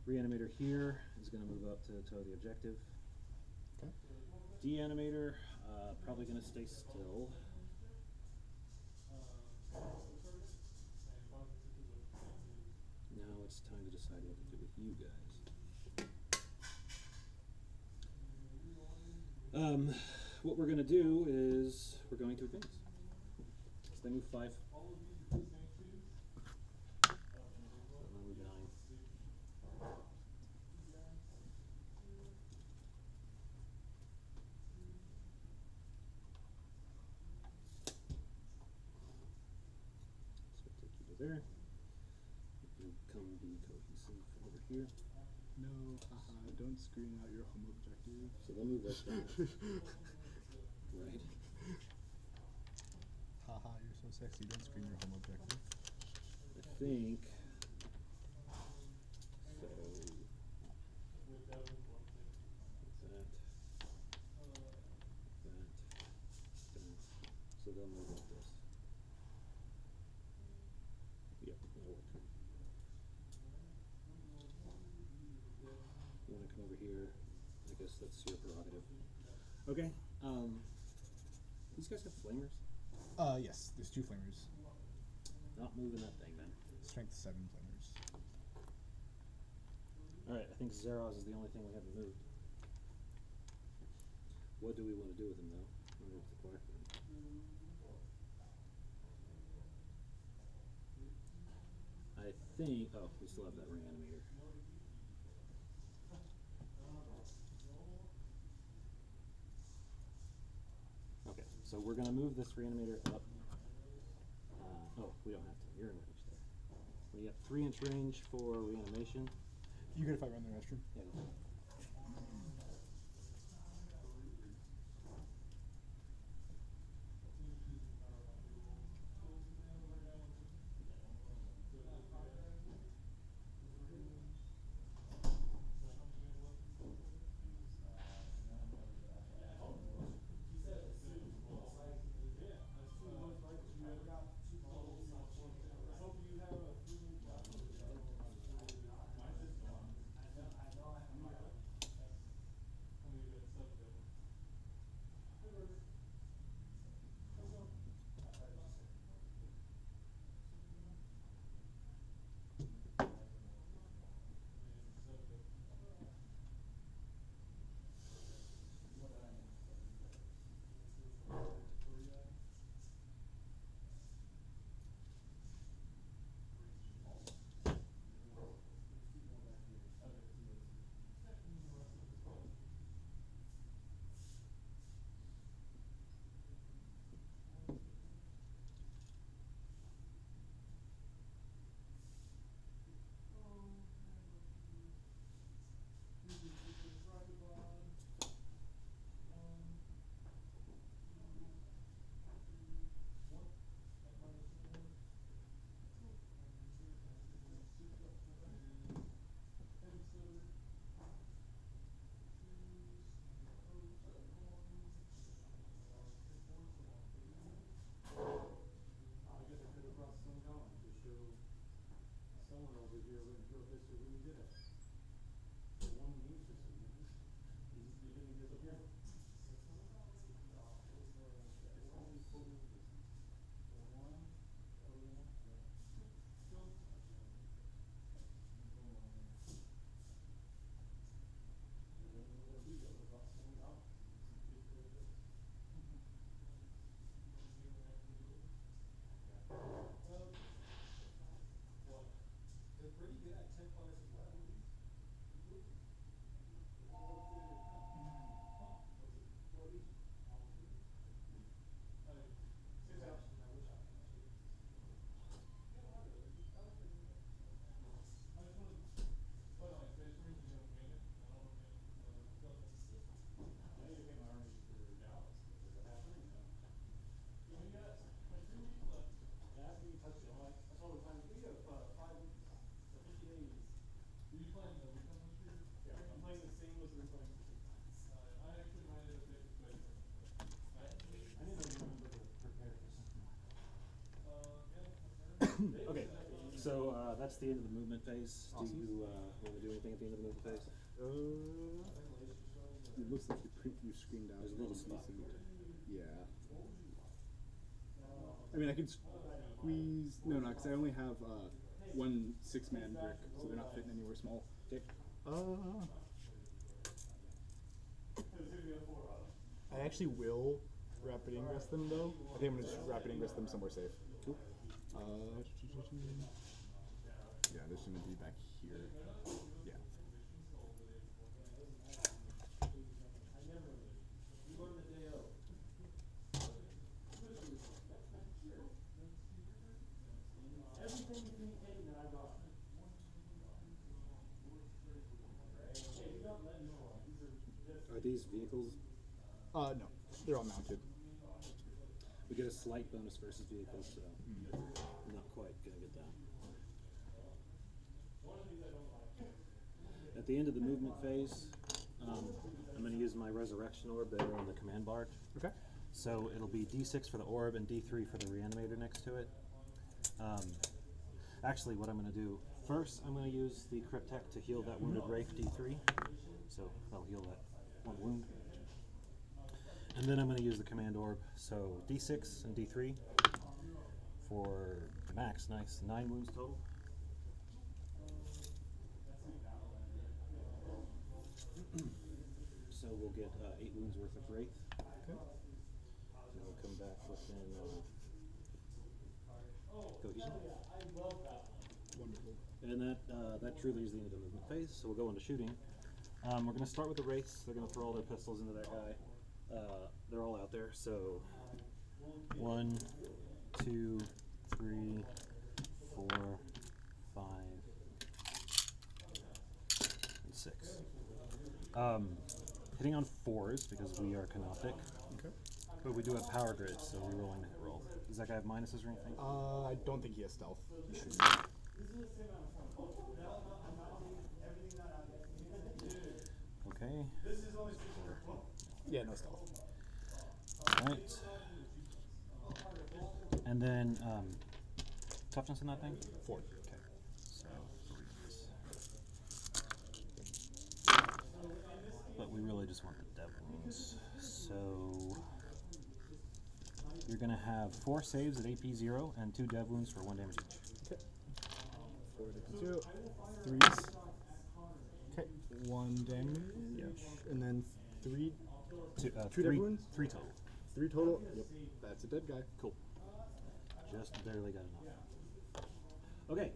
Speaker 1: Reanimator here is going to move up to tow the objective.
Speaker 2: Okay.
Speaker 1: Deanimator, probably going to stay still. Now it's time to decide what to do with you guys. What we're going to do is we're going to advance. So they move 5. So they move 9. So we'll take you to there. You come be cohesive over here.
Speaker 2: No, haha, don't screen out your home objective.
Speaker 1: So they'll move right down. Right.
Speaker 2: Haha, you're so sexy, don't screen your home objective.
Speaker 1: I think. So. That. So they'll move like this. Yep, that'll work. You want to come over here? I guess that's your prerogative. Okay. These guys have flamers?
Speaker 2: Yes, there's 2 flamers.
Speaker 1: Not moving that thing then.
Speaker 2: Strength 7 flamers.
Speaker 1: Alright, I think Zeros is the only thing we haven't moved. What do we want to do with him though? I wonder what's the question. I think, oh, we still have that reanimator. Okay, so we're going to move this reanimator up. Oh, we don't have to. You're in range there. We have 3-inch range for reanimation.
Speaker 2: You good if I run the restroom?
Speaker 1: Yeah, go ahead. that's the end of the movement phase.
Speaker 2: Awesome.
Speaker 1: Do you want to do anything at the end of the movement phase?
Speaker 2: It looks like you screened out.
Speaker 1: There's a little spot.
Speaker 2: Yeah. I mean, I could squeeze. No, because I only have one 6-man brick, so they're not fitting anywhere small.
Speaker 1: Okay.
Speaker 2: I actually will rapid ingress them though. I think I'm gonna just rapid ingress them somewhere safe.
Speaker 1: Cool.
Speaker 2: Yeah, this is gonna be back here. Yeah.
Speaker 1: Are these vehicles?
Speaker 2: No, they're all mounted.
Speaker 1: We get a slight bonus versus vehicles, so I'm not quite gonna get that. At the end of the movement phase, I'm gonna use my resurrection orb there on the command barge.
Speaker 2: Okay.
Speaker 1: So it'll be D6 for the orb and D3 for the reanimator next to it. Actually, what I'm going to do first, I'm going to use the Cryptek to heal that wounded Wraith D3. So that'll heal that one wound. And then I'm going to use the command orb. So D6 and D3 for max. Nice. 9 wounds total. So we'll get 8 wounds worth of Wraith.
Speaker 2: Okay.
Speaker 1: And we'll come back within cohesion.
Speaker 2: Wonderful.
Speaker 1: And that truly is the end of the movement phase. So we'll go into shooting. We're going to start with the Wraiths. They're going to throw all their pistols into that guy. They're all out there. So 1, 2, 3, 4, 5, and 6. Hitting on 4s because we are Canoptek.
Speaker 2: Okay.
Speaker 1: But we do have power grid, so we're rolling the hit roll. Does that guy have minuses or anything?
Speaker 2: I don't think he has stealth. He should.
Speaker 1: Okay.
Speaker 2: Yeah, no stealth.
Speaker 1: Alright. And then, toughness in that thing?
Speaker 2: 4.
Speaker 1: Okay. So, 3s. But we really just want the dev wounds. So, you're going to have 4 saves at AP 0 and 2 dev wounds for 1 damage each.
Speaker 2: Okay. 4 to 0. 3s. Okay. 1 damage.
Speaker 1: Yep.
Speaker 2: And then 3.
Speaker 1: 2
Speaker 2: 2 dev wounds?
Speaker 1: 3 total.
Speaker 2: 3 total. Yep. That's a dead guy.
Speaker 1: Cool. Just barely got enough. Okay.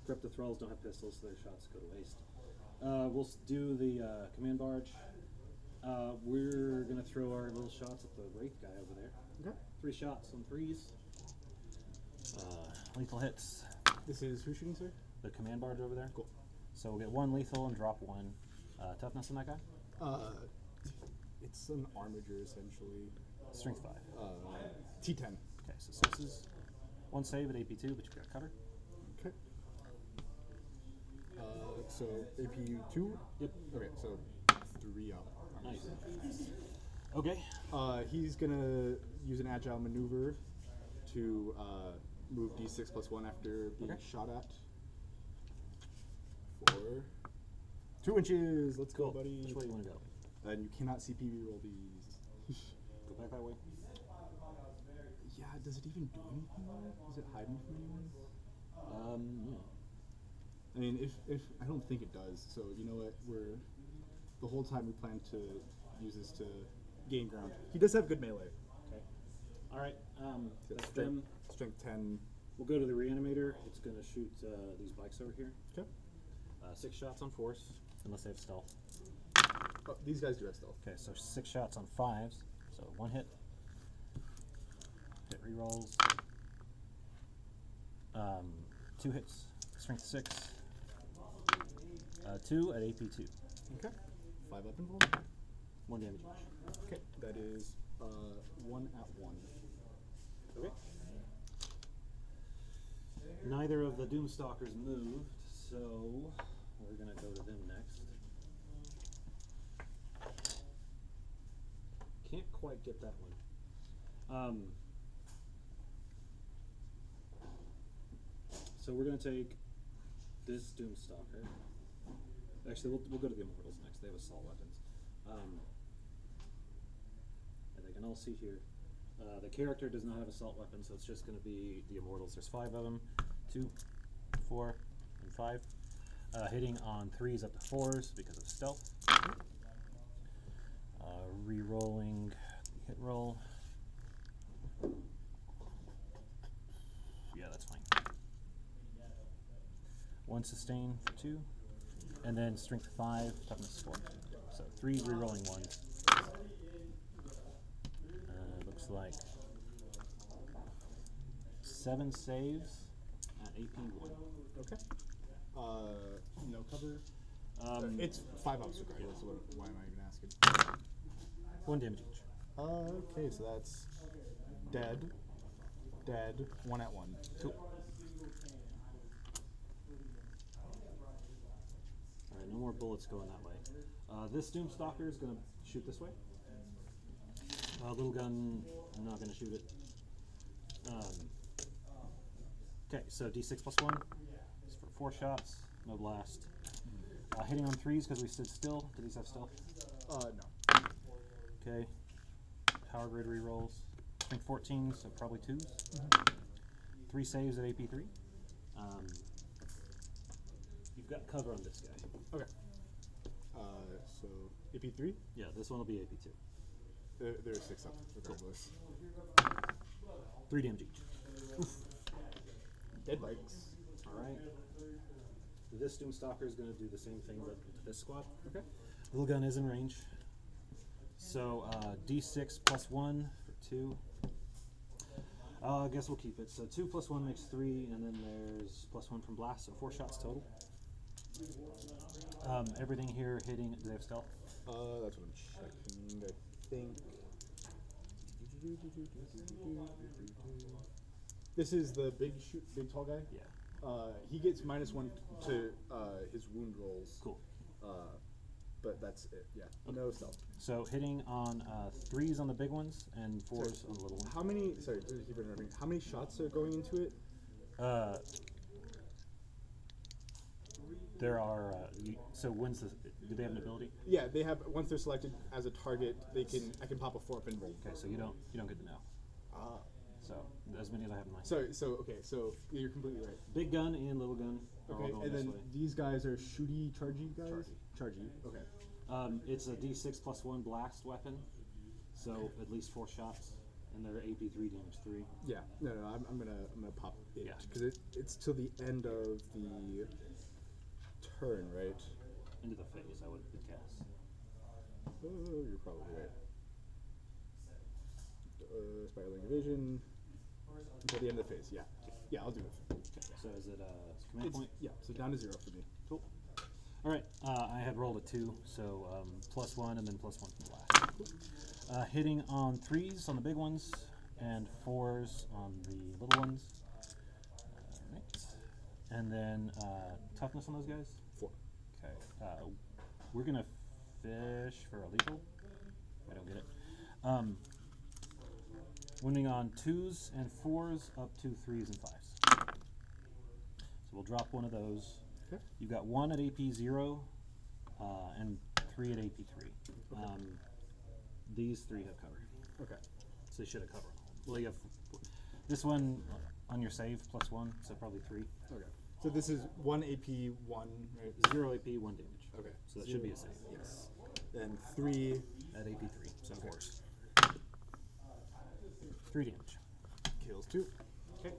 Speaker 1: Crypto thralls don't have pistols, so their shots go to waste. We'll do the command barge. We're gonna throw our little shots at the Wraith guy over there.
Speaker 2: Okay.
Speaker 1: 3 shots on 3s. Lethal hits.
Speaker 2: This is who's shooting, sir?
Speaker 1: The command barge over there.
Speaker 2: Cool.
Speaker 1: So we'll get 1 lethal and drop 1 toughness in that guy.
Speaker 2: It's an armature essentially.
Speaker 1: Strength 5.
Speaker 2: T10.
Speaker 1: Okay, so 6s. 1 save at AP 2, but you've got cover.
Speaker 2: Okay. So AP 2.
Speaker 1: Yep.
Speaker 2: Okay, so 3 up.
Speaker 1: Nice. Okay.
Speaker 2: He's gonna use an agile maneuver to move D6 plus 1 after being
Speaker 1: Okay.
Speaker 2: shot at. 4. 2 inches. Let's
Speaker 1: Cool.
Speaker 2: go, buddy.
Speaker 1: Which way do you want to go?
Speaker 2: And you cannot CPV roll these.
Speaker 1: Go back that way.
Speaker 2: Yeah. Does it even do anything though? Is it hiding from anyone?
Speaker 1: Yeah.
Speaker 2: I mean, if I don't think it does. So you know what? The whole time we plan to use this to gain ground. He does have good melee.
Speaker 1: Okay. All right. That's
Speaker 2: Strength,
Speaker 1: them.
Speaker 2: strength 10.
Speaker 1: We'll go to the reanimator. It's going to shoot these bikes over here.
Speaker 2: Okay.
Speaker 1: 6 shots on 4s, unless they have stealth.
Speaker 2: Oh, these guys do have stealth.
Speaker 1: Okay, so 6 shots on 5s. So 1 hit. Hit rerolls. 2 hits. Strength 6. 2 at AP 2.
Speaker 2: Okay. 5 up involved.
Speaker 1: 1 damage each.
Speaker 2: Okay. That is 1 at 1.
Speaker 1: Okay. Neither of the Doomstalkers moved, so we're going to go to them next. Can't quite get that one. So we're gonna take this Doomstalker. Actually, we'll go to the Immortals next. They have assault weapons. And they can all see here. The character does not have assault weapons, so it's just gonna be the Immortals. There's 5 of them. 2, 4, and 5. Hitting on 3s up to 4s because of stealth. Re-rolling hit roll. Yeah, that's fine. 1 sustain for 2, and then strength 5, toughness 4. So 3 re-rolling 1s. Looks like 7 saves at AP 1.
Speaker 2: Okay. No cover. It's 5 ups regardless. So why am I even asking?
Speaker 1: 1 damage each.
Speaker 2: Okay, so that's dead, 1 at 1.
Speaker 1: Cool. Alright, no more bullets going that way. This Doomstalker is going to shoot this way. Little gun, I'm not going to shoot it. Okay, so D6 plus 1 is for 4 shots, no blast. Hitting on 3s because we stood still. Do these have stealth?
Speaker 2: No.
Speaker 1: Okay. Power grid rerolls. Strength 14, so probably 2s. 3 saves at AP 3. You've got cover on this guy.
Speaker 2: Okay. So AP3.
Speaker 1: Yeah, this one will be AP 2.
Speaker 2: There's 6 up regardless.
Speaker 1: 3 damage each.
Speaker 2: Oof. Dead bikes.
Speaker 1: Alright. This Doomstalker is going to do the same thing but to this squad.
Speaker 2: Okay.
Speaker 1: Little gun is in range. So D6 plus 1 for 2. I guess we'll keep it. So 2 plus 1 makes 3, and then there's plus 1 from blast, so 4 shots total. Everything here hitting. Do they have stealth?
Speaker 2: That's what I'm checking. I think. This is the big tall guy.
Speaker 1: Yeah.
Speaker 2: He gets -1 to his wound rolls.
Speaker 1: Cool.
Speaker 2: But that's it. Yeah. No stealth.
Speaker 1: So hitting on 3s on the big ones and 4s on the little ones.
Speaker 2: How many? Sorry, to keep remembering. How many shots are going into it?
Speaker 1: There are. So when's the? Do they have an ability?
Speaker 2: Yeah, they have. Once they're selected as a target, they can. I can pop a 4-up and roll.
Speaker 1: Okay, so you don't get to know. So as many as I have in mind.
Speaker 2: So you're completely right.
Speaker 1: Big gun and little gun. Are all
Speaker 2: Okay,
Speaker 1: going
Speaker 2: and
Speaker 1: this
Speaker 2: then
Speaker 1: way.
Speaker 2: these guys are shooty, chargy guys. Chargy. Okay.
Speaker 1: It's a D6 plus 1 blast weapon, so at least 4 shots, and they're AP 3 damage 3.
Speaker 2: Yeah. No. I'm gonna pop it
Speaker 1: Yeah.
Speaker 2: because it's till the end of the turn, right?
Speaker 1: Into the phase, I would guess.
Speaker 2: Oh, you're probably right. Spiraling division until the end of the phase. Yeah. Yeah, I'll do it.
Speaker 1: Okay, so is it command point?
Speaker 2: Yeah. So down to 0 for me.
Speaker 1: Cool. All right, I had rolled a 2, so plus 1 and then plus 1 from blast. Hitting on 3s on the big ones and 4s on the little ones. All right, and then toughness on those guys.
Speaker 2: 4.
Speaker 1: Okay, we're gonna fish for a lethal. I don't get it. Wounding on 2s and 4s up to 3s and 5s. So we'll drop one of those.
Speaker 2: Okay.
Speaker 1: You've got 1 at AP 0 and 3 at AP 3.
Speaker 2: Okay.
Speaker 1: These 3 have cover,
Speaker 2: Okay.
Speaker 1: so they should have cover. Well, you have this one on your save plus 1, so probably 3.
Speaker 2: Okay. So this is 1 AP 1. Right?
Speaker 1: 0 AP, 1 damage.
Speaker 2: Okay.
Speaker 1: So that should be a save.
Speaker 2: Yes. Then 3
Speaker 1: At AP 3, so
Speaker 2: Okay.
Speaker 1: 4s. 3 damage.
Speaker 2: kills 2.
Speaker 1: Okay.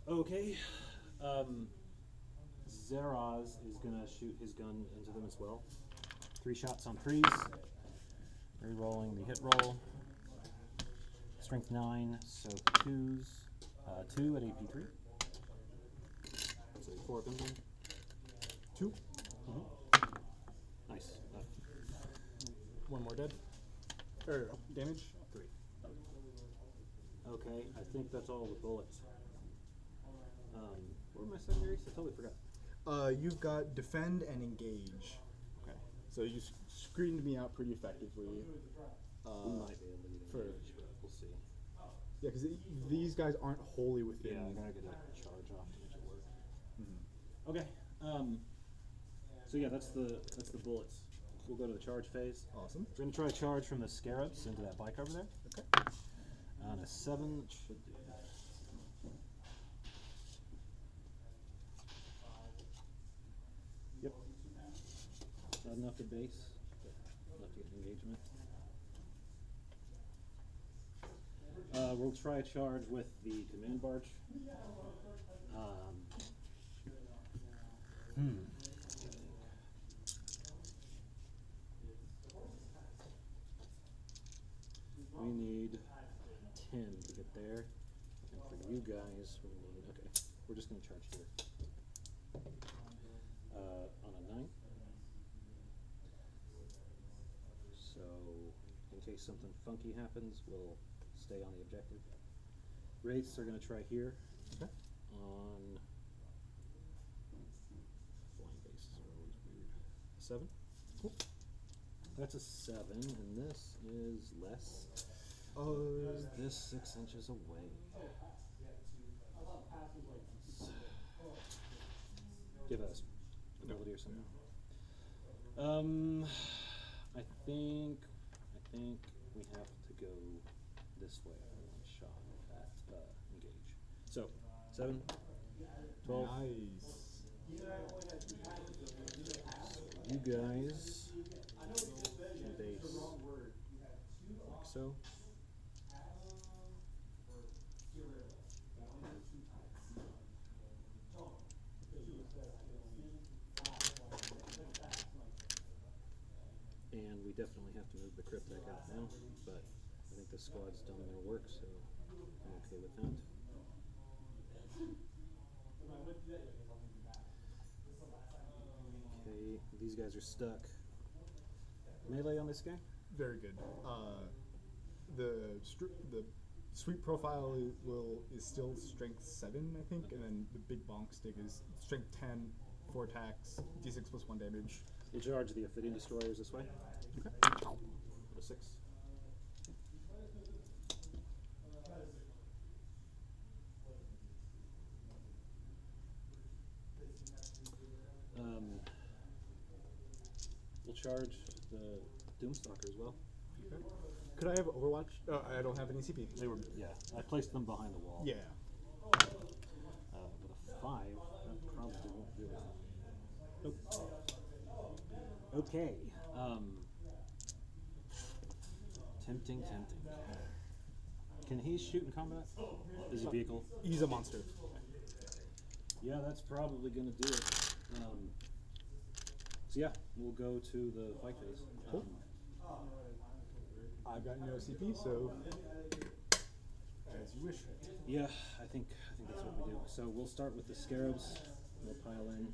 Speaker 1: Okay. Zeraz is gonna shoot his gun into them as well. 3 shots on 3s. Re-rolling the hit roll. Strength 9, so 2s. 2 at AP 3. So 4 up in there.
Speaker 2: 2.
Speaker 1: Nice.
Speaker 2: 1 more dead. Or damage. 3.
Speaker 1: Okay, I think that's all the bullets. What are my secondaries? I totally forgot.
Speaker 2: You've got defend and engage.
Speaker 1: Okay.
Speaker 2: So you screened me out pretty effectively.
Speaker 1: We might be able to get
Speaker 2: for-
Speaker 1: engaged, but we'll see.
Speaker 2: Yeah, because these guys aren't wholly within.
Speaker 1: Yeah, I gotta get a charge off to make it work.
Speaker 2: Mhm.
Speaker 1: Okay. So yeah, that's the bullets. We'll go to the charge phase.
Speaker 2: Awesome.
Speaker 1: We're gonna try to charge from the scarabs into that bike over there.
Speaker 2: Okay.
Speaker 1: On a 7, it should do. Yep. Not enough to base, but enough to get engagement. We'll try a charge with the command barge. We need 10 to get there, and for you guys, we need, okay, we're just gonna charge here. On a 9. So, in case something funky happens, we'll stay on the objective. Wraiths are gonna try here.
Speaker 2: Okay.
Speaker 1: On flying bases are always weird. 7.
Speaker 2: Cool.
Speaker 1: That's a 7, and this is less.
Speaker 2: Uh,
Speaker 1: This 6 inches away. Give us ability or something. I think we have to go this way for one shot at engage. So 7, 12.
Speaker 2: nice.
Speaker 1: You guys can base like so. And we definitely have to move the Cryptek out now, but I think the squad's done their work, so I'm okay with that. Okay, these guys are stuck. Melee on this guy?
Speaker 2: Very good. The sweep profile is still strength 7, I think, and then the big bonk stick is strength 10, 4 attacks, d6 plus 1 damage.
Speaker 1: We'll charge the Ophidian Destroyers this way.
Speaker 2: Okay.
Speaker 1: A 6. We'll charge the Doomstalker as well.
Speaker 2: Okay. Could I have Overwatch? I don't have any CP.
Speaker 1: They were, yeah, I placed them behind the wall.
Speaker 2: Yeah.
Speaker 1: With a 5, that probably won't do it. Nope. Okay. Tempting. Can he shoot in combat? Is he a vehicle?
Speaker 2: He's a monster.
Speaker 1: Yeah, that's probably gonna do it. So yeah, we'll go to the fight phase.
Speaker 2: Cool. I've got no CP, so as you wish.
Speaker 1: Yeah, I think that's what we do. So we'll start with the scarabs. We'll pile in.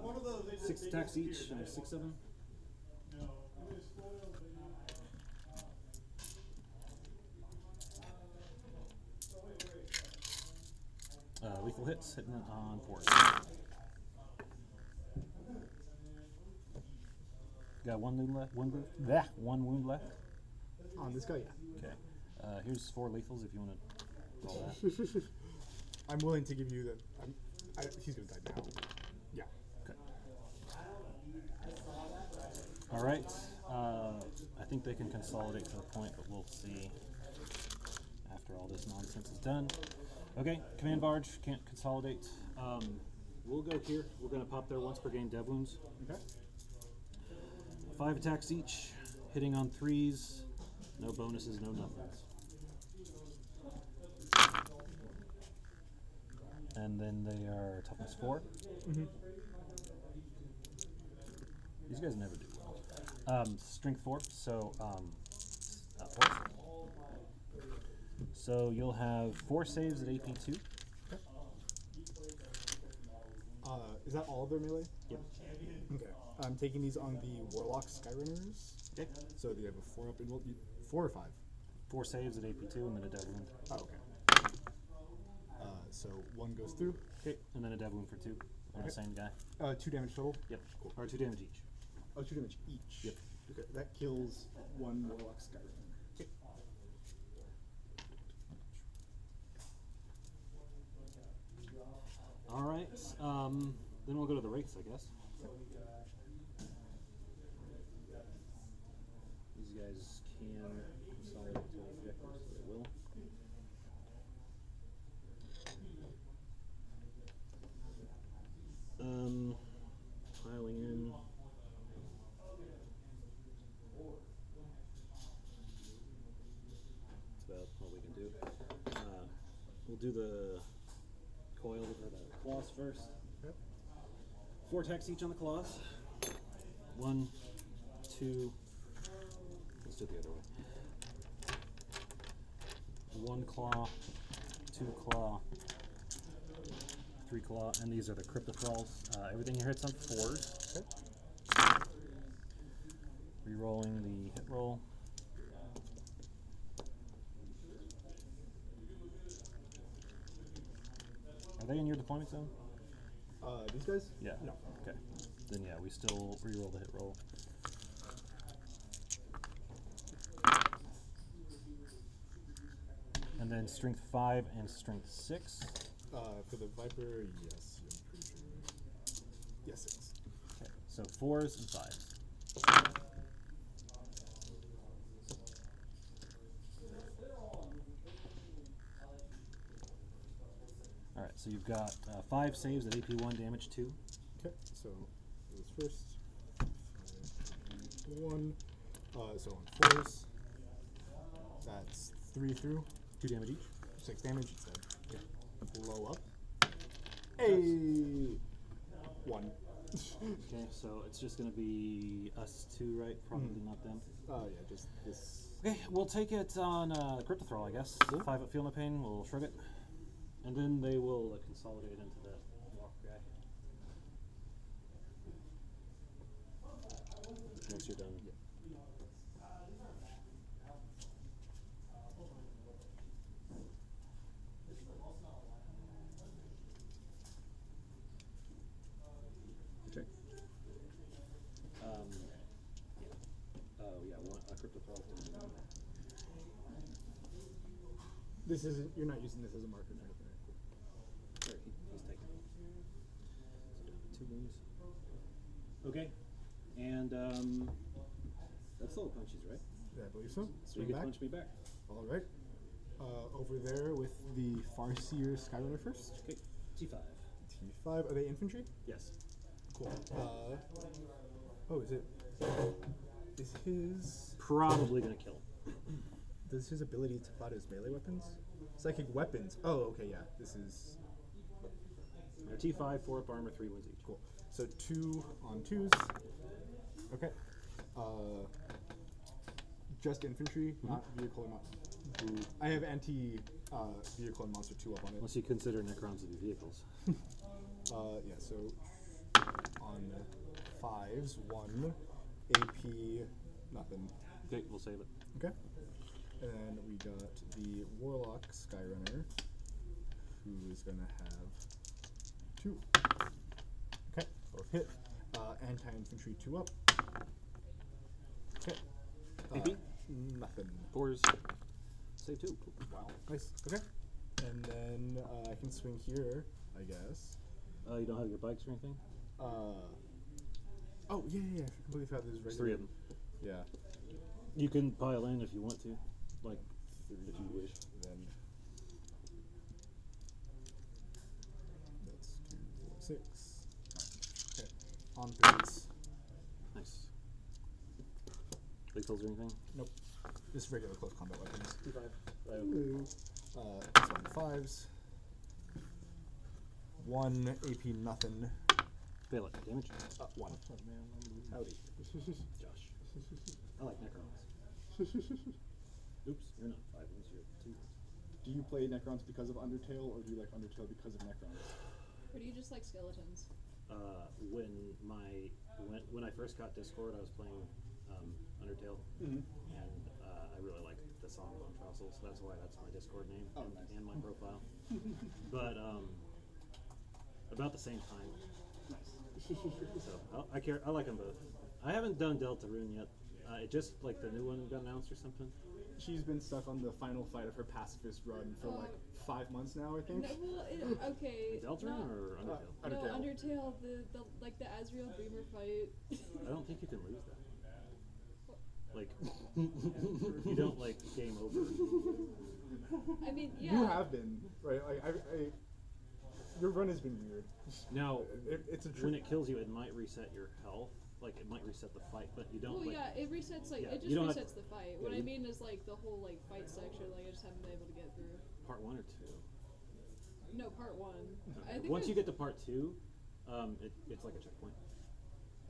Speaker 3: One of those, they just-
Speaker 1: 6
Speaker 3: they
Speaker 1: attacks
Speaker 3: just
Speaker 1: each,
Speaker 3: appeared,
Speaker 1: and
Speaker 3: right?
Speaker 1: 6 of them.
Speaker 3: No, it was spoiled, but not.
Speaker 1: Lethal hits, hitting it on 4. Got 1 wound left. One wound left.
Speaker 2: On this guy, yeah.
Speaker 1: Okay. Here's 4 lethals if you want to roll that.
Speaker 2: I'm willing to give you the. He's gonna die now. Yeah.
Speaker 1: Okay. All right. I think they can consolidate to the point, but we'll see after all this nonsense is done. Okay, command barge can't consolidate. We'll go here. We're going to pop there once per game dev wounds.
Speaker 2: Okay.
Speaker 1: 5 attacks each, hitting on 3s. No bonuses, no nothings. And then they are toughness 4.
Speaker 2: Mm-hmm.
Speaker 1: These guys never do well. Strength 4, so 4. So you'll have 4 saves at AP 2.
Speaker 2: Okay. Is that all of their melee?
Speaker 1: Yep.
Speaker 2: Okay. I'm taking these on the Warlock Skyrunners.
Speaker 1: Okay.
Speaker 2: So they have a 4 up in 4 or 5.
Speaker 1: 4 saves at AP 2 and then a dev wound.
Speaker 2: Oh, okay. So 1 goes through.
Speaker 1: Okay. And then a dev wound for 2. On
Speaker 2: Okay.
Speaker 1: the same guy.
Speaker 2: 2 damage total.
Speaker 1: Yep.
Speaker 2: Cool.
Speaker 1: Or 2 damage each.
Speaker 2: Oh, 2 damage each.
Speaker 1: Yep.
Speaker 2: Okay, that kills 1 Warlock Skyrim. Okay.
Speaker 1: All right. Then we'll go to the wraiths, I guess. These guys can consolidate to an objective, so they will. Piling in. That's about all we can do. We'll do the coil or the claws first.
Speaker 2: Yep.
Speaker 1: 4 attacks each on the claws. 1, 2. Let's do it the other way. 1 claw, 2 claw, 3 claw, and these are the cryptothralls. Everything here hits on 4s.
Speaker 2: Okay.
Speaker 1: Rerolling the hit roll. Are they in your deployment zone?
Speaker 2: These guys?
Speaker 1: Yeah.
Speaker 2: No.
Speaker 1: Okay. Then yeah, we still reroll the hit roll. And then strength 5 and strength 6.
Speaker 2: For the Viper, yes, I'm pretty sure. Yes, 6.
Speaker 1: Okay. So 4s and 5s. All right. So you've got 5 saves at AP 1, damage 2.
Speaker 2: Okay, so it was first. 5, 1. So on 4s, that's 3 through.
Speaker 1: 2 damage each.
Speaker 2: 6 damage instead. Blow up. Hey! 1.
Speaker 1: Okay, so it's just going to be us 2, right? Probably not them.
Speaker 2: Yeah, just this.
Speaker 1: Okay, we'll take it on Cryptothrall, I guess. 5 at Feel No Pain, we'll shrug it. And then they will consolidate into that walk guy. Once you're done.
Speaker 2: Yeah.
Speaker 1: Check. Oh yeah, Cryptothrall.
Speaker 2: This isn't, you're not using this as a marker or anything, right?
Speaker 1: Sorry, he's taking it. So down to 2 wounds. Okay, and that's all the punches, right?
Speaker 2: Yeah, I believe so.
Speaker 1: So you
Speaker 2: Swing
Speaker 1: get to
Speaker 2: back.
Speaker 1: punch me back.
Speaker 2: All right. Over there with the Farseer Skyrunner first.
Speaker 1: Okay, T5.
Speaker 2: T5. Are they infantry?
Speaker 1: Yes.
Speaker 2: Cool. Oh, is it? Is his?
Speaker 1: Probably gonna kill.
Speaker 2: Does his ability tip out his melee weapons? Psychic weapons. Oh, okay, yeah. This is
Speaker 1: They're T5, 4 up armor, 3 wounds each.
Speaker 2: cool. So 2 on 2s. Okay. Just infantry, not vehicle and monster. I have anti vehicle and monster 2 up on it.
Speaker 1: Unless you consider Necrons to be vehicles.
Speaker 2: Yeah, so on 5s, 1 AP, nothing.
Speaker 1: Okay, we'll save it.
Speaker 2: Okay. And then we got the Warlock Skyrunner, who is gonna have 2. Okay, both hit. Anti-infantry 2 up. Okay.
Speaker 1: AP?
Speaker 2: Nothing.
Speaker 1: 4s. Save 2.
Speaker 2: Wow. Nice. Okay. And then I can swing here, I guess.
Speaker 1: You don't have your bikes or anything?
Speaker 2: Oh, yeah. I completely forgot there's
Speaker 1: There's
Speaker 2: regular.
Speaker 1: 3 of them.
Speaker 2: Yeah.
Speaker 1: You can pile in if you want to. Like, if you wish.
Speaker 2: Then that's 2, 4, 6. Okay. On 3s.
Speaker 1: Nice. Lethals or anything?
Speaker 2: Nope. Just regular close combat weapons.
Speaker 1: T5.
Speaker 2: So on 5s. 1 AP nothing.
Speaker 1: Fail it. Damage?
Speaker 2: 1. Howdy.
Speaker 1: Josh. I like Necrons. Oops, you're not 5 wounds, you're 2.
Speaker 2: Do you play Necrons because of Undertale, or do you like Undertale because of Necrons?
Speaker 6: Or do you just like skeletons?
Speaker 1: When I first got Discord, I was playing Undertale, and I really like the Song of Untrustle, so that's why that's my Discord name and my profile. But about the same time. Nice. So I like them both. I haven't done Deltarune yet. It just like the new one got announced or something.
Speaker 2: She's been stuck on the final fight of her pacifist run for like 5 months now, I think.
Speaker 6: No, well, okay.
Speaker 1: Deltarune
Speaker 6: not-
Speaker 1: or Undertale?
Speaker 6: No,
Speaker 2: Undertale.
Speaker 6: Undertale, the like the Azrael Dreamer fight.
Speaker 1: I don't think you can lose that. Like, you don't like game over.
Speaker 6: I mean, yeah.
Speaker 2: You have been, right? Like, your run has been weird.
Speaker 1: Now,
Speaker 2: It's a
Speaker 1: when
Speaker 2: trick.
Speaker 1: it kills you, it might reset your health. Like, it might reset the fight, but you don't.
Speaker 6: Well,
Speaker 1: like,
Speaker 6: yeah, it resets like
Speaker 1: yeah,
Speaker 6: it
Speaker 1: you
Speaker 6: just
Speaker 1: don't have-
Speaker 6: resets the fight. What
Speaker 1: yeah,
Speaker 6: I
Speaker 1: you-
Speaker 6: mean is like the whole like fight section. Like I just haven't been able to get through.
Speaker 1: Part 1 or 2.
Speaker 6: No, part 1. I think
Speaker 1: Once you
Speaker 6: I've-
Speaker 1: get to part 2, it's like a checkpoint.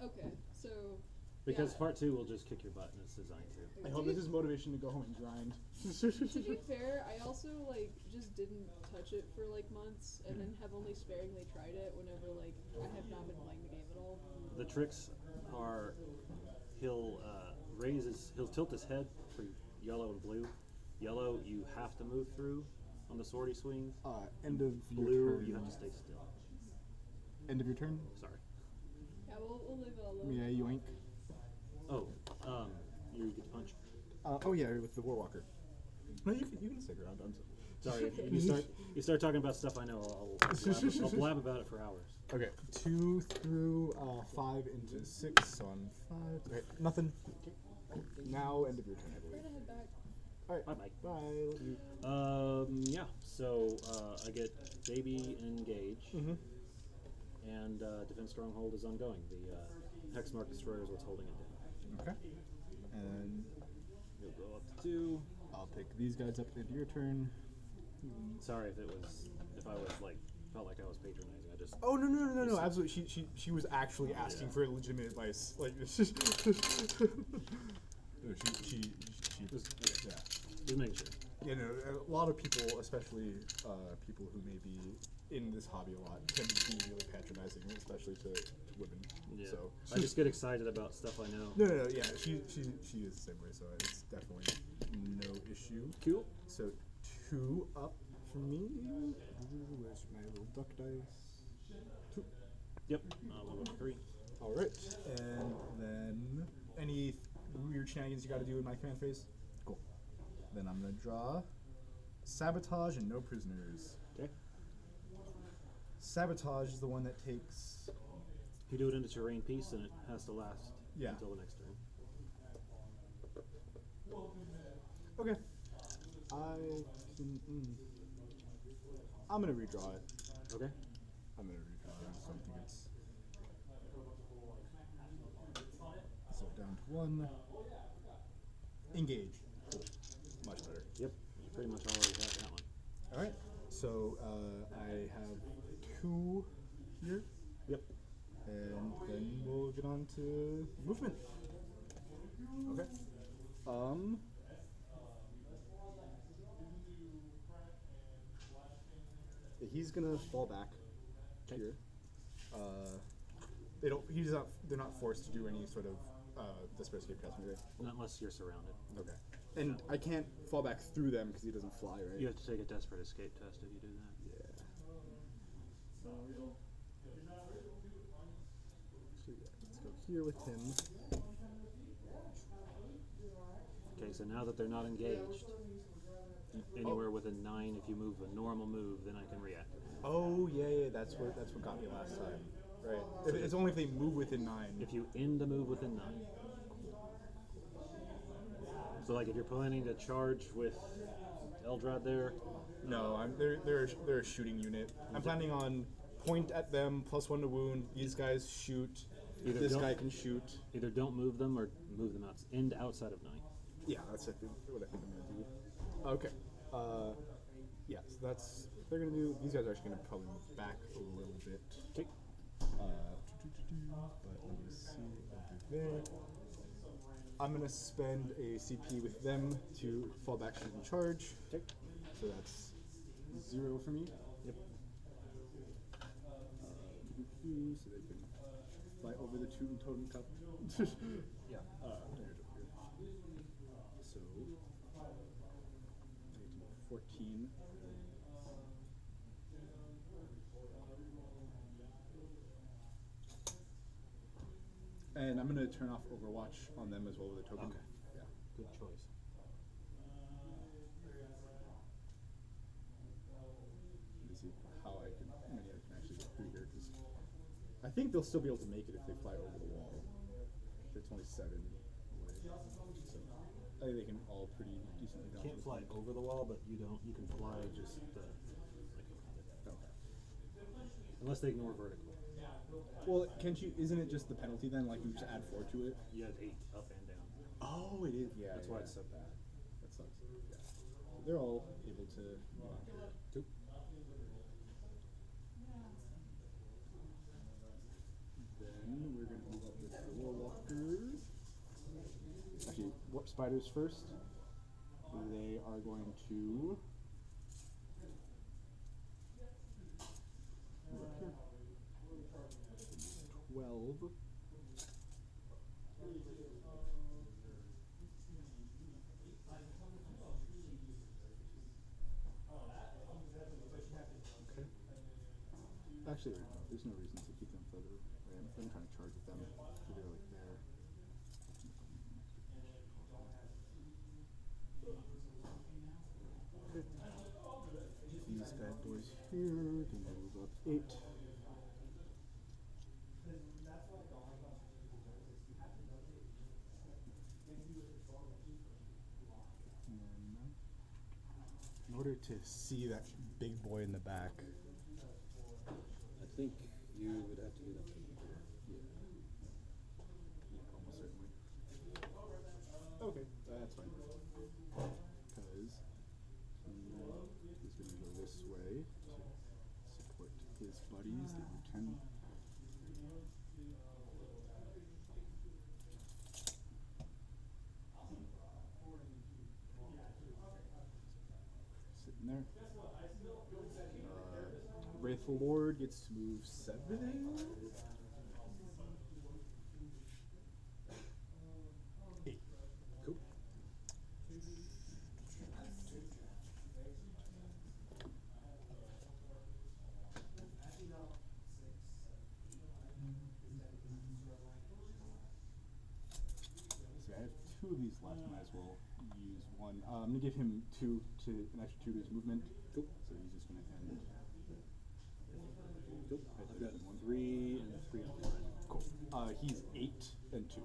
Speaker 6: Okay, so.
Speaker 1: Because
Speaker 6: yeah.
Speaker 1: part 2 will just kick your butt, and it's designed to.
Speaker 2: I hope this is motivation to go home and grind.
Speaker 6: To be fair, I also like just didn't touch it for like months, and then have only sparingly tried it whenever like I have not been playing the game at all.
Speaker 1: The tricks are he'll tilt his head for yellow and blue. Yellow you have to move through on the sword he swings.
Speaker 2: End of
Speaker 1: Blue
Speaker 2: your turn.
Speaker 1: you have to stay still.
Speaker 2: End of your turn.
Speaker 1: Sorry.
Speaker 6: Yeah, we'll leave it alone.
Speaker 2: Yeah, yoink.
Speaker 1: Oh, you get to punch.
Speaker 2: Oh yeah, with the Warwalker. No, you can stick around. I'm
Speaker 1: Sorry, if you start talking about stuff I know, I'll blab about it for hours.
Speaker 2: Okay, 2 through 5 into 6, so on 5. Okay, nothing. Now, end of your turn, I
Speaker 6: We're
Speaker 2: believe.
Speaker 6: gonna head back.
Speaker 2: Alright,
Speaker 1: Bye, Mike.
Speaker 2: bye. Love you.
Speaker 1: Yeah. So I get baby engage, and defense stronghold is ongoing. The Hexmark destroyer is what's holding it down.
Speaker 2: Okay. And
Speaker 1: You'll go up to 2.
Speaker 2: I'll pick these guys up into your turn.
Speaker 1: Sorry if I was like felt like I was patronizing. I just
Speaker 2: Oh no! Absolutely, she was actually asking for legitimate advice. Like, no, she
Speaker 1: just,
Speaker 2: yeah.
Speaker 1: just making sure.
Speaker 2: You know, a lot of people, especially people who may be in this hobby a lot, tend to be really patronizing, especially to women.
Speaker 1: Yeah.
Speaker 2: So
Speaker 1: I just get excited about stuff I know.
Speaker 2: no, yeah, she is the same way, so it's definitely no issue.
Speaker 1: Cool.
Speaker 2: So 2 up for me. Where's my little duck dice? 2.
Speaker 1: Yep. We'll go to 3.
Speaker 2: All right, and then any weird shenanigans you got to do in my command phase? Cool. Then I'm gonna draw sabotage and no prisoners.
Speaker 1: Okay.
Speaker 2: Sabotage is the one that takes.
Speaker 1: You do it in a terrain piece, and it has to last
Speaker 2: Yeah.
Speaker 1: until the next turn.
Speaker 2: Okay. I'm gonna redraw it.
Speaker 1: Okay.
Speaker 2: I'm gonna redraw it. So I think it's. So down to 1. Engage. Cool. Much better.
Speaker 1: Yep. You pretty much already have that one.
Speaker 2: All right. So I have 2 here.
Speaker 1: Yep.
Speaker 2: And then we'll get on to movement. Okay. He's gonna fall back here. They're not forced to do any sort of desperate escape test, right?
Speaker 1: Not unless you're surrounded.
Speaker 2: Okay. And I can't fall back through them because he doesn't fly, right?
Speaker 1: You have to take a desperate escape test if you do that.
Speaker 2: Yeah. So yeah, let's go here with him.
Speaker 1: Okay, so now that they're not engaged, anywhere within 9, if you move a normal move, then I can react.
Speaker 2: Oh yeah, that's what got me last time, right? It's only if they move within 9.
Speaker 1: If you end the move within 9. So like if you're planning to charge with Eldrad there,
Speaker 2: No, they're a shooting unit. I'm planning on point at them, +1 to wound. These guys shoot.
Speaker 1: Either
Speaker 2: This
Speaker 1: don't-
Speaker 2: guy can shoot.
Speaker 1: either don't move them or move them end outside of 9.
Speaker 2: Yeah, that's what I think I'm gonna do. Okay. Yeah, so that's what they're gonna do. These guys are actually gonna probably move back a little bit.
Speaker 1: Okay.
Speaker 2: But let me see over there. I'm gonna spend a CP with them to fall back, shoot, and charge.
Speaker 1: Okay.
Speaker 2: So that's 0 for me.
Speaker 1: Yep.
Speaker 2: So they can fly over the totem cup.
Speaker 1: Yeah.
Speaker 2: So 14. And and I'm gonna turn off Overwatch on them as well with a token.
Speaker 1: Okay.
Speaker 2: Yeah.
Speaker 1: Good choice.
Speaker 2: To see how many I can actually get through here, because I think they'll still be able to make it if they fly over the wall. It's only 7 away, so I think they can all pretty decently down.
Speaker 1: Can't fly over the wall, but you don't. You can fly just like around it.
Speaker 2: Okay.
Speaker 1: Unless they ignore vertical.
Speaker 2: Well, can't you? Isn't it just the penalty then? Like you just add 4 to it.
Speaker 1: You have 8 up and down.
Speaker 2: Oh, it is. Yeah,
Speaker 1: That's why it's so bad.
Speaker 2: That sucks. Yeah. So they're all able to.
Speaker 1: Two.
Speaker 2: Then we're gonna move up with the Warwalkers. Actually, Warp Spiders first. They are going to move up here. 12. Okay. Actually, no, there's no reason to keep them further away. I'm trying to charge with them. So they're like there. Okay. These bad boys here can move up 8. In order to see that big boy in the back,
Speaker 1: I think you would have to do that.
Speaker 2: almost certainly. Okay, that's fine. Because he's going to go this way to support his buddies, the lieutenant. Sitting there. Wraithful Lord gets to move 7. Eight. Cool. So I have 2 of these left, might as well use 1. I'm going to give him 2 to an extra 2 to his movement. Cool. So he's just going to end.
Speaker 1: Cool. I've got 3 and 3 on the line.
Speaker 2: Cool. He's 8 and 2.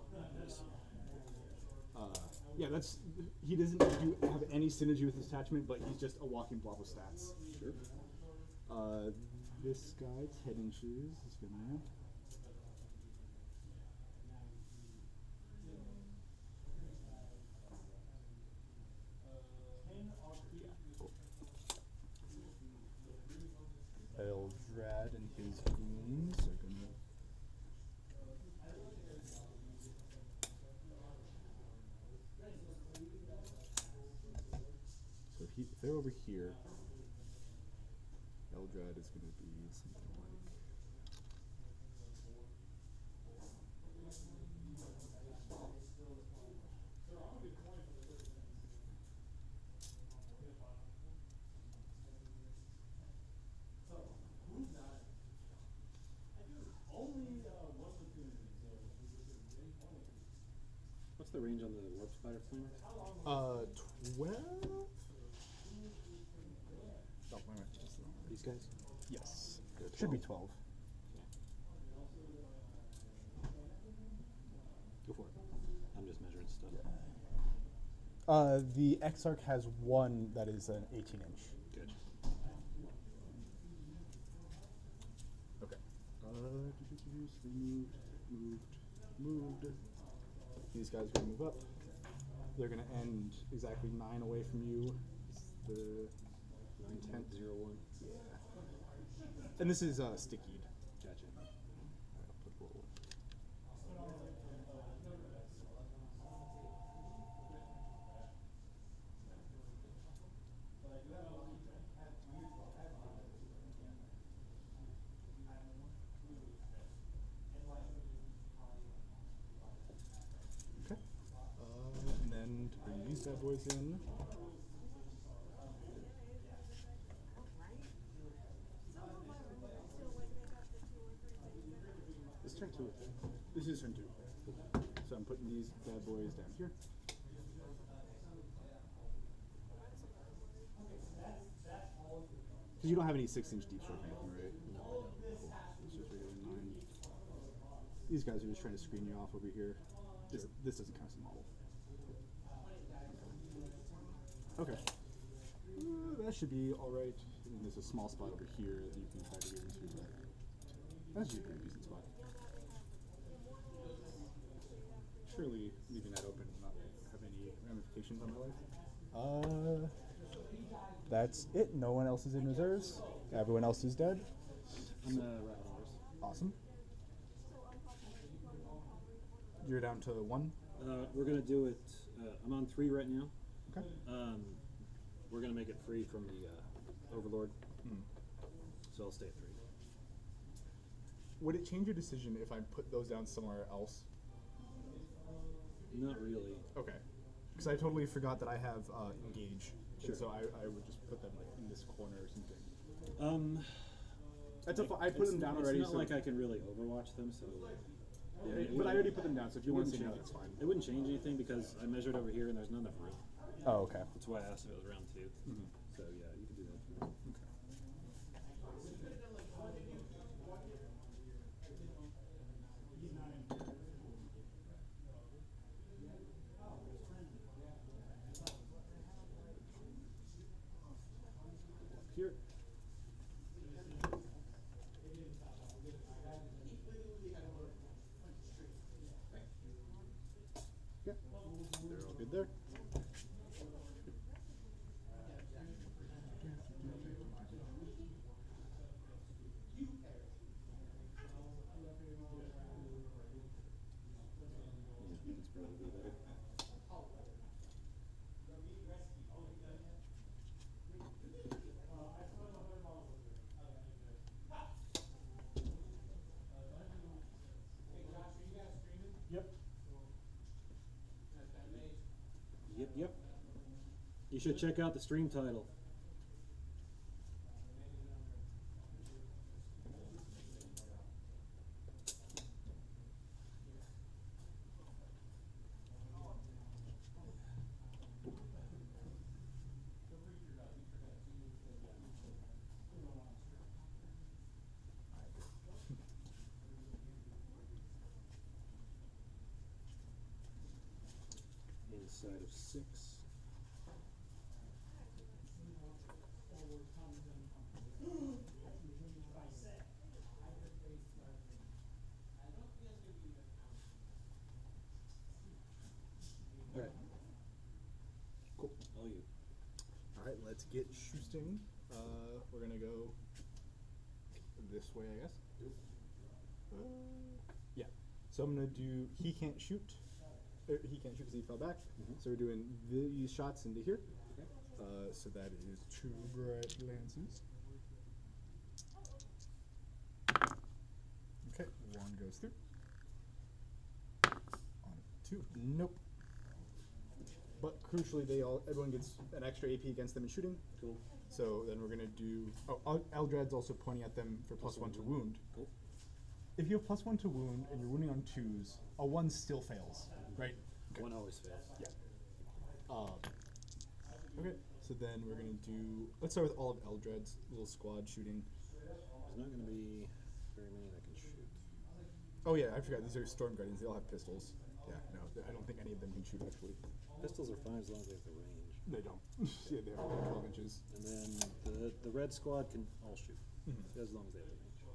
Speaker 2: Yeah, that's. He doesn't have any synergy with his attachment, but he's just a walking blob of stats.
Speaker 1: Sure.
Speaker 2: This guy, 10 inches, is gonna. Eldrad and his goons are gonna. So if they're over here, Eldrad is gonna be something like.
Speaker 1: What's the range on the warp spider flamer?
Speaker 2: 12? Oh, wait a minute.
Speaker 1: These guys?
Speaker 2: Yes.
Speaker 1: Good.
Speaker 2: Should be 12.
Speaker 1: Go for it. I'm just measuring stuff.
Speaker 2: The Exarch has 1 that is an 18-inch.
Speaker 1: Good.
Speaker 2: Okay. So they moved. These guys are going to move up. They're going to end exactly 9 away from you. It's the intent.
Speaker 1: 9.01.
Speaker 2: Yeah. And this is stickied.
Speaker 1: Gotcha.
Speaker 2: Okay. And then to bring these bad boys in. This turn 2. This is turn 2. putting these bad boys down here. Because you don't have any 6-inch deep stroke or anything, right?
Speaker 1: No, I don't.
Speaker 2: It's just regular 9. These guys are just trying to screen you off over here. This doesn't count as a model. Okay. That should be alright. And there's a small spot over here that you can try to get into. That should be a pretty decent spot. Surely leaving that open will not have any ramifications on my life. That's it. No one else is in reserves. Everyone else is dead.
Speaker 1: I'm the right horse.
Speaker 2: Awesome. You're down to 1.
Speaker 1: We're gonna do it. I'm on 3 right now.
Speaker 2: Okay.
Speaker 1: We're gonna make it free from the Overlord. So I'll stay at 3.
Speaker 2: Would it change your decision if I put those down somewhere else?
Speaker 1: Not really.
Speaker 2: Okay. Because I totally forgot that I have engage.
Speaker 1: Sure.
Speaker 2: And so I would just put them like in this corner or something. That's I put
Speaker 1: It's-
Speaker 2: them down already.
Speaker 1: It's not
Speaker 2: so
Speaker 1: like I can really Overwatch them, so.
Speaker 2: Yeah,
Speaker 1: it
Speaker 2: but I
Speaker 1: wouldn't-
Speaker 2: already put them down, so if you
Speaker 1: it
Speaker 2: want to
Speaker 1: wouldn't
Speaker 2: say no,
Speaker 1: change
Speaker 2: that's
Speaker 1: it.
Speaker 2: fine.
Speaker 1: It wouldn't change anything because I measured over here and there's not enough room.
Speaker 2: Oh, okay.
Speaker 1: That's why I asked if it was round 2. So yeah, you can do that. Here.
Speaker 2: Yeah. They're all good there.
Speaker 1: Yeah, that's probably better.
Speaker 3: Yep.
Speaker 1: Yep. You should check out the stream title. Inside of 6. Alright.
Speaker 2: Cool.
Speaker 1: All you.
Speaker 2: Alright, let's get shooting. We're gonna go this way, I guess. Yeah. So I'm gonna do. He can't shoot. He can't shoot because he fell back. So we're doing these shots into here.
Speaker 1: Okay.
Speaker 2: So that is 2 bright lances. Okay, 1 goes through. On 2. Nope. But crucially, everyone gets an extra AP against them in shooting.
Speaker 1: Cool.
Speaker 2: So then we're gonna do. Oh, Eldred's also pointing at them for +1 to wound.
Speaker 1: Cool.
Speaker 2: If you have +1 to wound and you're wounding on 2s, a 1 still fails, right? Okay.
Speaker 1: 1 always fails.
Speaker 2: Yeah. Okay. So then we're gonna do. Let's start with all of Eldred's little squad shooting.
Speaker 1: There's not going to be very many that can shoot.
Speaker 2: Oh yeah, I forgot. These are Storm Guardians. They all have pistols. Yeah. No, I don't think any of them can shoot actually.
Speaker 1: Pistols are fine as long as they have the range.
Speaker 2: They don't. Yeah, they have like 12 inches.
Speaker 1: And then the red squad can all shoot as long as they have the range.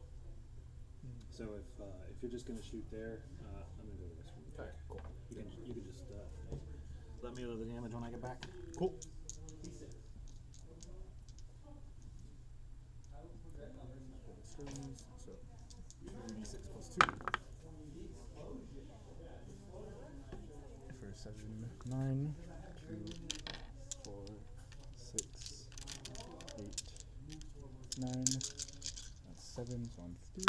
Speaker 1: So if you're just gonna shoot there, I'm gonna go to this one.
Speaker 2: Alright, cool.
Speaker 1: You can just let me know the damage when I get back.
Speaker 2: Cool. So 2d6 +2 for 7, 9, 2, 4, 6, 8, 9. That's 7, so I'm 3.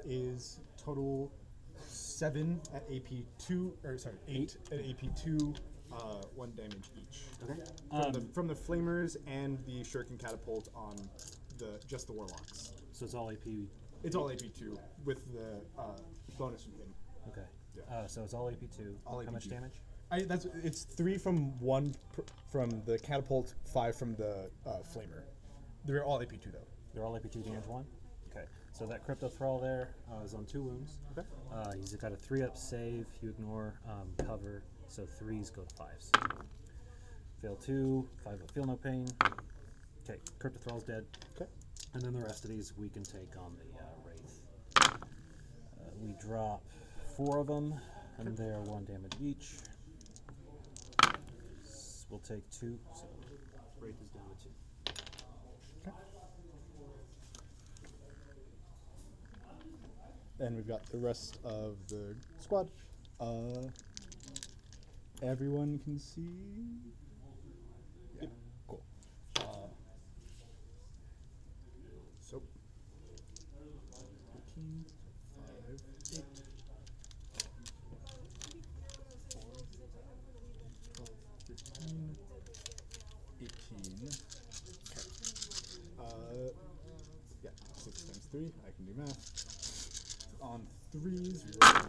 Speaker 2: is total 7 at AP 2, or sorry, 8 at AP 2, 1 damage each.
Speaker 1: Okay.
Speaker 2: From the flamers and the shuriken catapult on just the warlocks.
Speaker 1: So it's all AP.
Speaker 2: It's all AP 2 with the bonus from him.
Speaker 1: Okay.
Speaker 2: Yeah.
Speaker 1: So it's all AP 2.
Speaker 2: All
Speaker 1: How
Speaker 2: AP
Speaker 1: much
Speaker 2: 2.
Speaker 1: damage?
Speaker 2: It's 3 from from the catapult, 5 from the flamer. They're all AP 2 though.
Speaker 1: They're all AP 2 damage 1? Okay. So that Crypto Thrall there is on 2 wounds.
Speaker 2: Okay.
Speaker 1: He's got a 3-up save. You ignore cover. So 3s go to 5s. Fail 2. 5-up feel no pain. Okay. Crypto Thrall's dead.
Speaker 2: Okay.
Speaker 1: And then the rest of these we can take on the Wraith. We drop 4 of them, and they're 1 damage each. We'll take 2, so Wraith is down to 2.
Speaker 2: Okay. And we've got the rest of the squad. Everyone can see. Yeah. Cool. So 13, 5, 8, 12, 15, 18. Okay. Yeah, 6 times 3. I can do math. On 3s, we roll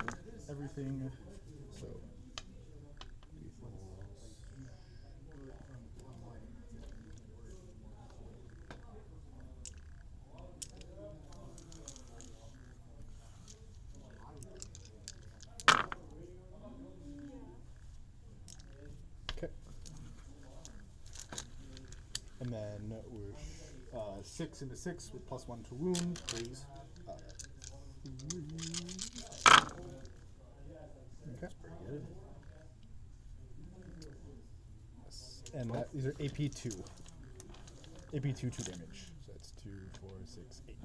Speaker 2: everything. So. Okay. And then we're 6 into 6 with +1 to wound, please. 3. Okay.
Speaker 1: Pretty good.
Speaker 2: Yes. And these are AP 2. AP 2 damage. So that's 2, 4, 6, 8.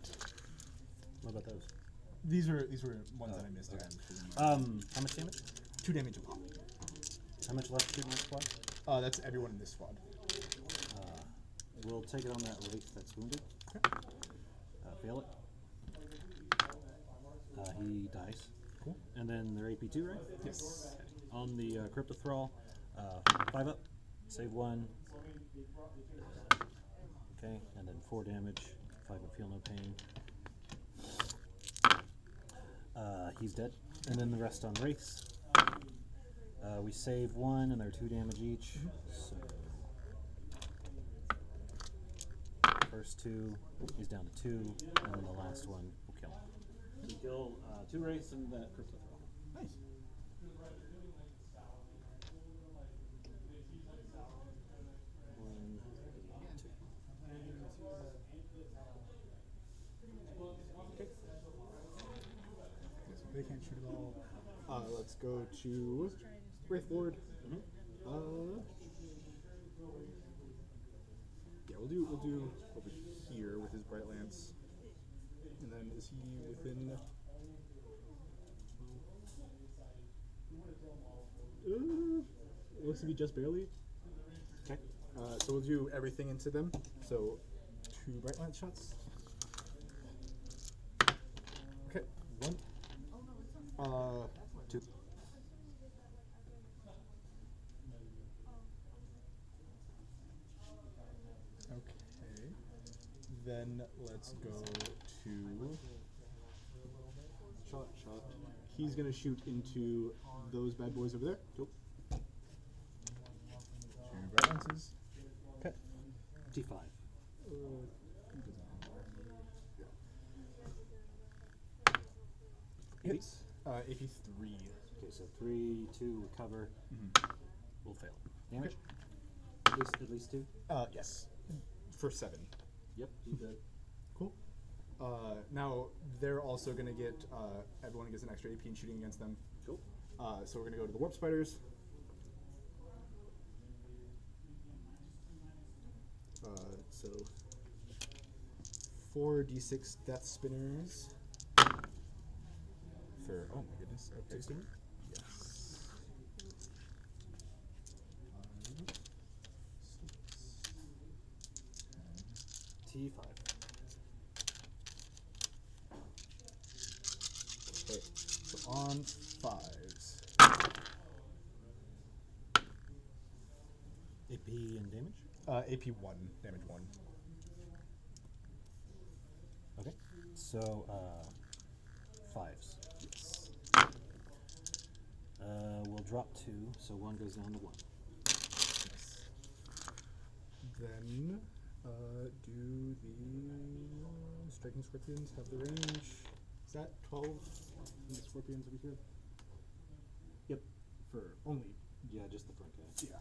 Speaker 1: What about those?
Speaker 2: These were ones that I missed
Speaker 1: okay.
Speaker 2: again.
Speaker 1: How much damage?
Speaker 2: 2 damage a pop.
Speaker 1: How much left to do in this squad?
Speaker 2: That's everyone in this squad.
Speaker 1: We'll take it on that Wraith that's wounded.
Speaker 2: Okay.
Speaker 1: Fail it. He dies.
Speaker 2: Cool.
Speaker 1: And then they're AP 2, right?
Speaker 2: Yes.
Speaker 1: Okay. On the Crypto Thrall, 5 up, save 1. Okay, and then 4 damage, 5 up, feel no pain. He's dead. And then the rest on Wraiths. We save 1, and they're 2 damage each. So first 2, he's down to 2, and then the last one will kill him. So kill 2 Wraiths and that Crypto Thrall.
Speaker 2: Nice. They can't shoot at all. Let's go to Wraith Lord. Yeah, we'll do over here with his Bright Lance. And then is he within? Looks to be just barely.
Speaker 1: Okay.
Speaker 2: So we'll do everything into them. So 2 Bright Lance shots. Okay, 1. 2. Okay. Then let's go to shot. He's gonna shoot into those bad boys over there. Cool. 2 Bright Lances. Okay.
Speaker 1: T5.
Speaker 2: Hits. AP 3.
Speaker 1: Okay, so 3, 2, recover. We'll fail. Damage? At least 2?
Speaker 2: Yes. For 7.
Speaker 1: Yep, he's dead.
Speaker 2: Cool. Now they're also gonna get everyone gets an extra AP in shooting against them.
Speaker 1: Cool.
Speaker 2: So we're gonna go to the warp spiders. So 4d6 death spinners. For oh my goodness. Okay.
Speaker 1: 16?
Speaker 2: Yes. 5, 6,
Speaker 1: T5.
Speaker 2: on 5s.
Speaker 1: AP and damage.
Speaker 2: AP 1, damage 1.
Speaker 1: Okay. So 5s.
Speaker 2: Yes.
Speaker 1: We'll drop 2, so 1 goes down to 1.
Speaker 2: Yes. Then do the striking scorpions have the range? Is that 12? And the scorpions over here?
Speaker 1: Yep.
Speaker 2: For only.
Speaker 1: Yeah, just the front guy.
Speaker 2: Yeah.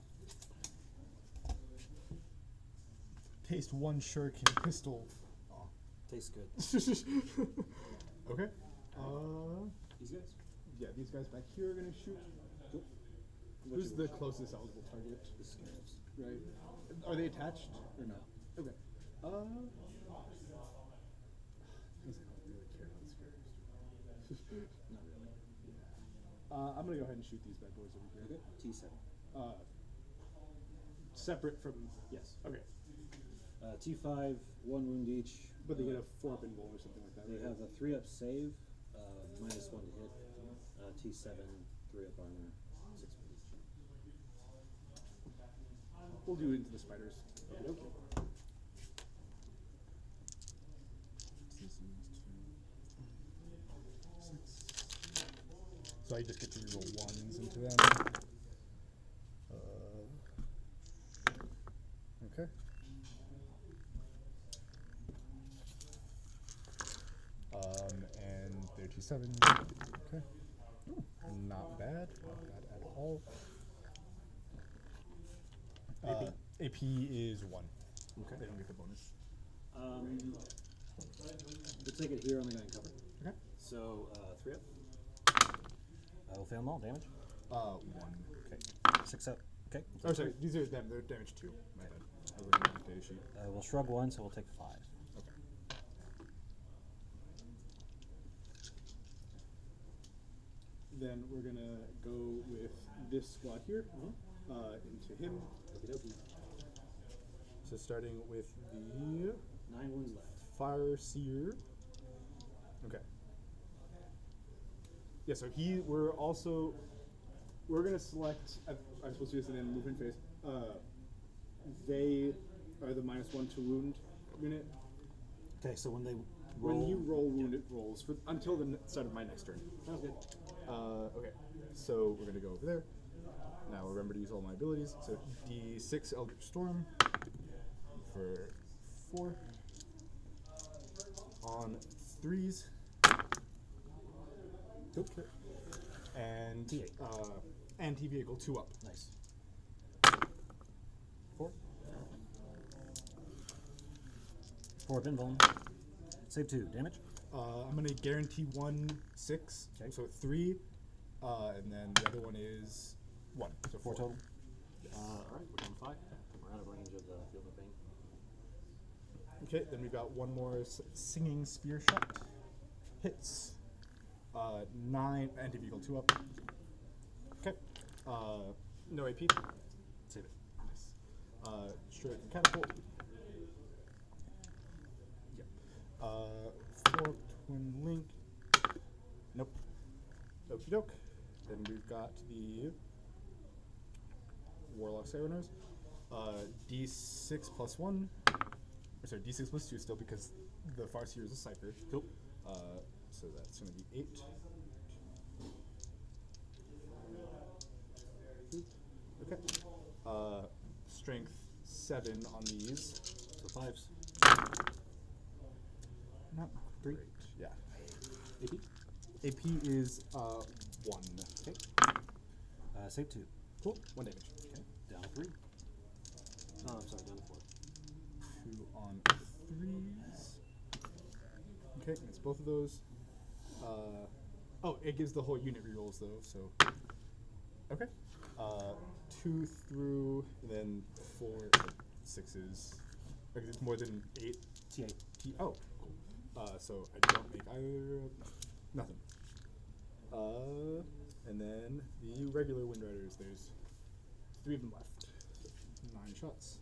Speaker 2: Taste 1 shuriken pistol. Aw.
Speaker 1: Tastes good.
Speaker 2: Okay.
Speaker 1: These guys?
Speaker 2: Yeah, these guys back here are gonna shoot.
Speaker 1: Cool.
Speaker 2: Who's the closest eligible target?
Speaker 1: The scarabs.
Speaker 2: Right. Are they attached or no? Okay. I don't really care about the scarabs.
Speaker 1: Not really.
Speaker 2: I'm gonna go ahead and shoot these bad boys over here.
Speaker 1: Okay. T7.
Speaker 2: Separate from.
Speaker 1: Yes.
Speaker 2: Okay.
Speaker 1: T5, 1 wound each.
Speaker 2: But they get a 4-up invul or something like that.
Speaker 1: They
Speaker 2: right?
Speaker 1: have a 3-up save, -1 to hit. T7, 3-up armor, 6 wound each.
Speaker 2: We'll do into the spiders.
Speaker 1: Okay.
Speaker 2: So I just get to reroll 1s into them. Okay. And they're T7s. Okay. Ooh, not bad. Not bad at all. AP is 1.
Speaker 1: Okay.
Speaker 2: They don't get the bonus.
Speaker 1: We'll take it here on the guy in cover.
Speaker 2: Okay.
Speaker 1: So 3-up. We'll fail them all. Damage.
Speaker 2: 1.
Speaker 1: Okay. 6-up. Okay.
Speaker 2: Oh, sorry. These are them. They're damage 2. My bad. I was looking at the data sheet.
Speaker 1: We'll shrug 1, so we'll take 5.
Speaker 2: Okay. Then we're gonna go with this squad here into him.
Speaker 1: Okie dokie.
Speaker 2: So starting with the
Speaker 1: 9 wounds left.
Speaker 2: Fire Seer. Okay. Yeah, so we're gonna select, I'm supposed to do this and then move in phase. They are the -1 to wound unit.
Speaker 1: Okay, so when they roll.
Speaker 2: When you roll wound, it rolls for until the start of my next turn.
Speaker 1: Sounds good.
Speaker 2: Okay, so we're gonna go over there. Now remember to use all my abilities. So D6 Eldritch Storm for 4 on 3s. Okay. And
Speaker 1: T8.
Speaker 2: Anti-vehicle 2-up.
Speaker 1: Nice.
Speaker 2: 4.
Speaker 1: 4 pinball. Save 2. Damage.
Speaker 2: I'm gonna guarantee 1 6.
Speaker 1: Okay.
Speaker 2: So 3, and then the other one is 1. So
Speaker 1: 4 total.
Speaker 2: Yes.
Speaker 1: Alright, we're down 5. We're out of range of the field of pain.
Speaker 2: Okay, then we've got one more singing spear shot. Hits. 9 anti-vehicle 2-up. Okay. No AP.
Speaker 1: Save it.
Speaker 2: Nice. Straight catapult. Yep. 4 twin link. Nope. Okie doke. Then we've got the Warlock Sereners. D6 plus 1. Or sorry, D6 plus 2 still because the Farseer is a cipher.
Speaker 1: Cool.
Speaker 2: So that's going to be 8. Okay. Strength 7 on these.
Speaker 1: So 5s.
Speaker 2: Not
Speaker 1: 3.
Speaker 2: great. Yeah.
Speaker 1: AP.
Speaker 2: AP is 1.
Speaker 1: Okay. Save 2.
Speaker 2: Cool. 1 damage.
Speaker 1: Okay. Down 3. Oh, I'm sorry, down 4.
Speaker 2: 2 on 3s. Okay, it's both of those. Oh, it gives the whole unit rerolls though, so. Okay. 2 through, and then 4, 6s. Because it's more than 8.
Speaker 1: T8.
Speaker 2: Oh, cool. So I don't make either. Nothing. And then the regular Windriders, there's 3 of them left. So 9 shots.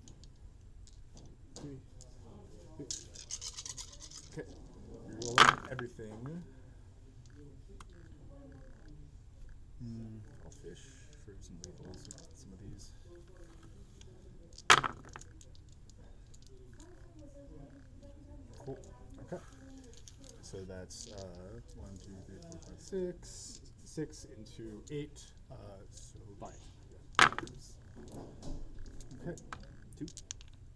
Speaker 2: 3. Okay. Rerolling everything. I'll fish for some labels with some of these. Cool. Okay. So that's 1, 2, 3, 4, 5, 6. 6 into 8. So 5. Okay.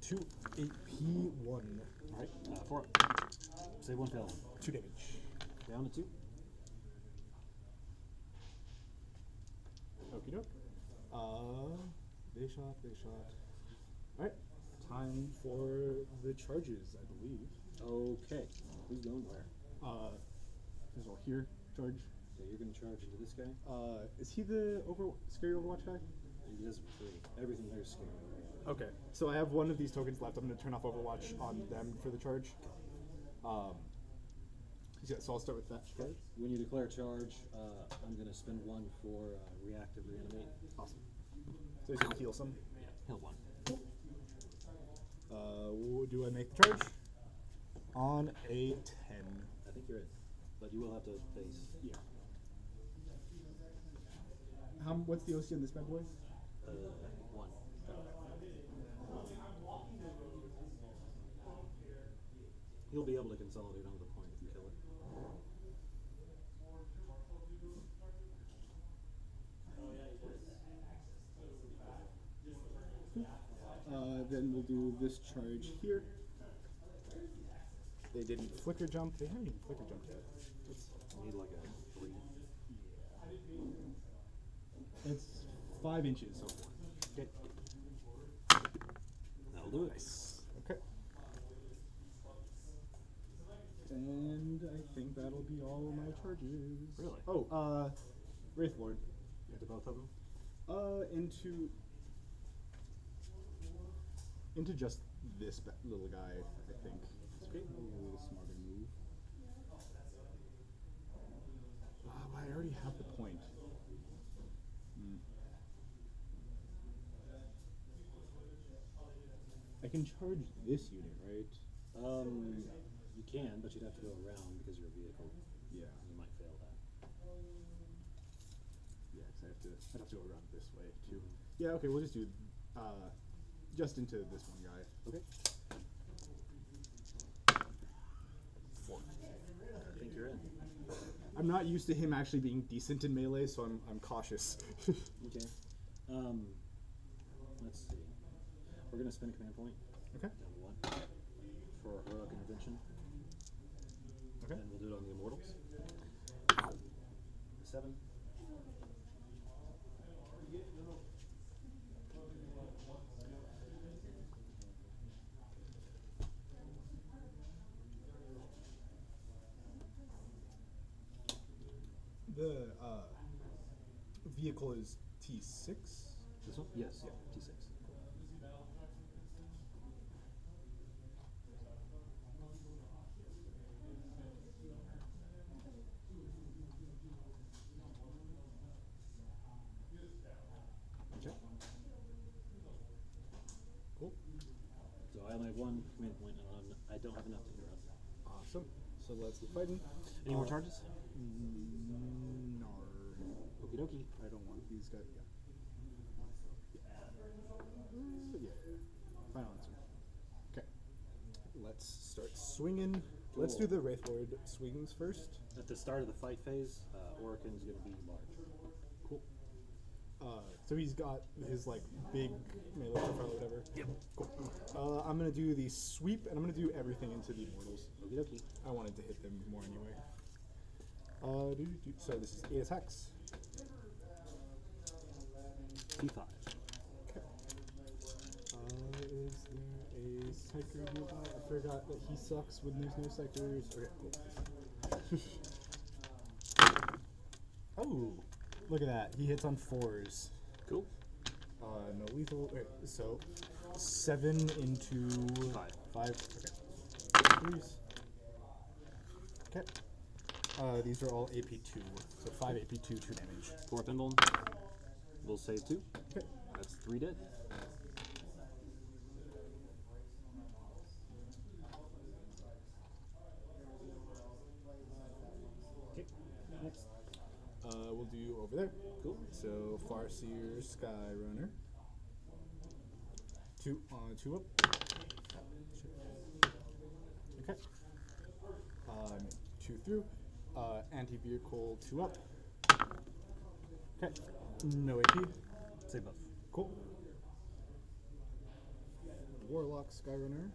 Speaker 2: 2 AP 1.
Speaker 1: Alright, 4. Save 1 fail.
Speaker 2: 2 damage.
Speaker 1: Down to 2.
Speaker 2: Okie doke. They shot. Alright. Time for the charges, I believe.
Speaker 1: Okay. Who's going where?
Speaker 2: There's all here. Charge.
Speaker 1: Okay, you're gonna charge into this guy.
Speaker 2: Is he the scary Overwatch guy?
Speaker 1: He does free. Everything there's scary.
Speaker 2: Okay. So I have one of these tokens left. I'm gonna turn off Overwatch on them for the charge. Yeah, so I'll start with that charge.
Speaker 1: When you declare charge, I'm gonna spend 1 for reactive reanimate.
Speaker 2: Awesome. So he's gonna heal some.
Speaker 1: Yeah, heal 1.
Speaker 2: Do I make the charge? On a 10.
Speaker 1: I think you're in, but you will have to face.
Speaker 2: Yeah. What's the OC on this bad boy?
Speaker 1: 1. He'll be able to consolidate onto the point if you kill it.
Speaker 2: Then we'll do this charge here. They didn't flicker jump. They haven't even flicker jumped yet.
Speaker 1: I need like a 3.
Speaker 2: It's 5 inches so far.
Speaker 1: Okay. That'll do it.
Speaker 2: Nice. Okay. And I think that'll be all my charges.
Speaker 1: Really?
Speaker 2: Oh, Wraith Lord.
Speaker 1: Into both of them?
Speaker 2: Into just this little guy, I think. It's probably the smarter move. I already have the point. I can charge this unit, right?
Speaker 1: You can, but you'd have to go around because you're a vehicle.
Speaker 2: Yeah.
Speaker 1: You might fail that.
Speaker 2: Yeah, because I'd have to go around this way too. Yeah, okay, we'll just do just into this one guy.
Speaker 1: Okay.
Speaker 2: 4.
Speaker 1: I think you're in.
Speaker 2: I'm not used to him actually being decent in melee, so I'm cautious.
Speaker 1: Okay. Let's see. We're gonna spend a command point.
Speaker 2: Okay.
Speaker 1: Down to 1 for heroic intervention.
Speaker 2: Okay.
Speaker 1: And we'll do it on the immortals. 7.
Speaker 2: The vehicle is T6.
Speaker 1: This one? Yes. Yeah. T6.
Speaker 2: Okay. Cool.
Speaker 1: So I only have 1 command point, and I don't have enough to interrupt.
Speaker 2: Awesome. So let's get fighting.
Speaker 1: Any more charges?
Speaker 2: No.
Speaker 1: Okie dokie.
Speaker 2: I don't want these guys. Yeah. Final answer. Okay. Let's start swinging. Let's do
Speaker 1: Cool.
Speaker 2: the Wraith Lord swings first.
Speaker 1: At the start of the fight phase, Orican's gonna be large.
Speaker 2: Cool. So he's got his like big melee profile or whatever.
Speaker 1: Yep.
Speaker 2: Cool. I'm gonna do the sweep, and I'm gonna do everything into the immortals.
Speaker 1: Okie dokie.
Speaker 2: I wanted to hit them more anyway. So this is 8 attacks.
Speaker 1: T5.
Speaker 2: Okay. Is there a psyker nearby? I forgot that he sucks when there's no psychers. Okay, cool. Oh, look at that. He hits on 4s.
Speaker 1: Cool.
Speaker 2: No lethal. Wait, so 7 into
Speaker 1: 5.
Speaker 2: 5. Okay. 3s. Okay. These are all AP2. So 5 AP2, 2 damage.
Speaker 1: 4 pinball. We'll save 2.
Speaker 2: Okay.
Speaker 1: That's 3 dead. Okay. Next.
Speaker 2: We'll do over there.
Speaker 1: Cool.
Speaker 2: So Farseer, Skyrunner. 2 on 2 up. Okay. 2 through. Anti-vehicle 2 up. Okay. No AP.
Speaker 1: Say buff.
Speaker 2: Cool. Warlock, Skyrunner.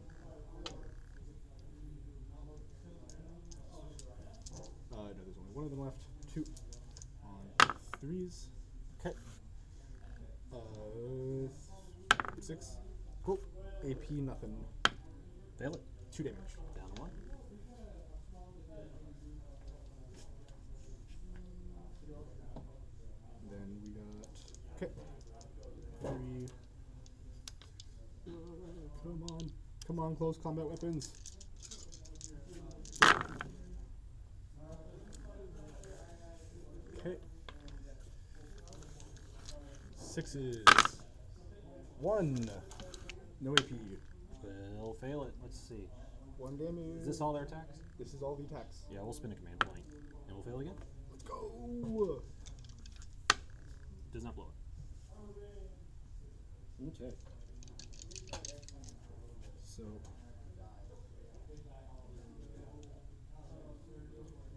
Speaker 2: No, there's only one of them left. 2 on 3s. Okay. 6. Cool. AP, nothing.
Speaker 1: Fail it.
Speaker 2: 2 damage.
Speaker 1: Down to 1.
Speaker 2: Then we got. Okay. 3. Come on. Come on, close combat weapons. Okay. 6s. 1. No AP.
Speaker 1: We'll fail it. Let's see.
Speaker 2: 1 damage.
Speaker 1: Is this all their attacks?
Speaker 2: This is all the attacks.
Speaker 1: Yeah, we'll spin a command point. And we'll fail again.
Speaker 2: Let's go.
Speaker 1: Does not blow it. Okay.
Speaker 2: So.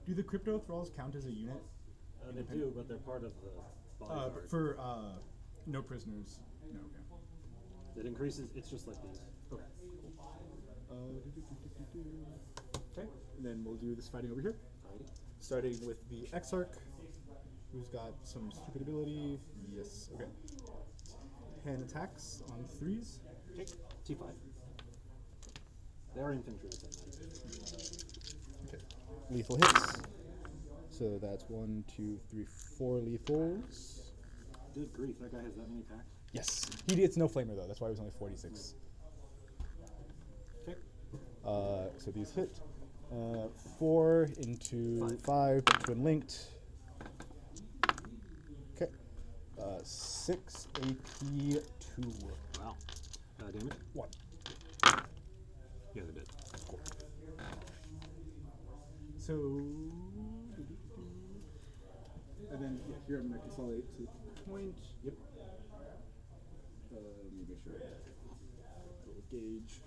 Speaker 2: Do the crypto thralls count as a unit?
Speaker 1: They do, but they're part of the bodyguard.
Speaker 2: But for no prisoners. No, okay.
Speaker 1: It increases. It's just like these.
Speaker 2: Okay. Okay, and then we'll do this fighting over here.
Speaker 1: Alrighty.
Speaker 2: Starting with the Exarch, who's got some stupid ability. Yes, okay. 10 attacks on 3s.
Speaker 1: Okay. T5. They're infantry with that.
Speaker 2: Okay. Lethal hits. So that's 1, 2, 3, 4 lethals.
Speaker 1: Good grief, that guy has that many attacks.
Speaker 2: Yes. He gets no flamer though, that's why he was only 46.
Speaker 1: Okay.
Speaker 2: So these hit. 4 into 5, but twin linked. Okay. 6 AP 2.
Speaker 1: Wow. Damage?
Speaker 2: 1.
Speaker 1: Yeah, they did.
Speaker 2: Cool. So, and then yeah, here I'm gonna consolidate to the point. Yep. Let me make sure I go with gauge.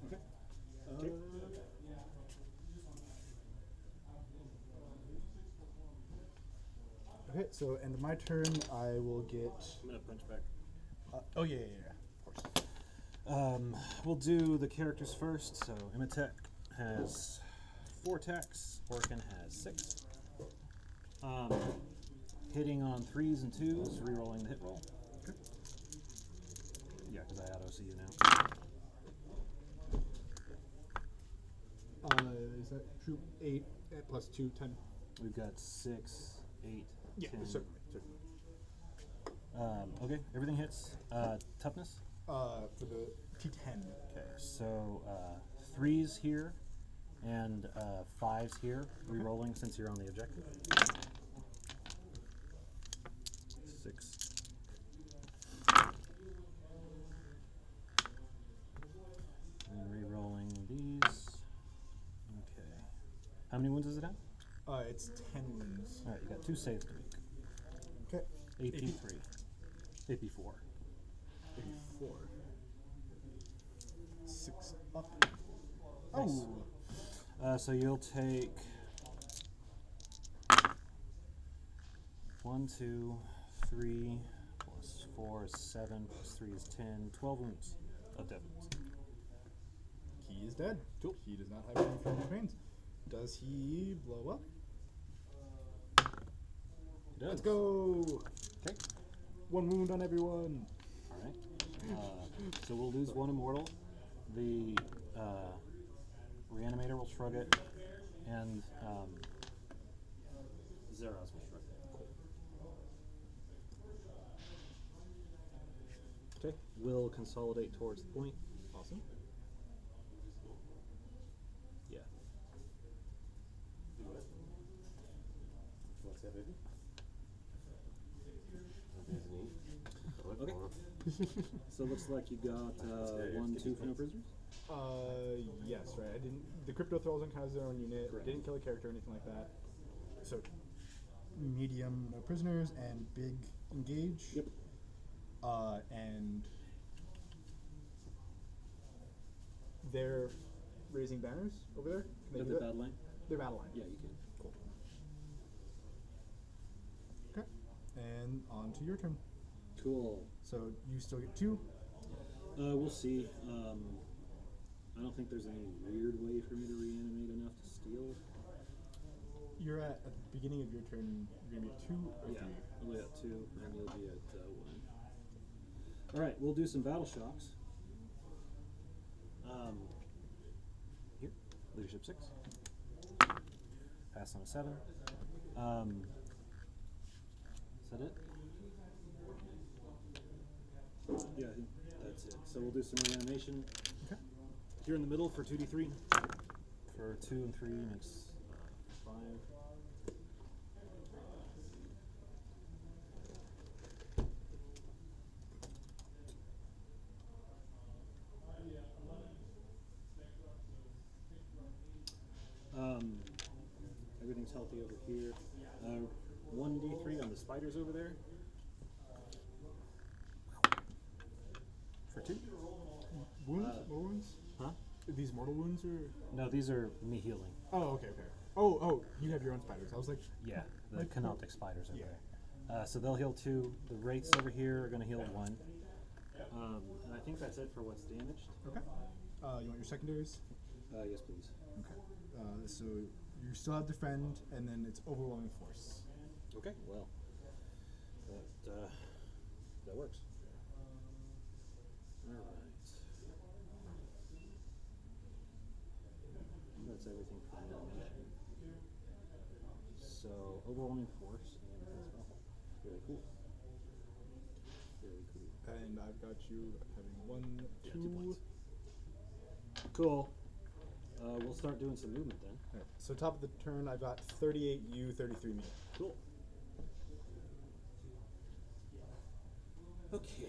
Speaker 2: Okay. Okay, so end of my turn, I will get.
Speaker 1: I'm gonna punch back.
Speaker 2: Oh yeah, of course.
Speaker 1: We'll do the characters first. So Canoptek has 4 attacks. Orkin has 6. Hitting on 3s and 2s, rerolling the hit roll.
Speaker 2: Okay.
Speaker 1: Yeah, because I auto see you now.
Speaker 2: Is that true? 8 plus 2, 10.
Speaker 1: We've got 6, 8,
Speaker 2: Yeah,
Speaker 1: 10.
Speaker 2: certainly.
Speaker 1: Okay, everything hits. Toughness.
Speaker 2: For the T10.
Speaker 1: Okay, so 3s here and 5s here, rerolling since you're on the objective. 6. And rerolling these. Okay. How many wounds does it have?
Speaker 2: It's 10 wounds.
Speaker 1: Alright, you got 2 saves to make.
Speaker 2: Okay.
Speaker 1: AP3. AP4.
Speaker 2: 84. 6 up.
Speaker 1: Nice.
Speaker 2: Oh.
Speaker 1: So you'll take 1, 2, 3, plus 4 is 7, plus 3 is 10, 12 wounds of death wounds.
Speaker 2: He is dead.
Speaker 1: Cool.
Speaker 2: He does not have any further pains. Does he blow up?
Speaker 1: He does.
Speaker 2: Let's go.
Speaker 1: Okay.
Speaker 2: 1 wound on everyone.
Speaker 1: Alright. So we'll lose 1 immortal. The reanimator will shrug it, and Zeros will shrug it. Okay. We'll consolidate towards the point.
Speaker 2: Awesome.
Speaker 5: Yeah, baby. That's neat. I like
Speaker 1: Okay.
Speaker 5: one.
Speaker 1: So it looks like you got
Speaker 5: Yeah,
Speaker 1: 1,
Speaker 5: it's
Speaker 1: 2
Speaker 5: getting
Speaker 1: Fino prisoners.
Speaker 2: Yes, right. I didn't. The crypto thralls on kind of their own unit.
Speaker 1: Correct.
Speaker 2: Didn't kill a character or anything like that. So, medium no prisoners and big engage.
Speaker 1: Yep.
Speaker 2: And they're raising banners over there. Can they
Speaker 1: At
Speaker 2: do
Speaker 1: the
Speaker 2: it?
Speaker 1: battle line.
Speaker 2: They're battle line.
Speaker 1: Yeah, you can.
Speaker 2: Cool. Okay. And on to your turn.
Speaker 1: Cool.
Speaker 2: So you still get 2.
Speaker 1: We'll see. I don't think there's any weird way for me to reanimate enough to steal.
Speaker 2: You're at the beginning of your turn. You're gonna be at 2 or
Speaker 1: Yeah,
Speaker 2: 3.
Speaker 1: I'll be at 2, and you'll be at 1. All right, we'll do some battle shocks. Here, leadership 6. Pass on a 7. Is that it? Yeah, I think that's it. So we'll do some reanimation.
Speaker 2: Okay.
Speaker 1: Here in the middle for 2d3. For 2 and 3 makes 5. Everything's healthy over here. 1d3 on the spiders over there. For 2.
Speaker 2: Wounds? More wounds?
Speaker 1: Huh?
Speaker 2: Are these mortal wounds or?
Speaker 1: No, these are me healing.
Speaker 2: Oh, okay, okay. Oh, you have your own spiders. I was like,
Speaker 1: Yeah, the
Speaker 2: Like,
Speaker 1: Canoptek spiders over
Speaker 2: yeah.
Speaker 1: there. So they'll heal 2. The wraiths over here are going to heal 1. And I think that's it for what's damaged.
Speaker 2: okay. You want your secondaries?
Speaker 1: Yes, please.
Speaker 2: Okay. So you still have defend, and then it's overwhelming force.
Speaker 1: Okay, well, that works. All right. That's everything for animation. So overwhelming force and defense level. Very cool. Very cool.
Speaker 2: And I've got you having 1,
Speaker 1: Yeah,
Speaker 2: 2.
Speaker 1: 2 points. Cool. We'll start doing some movement then.
Speaker 2: Alright, so top of the turn, I've got 38 you, 33 me.
Speaker 1: Cool. Okay.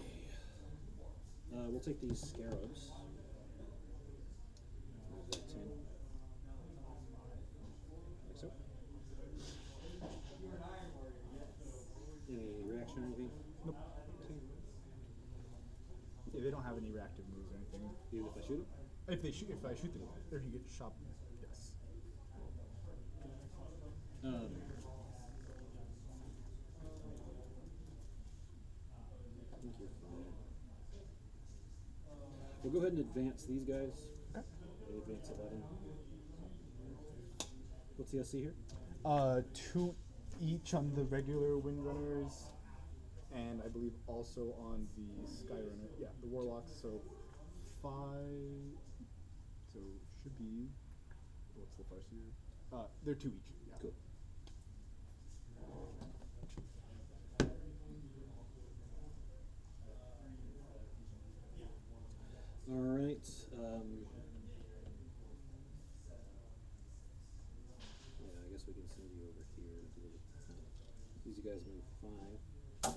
Speaker 1: We'll take these scarabs. Move that 10. Like so. Any reaction or anything?
Speaker 2: Nope. Yeah, they don't have any reactive moves or anything.
Speaker 1: Even if I shoot them?
Speaker 2: If I shoot them, or if you get shot, yes.
Speaker 1: I think you're fine. We'll go ahead and advance these guys.
Speaker 2: Okay.
Speaker 1: They advance 11. What's the SC here?
Speaker 2: 2 each on the regular Windrunners, and I believe also on the Skyrunner. Yeah, the Warlocks. So 5. So should be. What's the Farseer? They're 2 each. Yeah.
Speaker 1: Cool. All right. Yeah, I guess we can send you over here. These you guys move 5.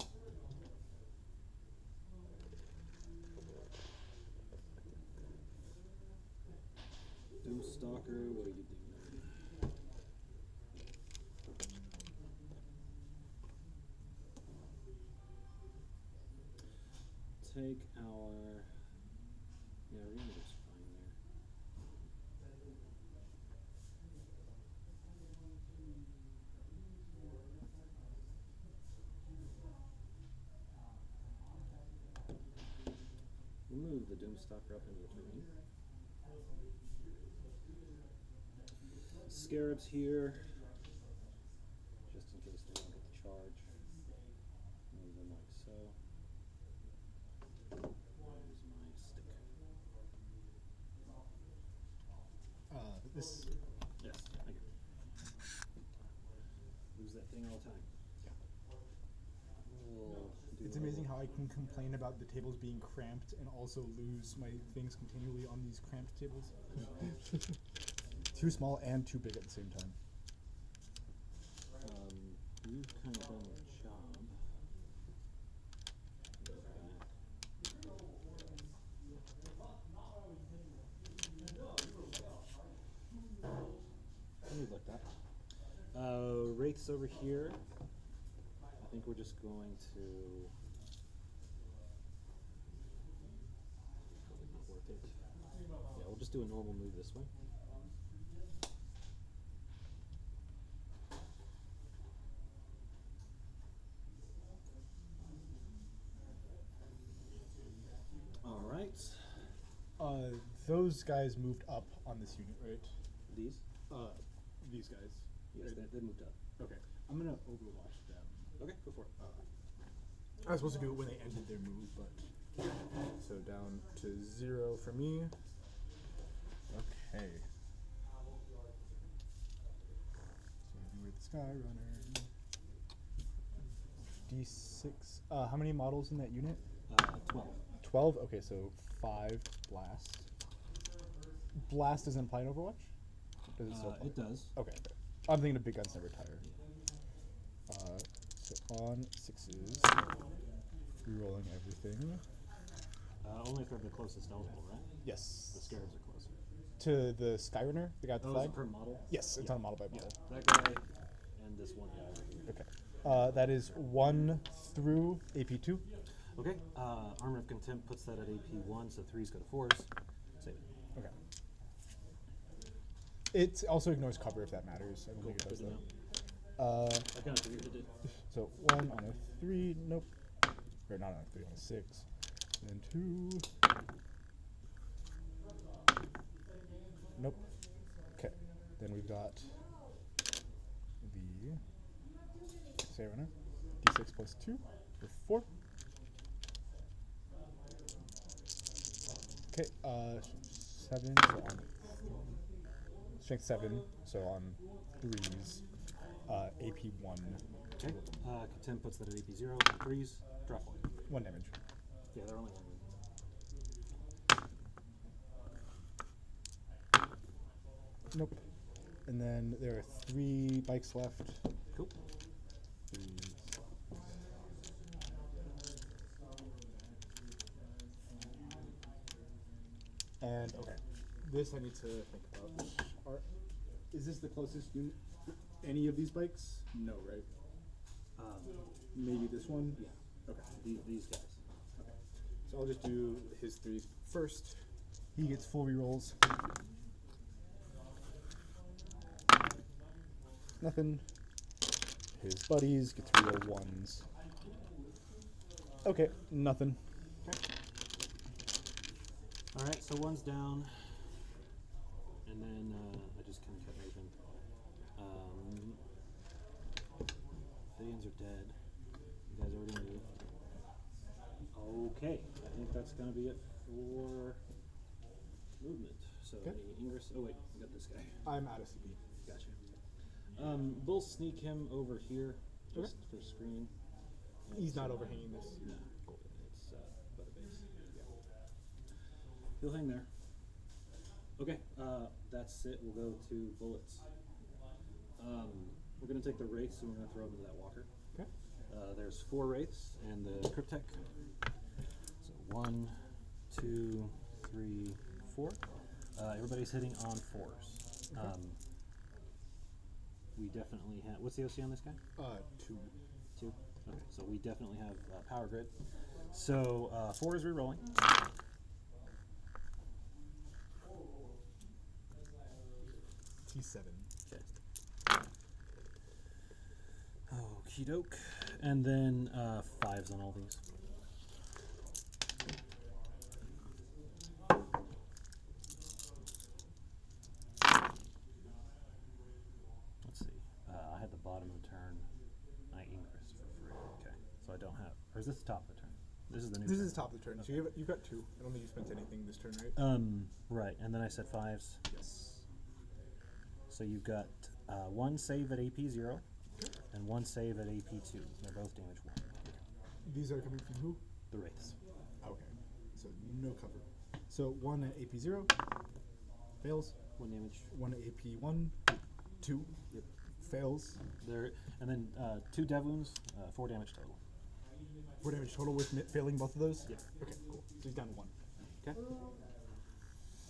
Speaker 1: Doomstalker, what are you doing? Take our. Yeah, we're gonna just fine there. We'll move the Doomstalker up into the terrain. Scarabs here, just in case they don't get the charge. Move them like so. Use my stick.
Speaker 2: This.
Speaker 1: Yes, thank you. Lose that thing all the time. We'll do
Speaker 2: It's
Speaker 1: a
Speaker 2: amazing
Speaker 1: little-
Speaker 2: how I can complain about the tables being cramped and also lose my things continually on these cramped tables. Too small and too big at the same time.
Speaker 1: you've kind of done the job. Go back. Let me look that. Wraiths over here. I think we're just going to. Probably not worth it. Yeah, we'll just do a normal move this way. All right.
Speaker 2: Those guys moved up on this unit, right?
Speaker 1: These?
Speaker 2: These guys.
Speaker 1: Yes,
Speaker 2: right?
Speaker 1: they moved up.
Speaker 2: Okay. I'm gonna overwatch them.
Speaker 1: Okay, go for it.
Speaker 2: I was supposed to do it when they ended their move, but so down to 0 for me. Okay. So with the Sky Runner. D6. How many models in that unit?
Speaker 1: 12.
Speaker 2: 12. Okay, so 5 blast. Blast doesn't apply in Overwatch. Does it still apply?
Speaker 1: It does.
Speaker 2: Okay. I'm thinking of big guns never tire. So on 6s, rerolling everything.
Speaker 1: Only if they're the closest eligible, right?
Speaker 2: Yes.
Speaker 1: The scarabs are closer.
Speaker 2: To the Skyrunner, the guy with the
Speaker 1: Oh, is
Speaker 2: flag?
Speaker 1: it per model?
Speaker 2: Yes, it's on model by model.
Speaker 1: That guy and this one guy over here.
Speaker 2: Okay. That is 1 through AP2.
Speaker 1: Okay, Armor of Contempt puts that at AP1, so 3s go to 4s. Save it.
Speaker 2: Okay. It also ignores cover if that matters. I don't
Speaker 1: Cool,
Speaker 2: think it does
Speaker 1: good to
Speaker 2: that.
Speaker 1: I kind of figured it did.
Speaker 2: So 1 on a 3, nope. Or not on a 3, on a 6. And then 2. Nope. Okay. Then we've got the Runner. D6 plus 2 for 4. Okay, 7, so on strength 7, so on 3s, AP1.
Speaker 1: Okay, Contempt puts that at AP0, 3s, drop
Speaker 2: 1 damage.
Speaker 1: Yeah, they're only 1 move.
Speaker 2: Nope. And then there are 3 bikes left.
Speaker 1: Cool.
Speaker 2: 3. And okay, this I need to think about. Is this the closest unit? Any of these bikes? No, right? Maybe this one?
Speaker 1: Yeah.
Speaker 2: Okay.
Speaker 1: These guys.
Speaker 2: Okay. So I'll just do his 3s first. He gets full rerolls. Nothing. His buddies get to reroll 1s. Okay, nothing.
Speaker 1: All right, so 1's down, and then I just kind of kept moving. Thayians are dead. You guys already moved. Okay, I think that's gonna be it for movement. So
Speaker 2: Okay.
Speaker 1: any Ingress? Oh wait, we got this guy.
Speaker 2: I'm out of CP.
Speaker 1: Gotcha. We'll sneak him over here just for screen.
Speaker 2: He's not overhanging this.
Speaker 1: No, it's but a base. He'll hang there. Okay, that's it. We'll go to bullets. We're gonna take the wraiths and we're gonna throw them into that walker.
Speaker 2: Okay.
Speaker 1: There's 4 wraiths and the Cryptek. So 1, 2, 3, 4. Everybody's hitting on 4s.
Speaker 2: Okay.
Speaker 1: We definitely have. What's the OC on this guy?
Speaker 2: 2.
Speaker 1: 2. Okay, so we definitely have power grid. So 4 is re-rolling.
Speaker 2: T7.
Speaker 1: Okay. Okie doke. And then 5s on all these. Let's see. I had the bottom of the turn. I Ingress for free. Okay. So I don't have. Or is this the top of the turn? This is the new
Speaker 2: This
Speaker 1: turn.
Speaker 2: is top of the turn. So you've got 2. I don't think you spent anything this turn, right?
Speaker 1: Right. And then I said 5s.
Speaker 2: Yes.
Speaker 1: So you've got 1 save at AP0 and 1 save at AP2. They're both damage 1.
Speaker 2: These are coming from who?
Speaker 1: The wraiths.
Speaker 2: Okay. So no cover. So 1 at AP0. Fails.
Speaker 1: 1 damage.
Speaker 2: 1 at AP1. 2.
Speaker 1: Yep.
Speaker 2: fails.
Speaker 1: There, and then 2 dev wounds, 4 damage total.
Speaker 2: 4 damage total with failing both of those?
Speaker 1: Yeah.
Speaker 2: Okay, cool. So he's down to 1.
Speaker 1: Okay.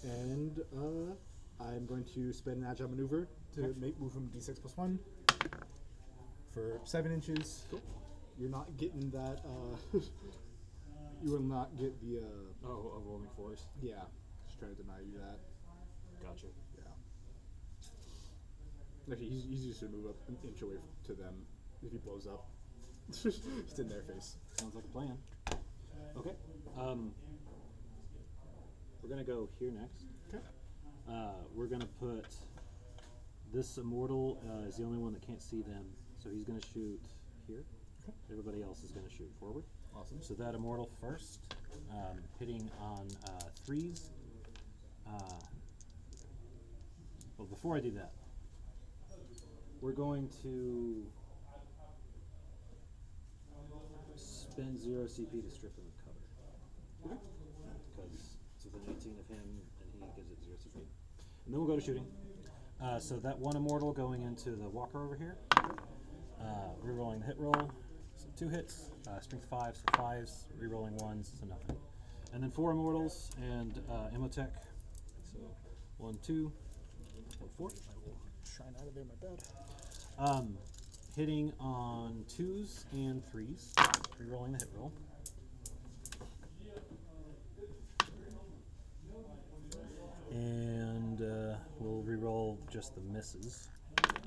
Speaker 2: And I'm going to spend an agile maneuver to move him d6 plus 1 for 7 inches.
Speaker 1: Cool.
Speaker 2: You're not getting that. You will not get the.
Speaker 1: Oh, overwhelming force.
Speaker 2: Yeah. Just trying to deny you that.
Speaker 1: Gotcha.
Speaker 2: Yeah. Actually, he's just gonna move up an inch away to them if he blows up. Just in their face.
Speaker 1: Sounds like a plan. Okay. We're gonna go here next.
Speaker 2: Okay.
Speaker 1: We're gonna put this immortal is the only one that can't see them, so he's gonna shoot here.
Speaker 2: Okay.
Speaker 1: Everybody else is gonna shoot forward.
Speaker 2: Awesome.
Speaker 1: So that immortal first, hitting on 3s. Well, before I do that, we're going to spend 0 CP to strip him of cover. Because it's within 18 of him, and he gives it 0 CP. And then we'll go to shooting. So that one immortal going into the walker over here. Rerolling the hit roll. So 2 hits. Strength 5, so 5s. Rerolling 1s, so nothing. And then 4 immortals and Emotech. So 1, 2, 4.
Speaker 2: I will shine out of there, my bad.
Speaker 1: Hitting on 2s and 3s. Rerolling the hit roll. And we'll reroll just the misses. Okay,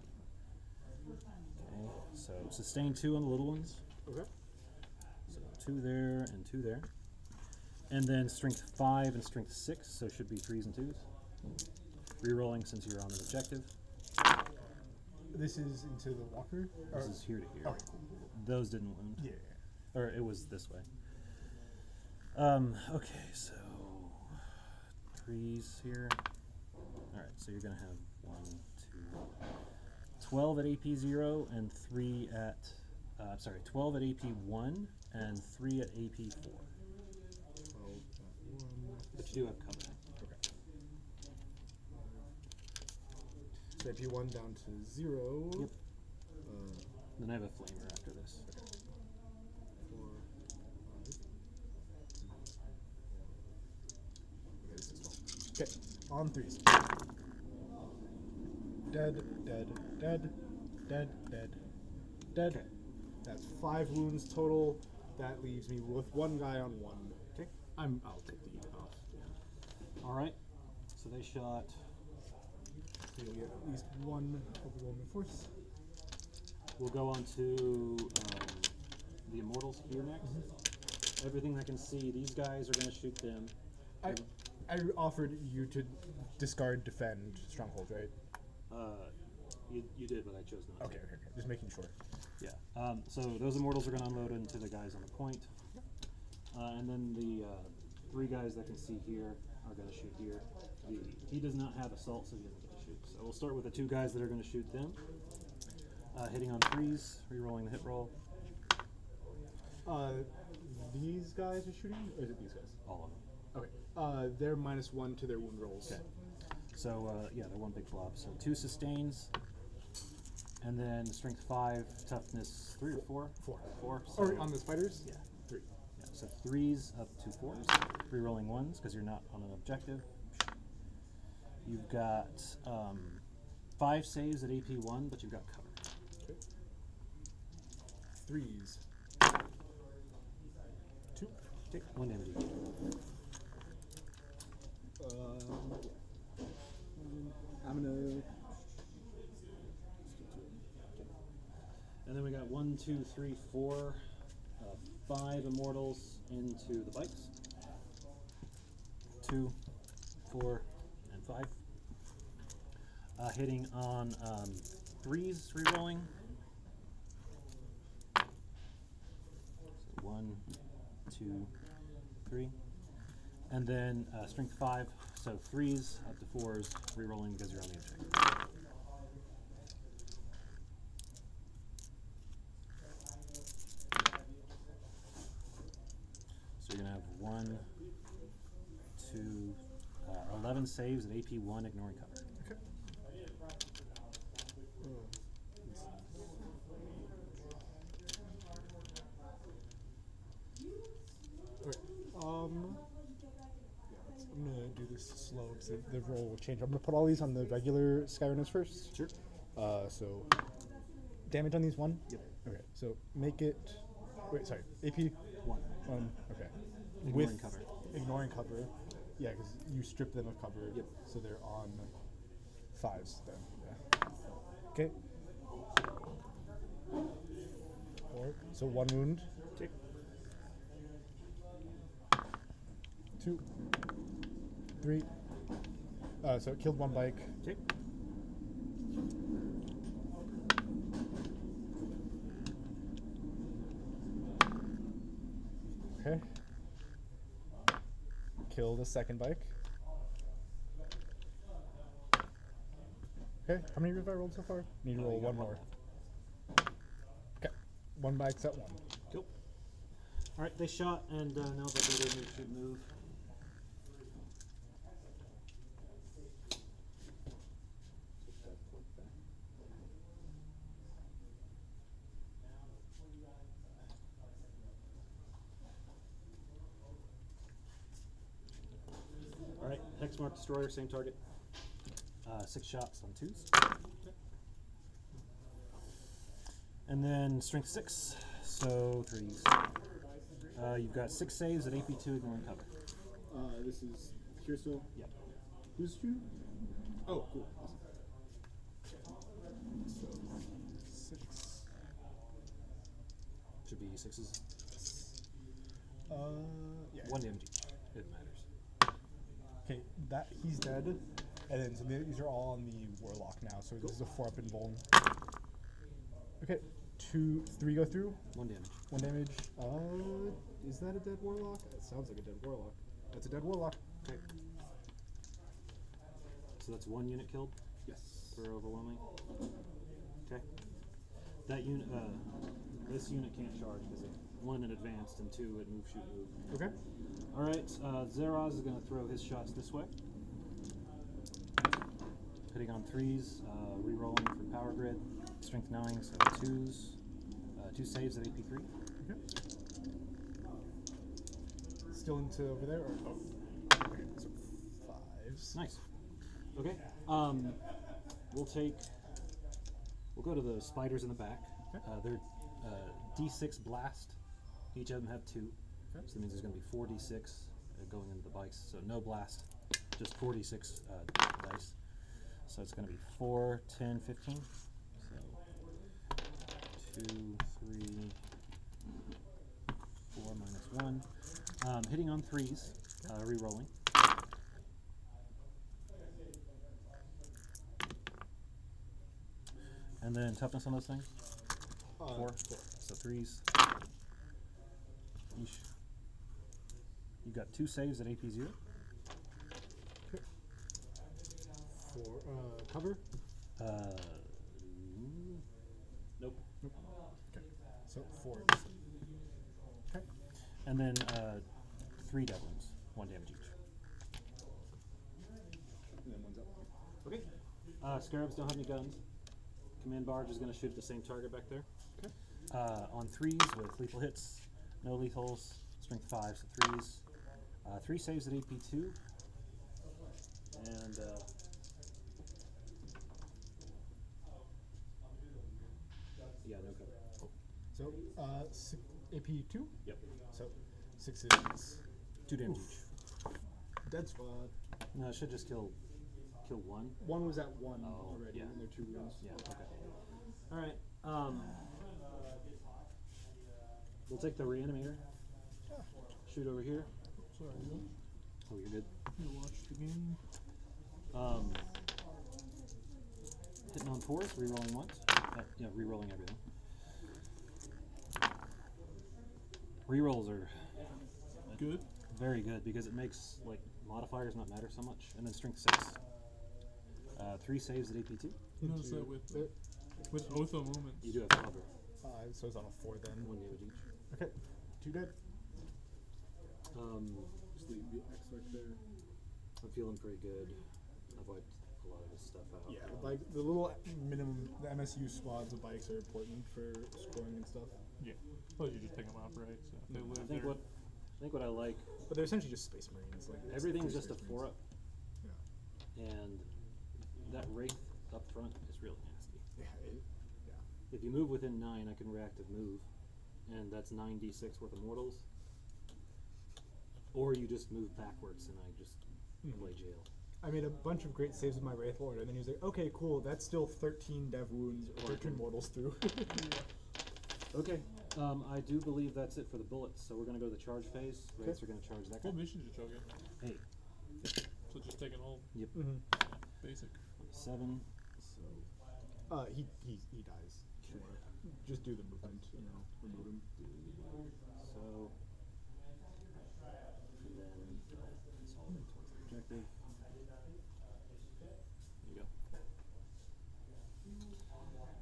Speaker 1: so sustain 2 on the little ones.
Speaker 2: Okay.
Speaker 1: So 2 there and 2 there. And then strength 5 and strength 6, so should be 3s and 2s. Rerolling since you're on an objective.
Speaker 2: This is into the walker?
Speaker 1: This is here to here.
Speaker 2: Okay, cool.
Speaker 1: Those didn't wound.
Speaker 2: Yeah.
Speaker 1: Or it was this way. Okay, so 3s here. Alright, so you're going to have 1, 2, 12 at AP 0 and 3 at, 12 at AP 1 and 3 at AP 4.
Speaker 2: 12 at 1.
Speaker 1: But you do have cover.
Speaker 2: Okay. So AP1 down to 0.
Speaker 1: Yep. Then I have a flamer after this.
Speaker 2: 4, 5. Okay, this is 12. Okay, on 3s. Dead, dead, dead, dead, dead, dead.
Speaker 1: Okay.
Speaker 2: That's 5 wounds total. That leaves me with 1 guy on 1.
Speaker 1: Okay.
Speaker 2: I'll take the unit off. Yeah.
Speaker 1: Alright. So they shot.
Speaker 2: So you'll get at least 1 overwhelming force.
Speaker 1: We'll go on to the immortals here next. Everything I can see, these guys are going to shoot them.
Speaker 2: I offered you to discard defend stronghold, right?
Speaker 1: You did, but I chose not
Speaker 2: Okay,
Speaker 1: to.
Speaker 2: okay, okay. Just making sure.
Speaker 1: Yeah. So those immortals are going to unload into the guys on the point. And then the 3 guys that can see here are going to shoot here. He does not have assault, so he doesn't get to shoot. So we'll start with the 2 guys that are going to shoot them. Hitting on 3s, rerolling the hit roll.
Speaker 2: These guys are shooting, or is it these guys?
Speaker 1: All of them.
Speaker 2: Okay. They're -1 to their wound rolls.
Speaker 1: Okay. So yeah, they're 1 big blob. So 2 sustains, and then strength 5, toughness 3 or 4.
Speaker 2: 4.
Speaker 1: 4. So
Speaker 2: Or on the spiders?
Speaker 1: yeah.
Speaker 2: 3.
Speaker 1: Yeah, so 3s up to 4s, rerolling 1s because you're not on an objective. You've got 5 saves at AP 1, but you've got cover.
Speaker 2: Okay. 3s. 2.
Speaker 1: Take 1 damage each.
Speaker 2: I'm gonna.
Speaker 1: And then we got 1, 2, 3, 4, 5 immortals into the bikes. 2, 4, and 5. Hitting on 3s, rerolling. So 1, 2, 3. And then strength 5, so 3s up to 4s, rerolling because you're on the objective. So you're going to have 1, 2, 11 saves at AP 1, ignoring cover.
Speaker 2: Okay. So the roll will change. I'm gonna put all these on the regular Skyrunners first.
Speaker 1: Sure.
Speaker 2: So damage on these 1.
Speaker 1: Yep.
Speaker 2: Okay. So make it. Wait, sorry. AP
Speaker 1: 1.
Speaker 2: 1. Okay.
Speaker 1: Ignoring cover.
Speaker 2: Ignoring cover. Yeah, because you strip them of cover.
Speaker 1: Yep.
Speaker 2: So they're on 5s then. Yeah. Okay. 4. So 1 wound.
Speaker 1: Okay.
Speaker 2: 2. 3. So it killed 1 bike.
Speaker 1: Okay.
Speaker 2: Okay. Killed a 2nd bike. Okay, how many have I rolled so far? Need to roll
Speaker 1: You got
Speaker 2: 1 more. Okay, 1 bike's at 1.
Speaker 1: Cool. All right, they shot, and now they'll do their move, shoot, move. All right, Hexmark Destroyer, same target. 6 shots on 2s. And then strength 6, so 3s. You've got 6 saves at AP2, ignoring cover.
Speaker 2: This is Kirsten.
Speaker 1: Yep.
Speaker 2: Who's you? Oh, cool. Awesome. So, 6.
Speaker 1: Should be 6s.
Speaker 2: Yeah.
Speaker 1: 1 damage each. It matters.
Speaker 2: Okay, that he's dead. And then so these are all on the Warlock now, so this is a 4-up in Vuln. Okay, 2, 3 go through.
Speaker 1: 1 damage.
Speaker 2: 1 damage. Is that a dead Warlock? It sounds like a dead Warlock. That's a dead Warlock.
Speaker 1: Okay. So that's 1 unit killed
Speaker 2: Yes.
Speaker 1: for overwhelming. Okay. That unit, this unit can't charge because it 1 it advanced and 2 it move, shoot, move.
Speaker 2: Okay.
Speaker 1: All right. Zeraz is going to throw his shots this way. Hitting on 3s, re-rolling for power grid. Strength 9, so 2s. 2 saves at AP3.
Speaker 2: Okay. Still into over there? Or, oh. Okay, so 5s.
Speaker 1: Nice. Okay. We'll go to the spiders in the back.
Speaker 2: Okay.
Speaker 1: They're D6 blast. Each of them have 2.
Speaker 2: Okay.
Speaker 1: So that means there's going to be 4 D6 going into the bikes. So no blast, just 4 D6 dice. So it's going to be 4, 10, 15. So 2, 3, 4 minus 1. Hitting on 3s, re-rolling. And then toughness on those things? 4. So 3s. Yeesh. You got 2 saves at AP0.
Speaker 2: Okay. For cover?
Speaker 1: Nope.
Speaker 2: Okay. So 4s. Okay.
Speaker 1: And then 3 devils, 1 damage each.
Speaker 2: And then 1's up.
Speaker 1: Okay. Scarabs don't have any guns. Command barge is going to shoot at the same target back there.
Speaker 2: Okay.
Speaker 1: On 3s with lethal hits, no lethals, strength 5, so 3s. 3 saves at AP2. And yeah, no cover.
Speaker 2: So AP2?
Speaker 1: Yep.
Speaker 2: So 6 is
Speaker 1: 2 damage each.
Speaker 2: dead squad.
Speaker 1: No, it should just kill 1.
Speaker 2: 1 was at 1
Speaker 1: Oh,
Speaker 2: already,
Speaker 1: yeah.
Speaker 2: and they're 2 wounds.
Speaker 1: Yeah, okay. Alright. We'll take the reanimator. Shoot over here.
Speaker 2: Sorry.
Speaker 1: Oh, you're good.
Speaker 2: You watched the game.
Speaker 1: Hitting on 4s, re-rolling once. Yeah, re-rolling everything. Re-rolls are
Speaker 4: Good.
Speaker 1: very good because it makes like modifiers not matter so much. And then strength 6. 3 saves at AP2.
Speaker 4: You notice that with Otho moments.
Speaker 1: You do have cover.
Speaker 2: So it's on a 4 then.
Speaker 1: 1 damage each.
Speaker 2: Okay. 2 dead.
Speaker 7: Just leave the X right there.
Speaker 1: I'm feeling pretty good. I've wiped a lot of this stuff out.
Speaker 2: Yeah, like the little minimum, the MSU squads of bikes are important for scoring and stuff.
Speaker 4: Yeah. Plus you just pick them up, right? So if they live
Speaker 1: I think
Speaker 4: there.
Speaker 1: what I like,
Speaker 2: But they're essentially just Space Marines. Like
Speaker 1: everything's just a 4-up.
Speaker 2: Yeah.
Speaker 1: And that wraith up front is really nasty.
Speaker 2: Yeah. Yeah.
Speaker 1: If you move within 9, I can reactive move, and that's 9d6 worth of mortals. Or you just move backwards and I just play jail.
Speaker 2: I made a bunch of great saves with my Wraith Lord, and then he was like, okay, cool, that's still 13 dev wounds, or 13 mortals through.
Speaker 1: Okay, I do believe that's it for the bullets, so we're going to go to the charge phase. Wraiths are going to charge that guy.
Speaker 4: What mission did you choke it?
Speaker 1: Hey.
Speaker 4: So just taking all
Speaker 1: Yep.
Speaker 4: basic.
Speaker 1: 7. So
Speaker 2: He dies. Sure. Just do the movement, remove him.
Speaker 1: So, and then consolidate towards the objective. There you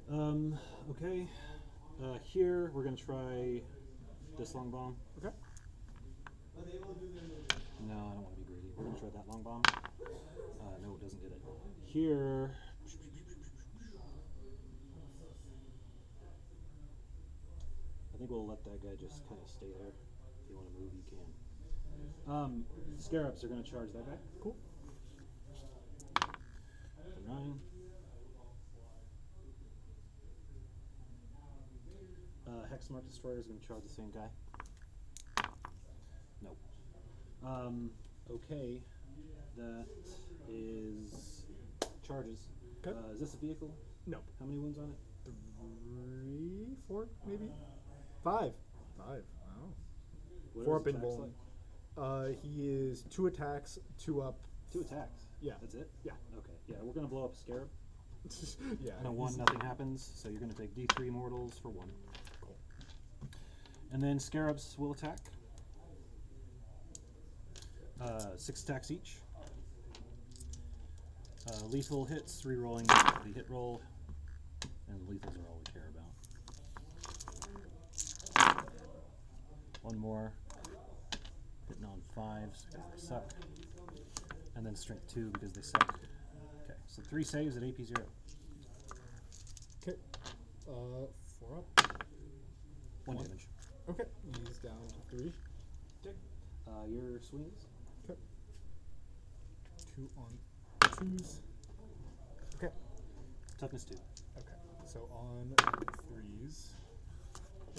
Speaker 1: go. Okay. Here we're gonna try this long bomb.
Speaker 2: Okay.
Speaker 1: No, I don't want to be greedy. We're gonna try that long bomb. No, it doesn't get it. Here. I think we'll let that guy just kind of stay there. If you want to move, you can. Scarabs are going to charge that guy.
Speaker 2: Cool.
Speaker 1: 9. Hexmark Destroyer is going to charge the same guy. Nope. Okay. That is charges.
Speaker 2: Okay.
Speaker 1: Is this a vehicle?
Speaker 2: No.
Speaker 1: How many wounds on it?
Speaker 2: 3, 4, maybe? 5. 5. Wow.
Speaker 1: What
Speaker 2: 4
Speaker 1: are
Speaker 2: up
Speaker 1: his
Speaker 2: in
Speaker 1: attacks
Speaker 2: bowling.
Speaker 1: like?
Speaker 2: He is 2 attacks, 2 up.
Speaker 1: 2 attacks?
Speaker 2: Yeah.
Speaker 1: That's it?
Speaker 2: Yeah.
Speaker 1: Okay. Yeah, we're going to blow up a Scarab.
Speaker 2: Yeah.
Speaker 1: On a 1, nothing happens, so you're going to take d3 mortals for 1.
Speaker 2: Cool.
Speaker 1: And then Scarabs will attack. 6 attacks each. Lethal hits, re-rolling the hit roll, and lethals are all we care about. 1 more, hitting on 5s because they suck, and then strength 2 because they suck. Okay, so 3 saves at AP 0.
Speaker 2: Okay. 4 up.
Speaker 1: 1 damage.
Speaker 2: Okay. He's down to 3.
Speaker 1: Okay. Your swings.
Speaker 2: Okay. 2 on 2s. Okay.
Speaker 1: Toughness 2.
Speaker 2: Okay. So on 3s.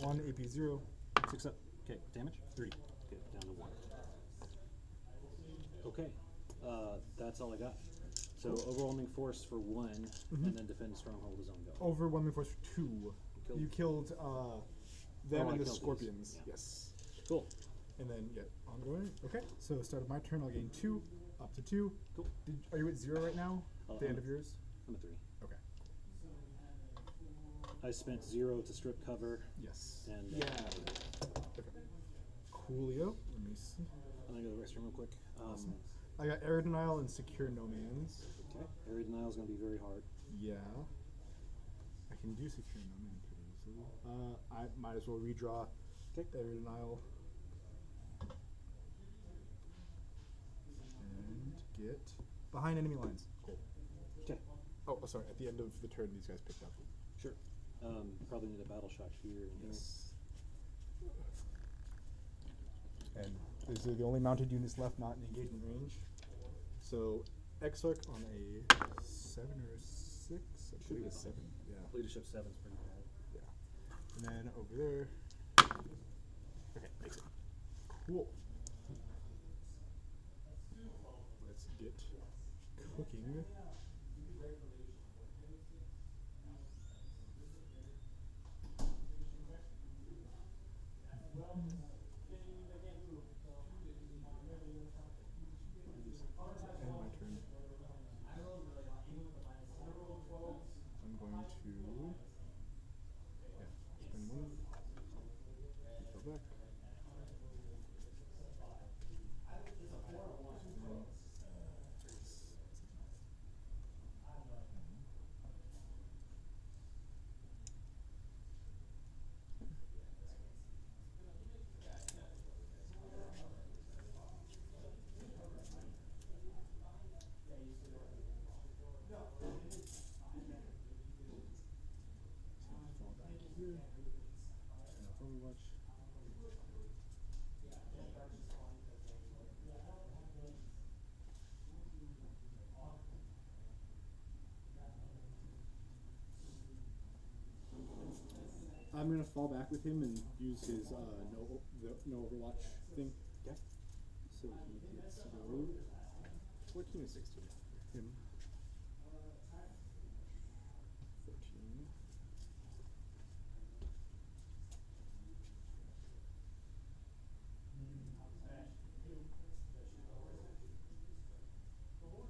Speaker 2: 1 AP 0.
Speaker 1: 6 up. Okay, damage?
Speaker 2: 3.
Speaker 1: Okay, down to 1. Okay, that's all I got. So overwhelming force for 1, and then defend stronghold is on go.
Speaker 2: Overwhelming force for 2.
Speaker 1: You killed-
Speaker 2: them
Speaker 1: Oh, I
Speaker 2: and the
Speaker 1: killed these.
Speaker 2: scorpions.
Speaker 1: Yeah.
Speaker 2: Yes.
Speaker 1: Cool.
Speaker 2: And then, yeah, ongoing. Okay, so start of my turn, I'll gain 2, up to 2.
Speaker 1: Cool.
Speaker 2: Are you at 0 right now? At the
Speaker 1: I'm
Speaker 2: end
Speaker 1: at-
Speaker 2: of yours?
Speaker 1: I'm a 3.
Speaker 2: Okay.
Speaker 1: I spent 0 to strip cover,
Speaker 2: Yes.
Speaker 1: and
Speaker 2: Yeah. Okay. Coolio. Let me see.
Speaker 1: I'm gonna go to the restroom real quick.
Speaker 2: I got Air Denial and Secure No Man's.
Speaker 1: Okay, area denial is gonna be very hard.
Speaker 2: Yeah. I can do Secure No Man pretty easily. I might as well redraw Air Denial. And get behind enemy lines. Cool.
Speaker 1: Okay,
Speaker 2: Oh, sorry. At the end of the turn, these guys picked up.
Speaker 1: sure. Probably need a battle shock here and here.
Speaker 2: And these are the only mounted units left not in engagement range. So, Exarch on a 7 or a 6? I believe it's 7. Yeah.
Speaker 1: Leadership 7's pretty bad.
Speaker 2: Yeah. And then over there. Okay, makes it. Cool. Let's get cooking. End my turn. I'm going to spend 1. Go back. Fall back here. Turn off Overwatch. I'm gonna fall back with him and use his no Overwatch thing. Okay. So he gets to go 14 or 16. Him. 14.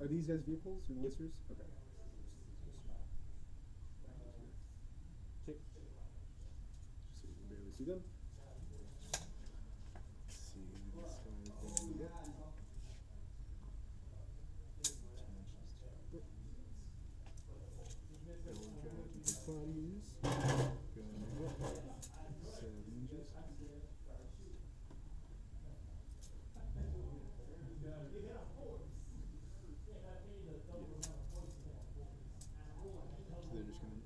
Speaker 2: Are these guys vehicles or monsters? Okay. Okay. So you can barely see them. Let's see this guy's going to get. Bodies. Gonna get 7 inches. So they're just gonna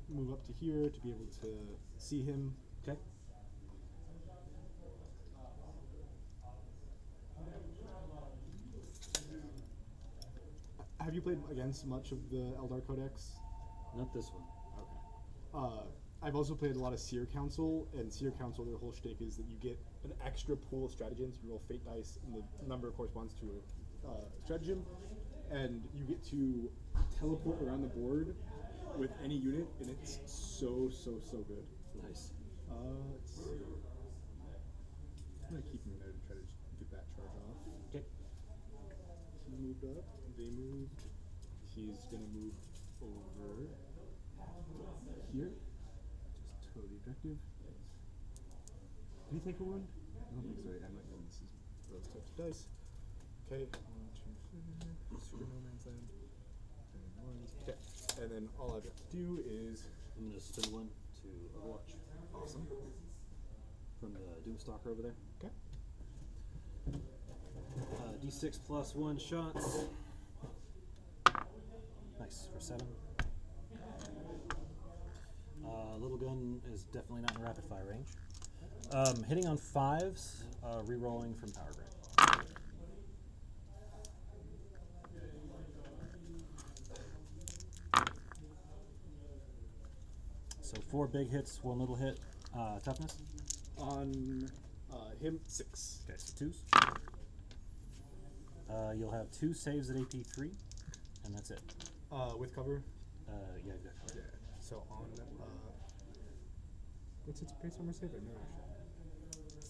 Speaker 2: move up to here to be able to see him. Okay. Have you played against much of the Eldar Codex?
Speaker 1: Not this one.
Speaker 2: Okay. I've also played a lot of Seer Council, and Seer Council, their whole shtick is that you get an extra pool of stratagems. You roll fate dice, and the number corresponds to a stratagem, and you get to teleport around the board with any unit, and it's so good.
Speaker 1: Nice.
Speaker 2: Let's see. I'm gonna keep him there to try to get that charge off.
Speaker 1: Okay.
Speaker 2: He moved up. They moved. He's gonna move over here. Just totally objective. Did he take a wound? I don't think so. I might know this is those types of dice. Okay. 1, 2, 3. Super no man's land. And ones. Okay. And then all I've got to do is.
Speaker 1: I'm gonna spin one to Overwatch.
Speaker 2: Awesome.
Speaker 1: From the Doomstalker over there.
Speaker 2: Okay.
Speaker 1: D6 plus 1 shots. Nice, for 7. Little gun is definitely not in rapid fire range. Hitting on 5s, re-rolling from Power Grid. So 4 big hits, 1 little hit. Toughness?
Speaker 2: On him, 6.
Speaker 1: Okay, so 2s. You'll have 2 saves at AP 3, and that's it.
Speaker 2: With cover.
Speaker 1: Yeah, you've got cover.
Speaker 2: Yeah. So on what's its base armor save? I know.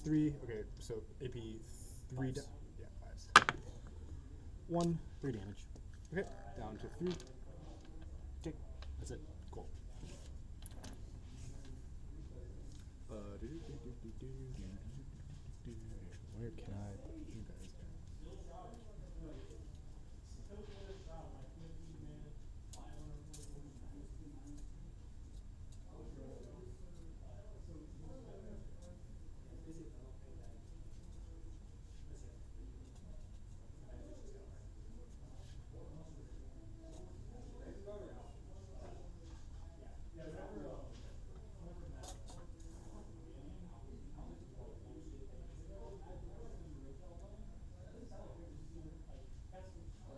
Speaker 2: 3. Okay, so AP 3.
Speaker 1: Fives.
Speaker 2: Yeah, 5s. 1.
Speaker 1: 3 damage.
Speaker 2: Okay, down to 3.
Speaker 1: Okay, that's it. Cool.
Speaker 2: Where can I put you guys down?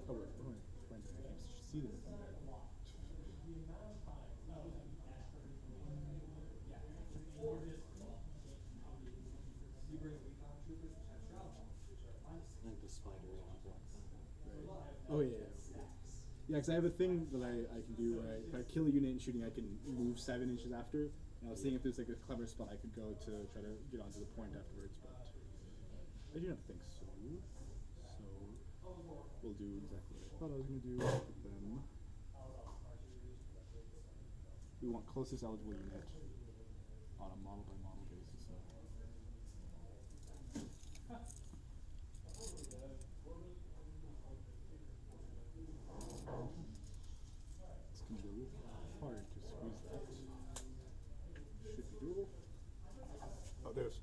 Speaker 2: Oh, wait, oh, I can't see this.
Speaker 1: I think the spider
Speaker 2: Oh yeah. Yeah, because I have a thing that I can do where if I kill a unit in shooting, I can move 7 inches after. And I was seeing if there's like a clever spot I could go to try to get onto the point afterwards, but I do not think so. So we'll do exactly what I thought I was going to do with them. We want closest eligible unit on a model by model basis. So. It's going to be a little hard to squeeze that. Should be doable. Oh, there's.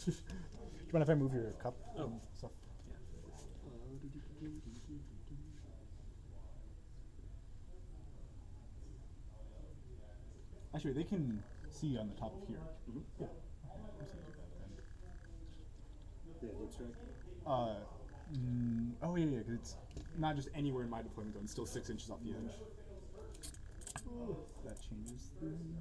Speaker 2: Do you mind if I move your cup?
Speaker 1: Oh.
Speaker 2: Stuff? Actually, they can see on the top of here.
Speaker 1: Mm-hmm.
Speaker 2: Yeah.
Speaker 1: Yeah, it looks right.
Speaker 2: Oh yeah, because it's not just anywhere in my deployment zone. It's still 6 inches off the edge. That changes things.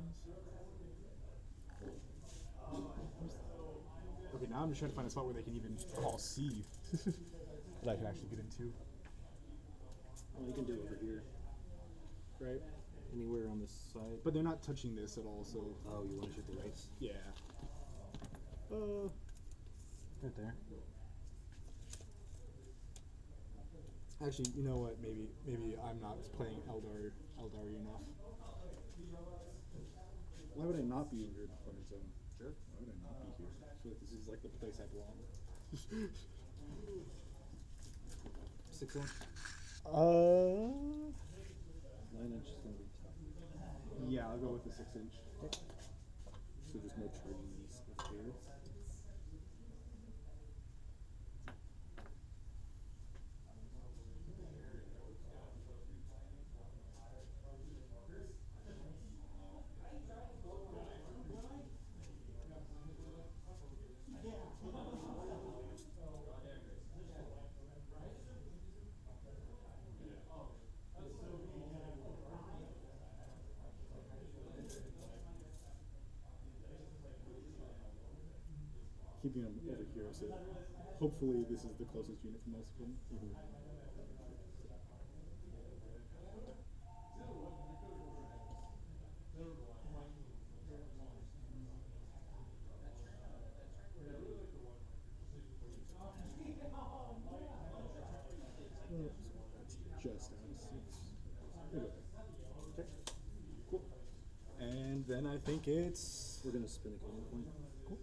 Speaker 2: Okay, now I'm just trying to find a spot where they can even call C that I can actually get into.
Speaker 1: Well, you can do it over here.
Speaker 2: Right?
Speaker 1: Anywhere on this side.
Speaker 2: But they're not touching this at all, so
Speaker 1: Oh, you want to shoot the rights?
Speaker 2: yeah.
Speaker 1: Right there.
Speaker 2: Actually, you know what? Maybe I'm not playing Eldari enough. Why would I not be in your opponent's zone?
Speaker 1: Sure.
Speaker 2: Why would I not be here? I feel like this is like the place I belong.
Speaker 1: 6 inch. 9 inch is gonna be tough.
Speaker 2: Yeah, I'll go with the 6 inch. So there's no charging these up here. Keeping them over here, so hopefully this is the closest unit for most of them. That's just out of 6. Okay, cool. And then I think it's
Speaker 1: We're gonna spin a command point.
Speaker 2: cool.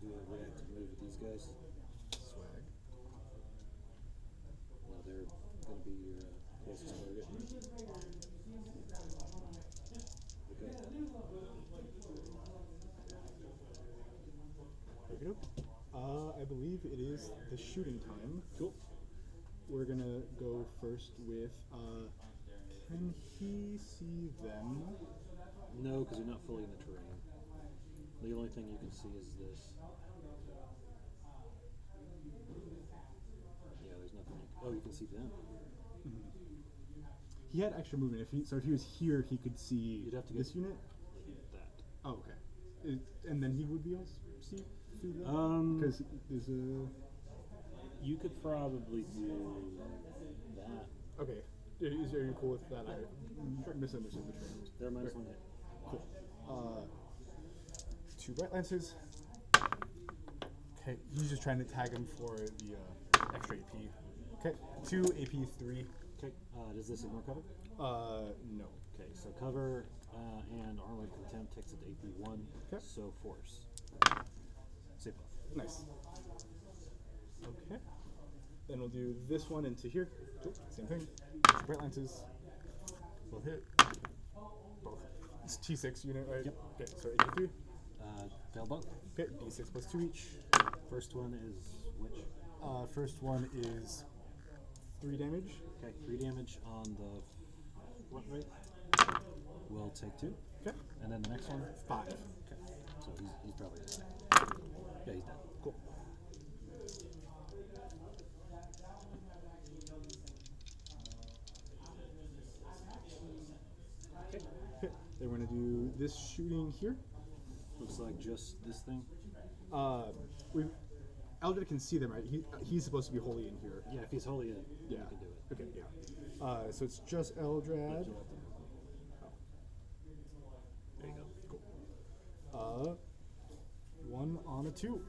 Speaker 1: Do a reactive move with these guys.
Speaker 2: Swag.
Speaker 1: Now they're gonna be your closest target. Okay.
Speaker 2: I believe it is the shooting time.
Speaker 1: Cool.
Speaker 2: We're gonna go first with, can he see them?
Speaker 1: No, because you're not fully in the terrain. The only thing you can see is this. Yeah, there's nothing. Oh, you can see them.
Speaker 2: He had extra movement. So if he was here, he could see
Speaker 1: You'd have to
Speaker 2: this
Speaker 1: get
Speaker 2: unit.
Speaker 1: like that.
Speaker 2: Oh, okay. And then he would be able to see through that? Because there's a...
Speaker 1: You could probably do that.
Speaker 2: Okay. Are you cool with that? I misunderstood the terms.
Speaker 1: They're minus 1 hit.
Speaker 2: Cool. 2 Bright Lancers. Okay, he's just trying to tag him for the extra AP. Okay, 2 AP 3.
Speaker 1: Okay. Does this ignore cover?
Speaker 2: No.
Speaker 1: Okay, so cover and armored contempt takes it to AP 1.
Speaker 2: Okay.
Speaker 1: So force. Save buff.
Speaker 2: Nice. Okay. Then we'll do this one into here. Cool. Same thing. 2 Bright Lances. Both hit. Both. It's T6 unit, right?
Speaker 1: Yep.
Speaker 2: Okay, so AP 3.
Speaker 1: Fail both.
Speaker 2: Okay, D6 plus 2 each.
Speaker 1: First one is which?
Speaker 2: First one is 3 damage.
Speaker 1: Okay, 3 damage on the front right. We'll take 2.
Speaker 2: Okay.
Speaker 1: And then the next one?
Speaker 2: 5.
Speaker 1: Okay. So he's probably dead. Yeah, he's dead.
Speaker 2: Cool. Okay. Then we're gonna do this shooting here.
Speaker 1: Looks like just this thing.
Speaker 2: Eldred can see them, right? He's supposed to be wholly in here.
Speaker 1: Yeah, if he's wholly in,
Speaker 2: Yeah.
Speaker 1: you can do it.
Speaker 2: Okay. Yeah. So it's just Eldrad.
Speaker 1: There you go.
Speaker 2: Cool. 1 on a 2.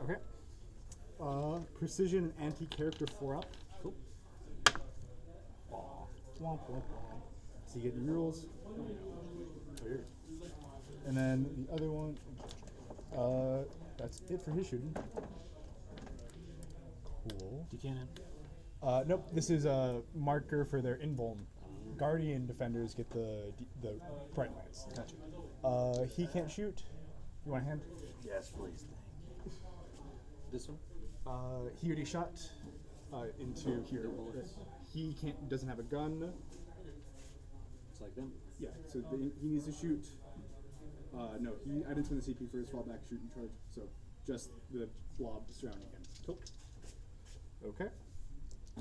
Speaker 2: Okay. Precision and anti-character 4 up.
Speaker 1: Cool.
Speaker 2: Womp, womp, womp. So you get your rules. Weird. And then the other one, that's it for his shooting. Cool.
Speaker 1: Decannon.
Speaker 2: Nope, this is a marker for their invuln. Guardian defenders get the Bright Lance.
Speaker 1: Gotcha.
Speaker 2: He can't shoot. You want a hand?
Speaker 1: Yes, please. This one?
Speaker 2: He already shot into here.
Speaker 1: No bullets.
Speaker 2: He doesn't have a gun.
Speaker 1: It's like them.
Speaker 2: Yeah, so he needs to shoot. No, I didn't spend the CP for his fallback shoot and charge, so just the blob surrounding him. Cool. Okay.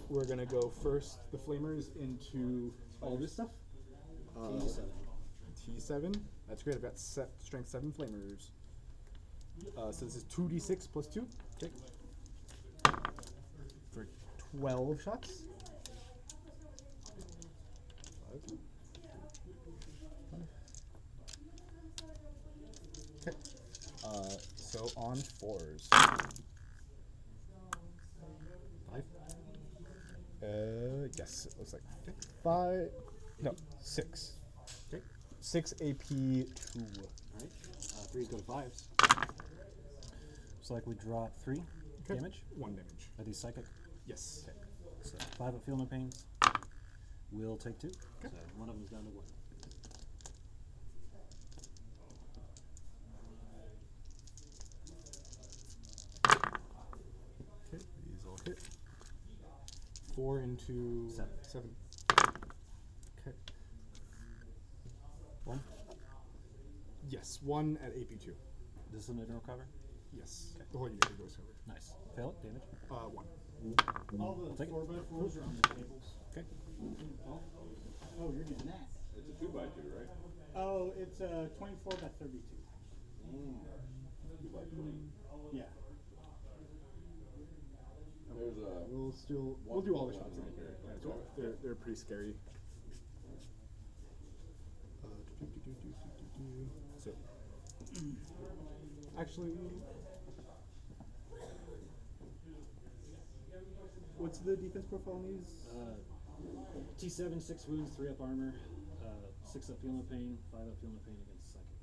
Speaker 2: We're gonna go first the flamers into all this stuff.
Speaker 1: T7.
Speaker 2: T7. That's great. I've got strength 7 flamers. So this is 2d6 plus 2.
Speaker 1: Okay.
Speaker 2: For 12 shots. 5. Okay. So on 4s.
Speaker 1: 5.
Speaker 2: Yes, it looks like 5. No, 6.
Speaker 1: Okay.
Speaker 2: 6 AP 2.
Speaker 1: Alright. 3s go to 5s. Looks like we draw 3 damage.
Speaker 2: 1 damage.
Speaker 1: Are these psychic?
Speaker 2: Yes.
Speaker 1: Okay. So 5 at Feel No Pains. We'll take 2. So one of them's down to 1.
Speaker 2: Okay, these all hit. 4 into 7. Okay.
Speaker 1: 1.
Speaker 2: Yes, 1 at AP2.
Speaker 1: This is an inner cover.
Speaker 2: Yes. Okay. The whole unit goes covered.
Speaker 1: Nice. Fail it. Damage.
Speaker 2: 1.
Speaker 3: All the
Speaker 1: Take it.
Speaker 3: 4x4s are on the tables.
Speaker 1: Okay.
Speaker 3: Oh, you're getting that.
Speaker 5: It's a 2x2, right?
Speaker 3: Oh, it's 24 by 32.
Speaker 5: 2x2.
Speaker 3: Yeah.
Speaker 5: There's a.
Speaker 2: We'll do all the shots in here as well. They're pretty scary. So, actually, what's the defense profile on these?
Speaker 1: T7, 6 wounds, 3 up armor, 6 up Feel No Pain, 5 up Feel No Pain against psychic.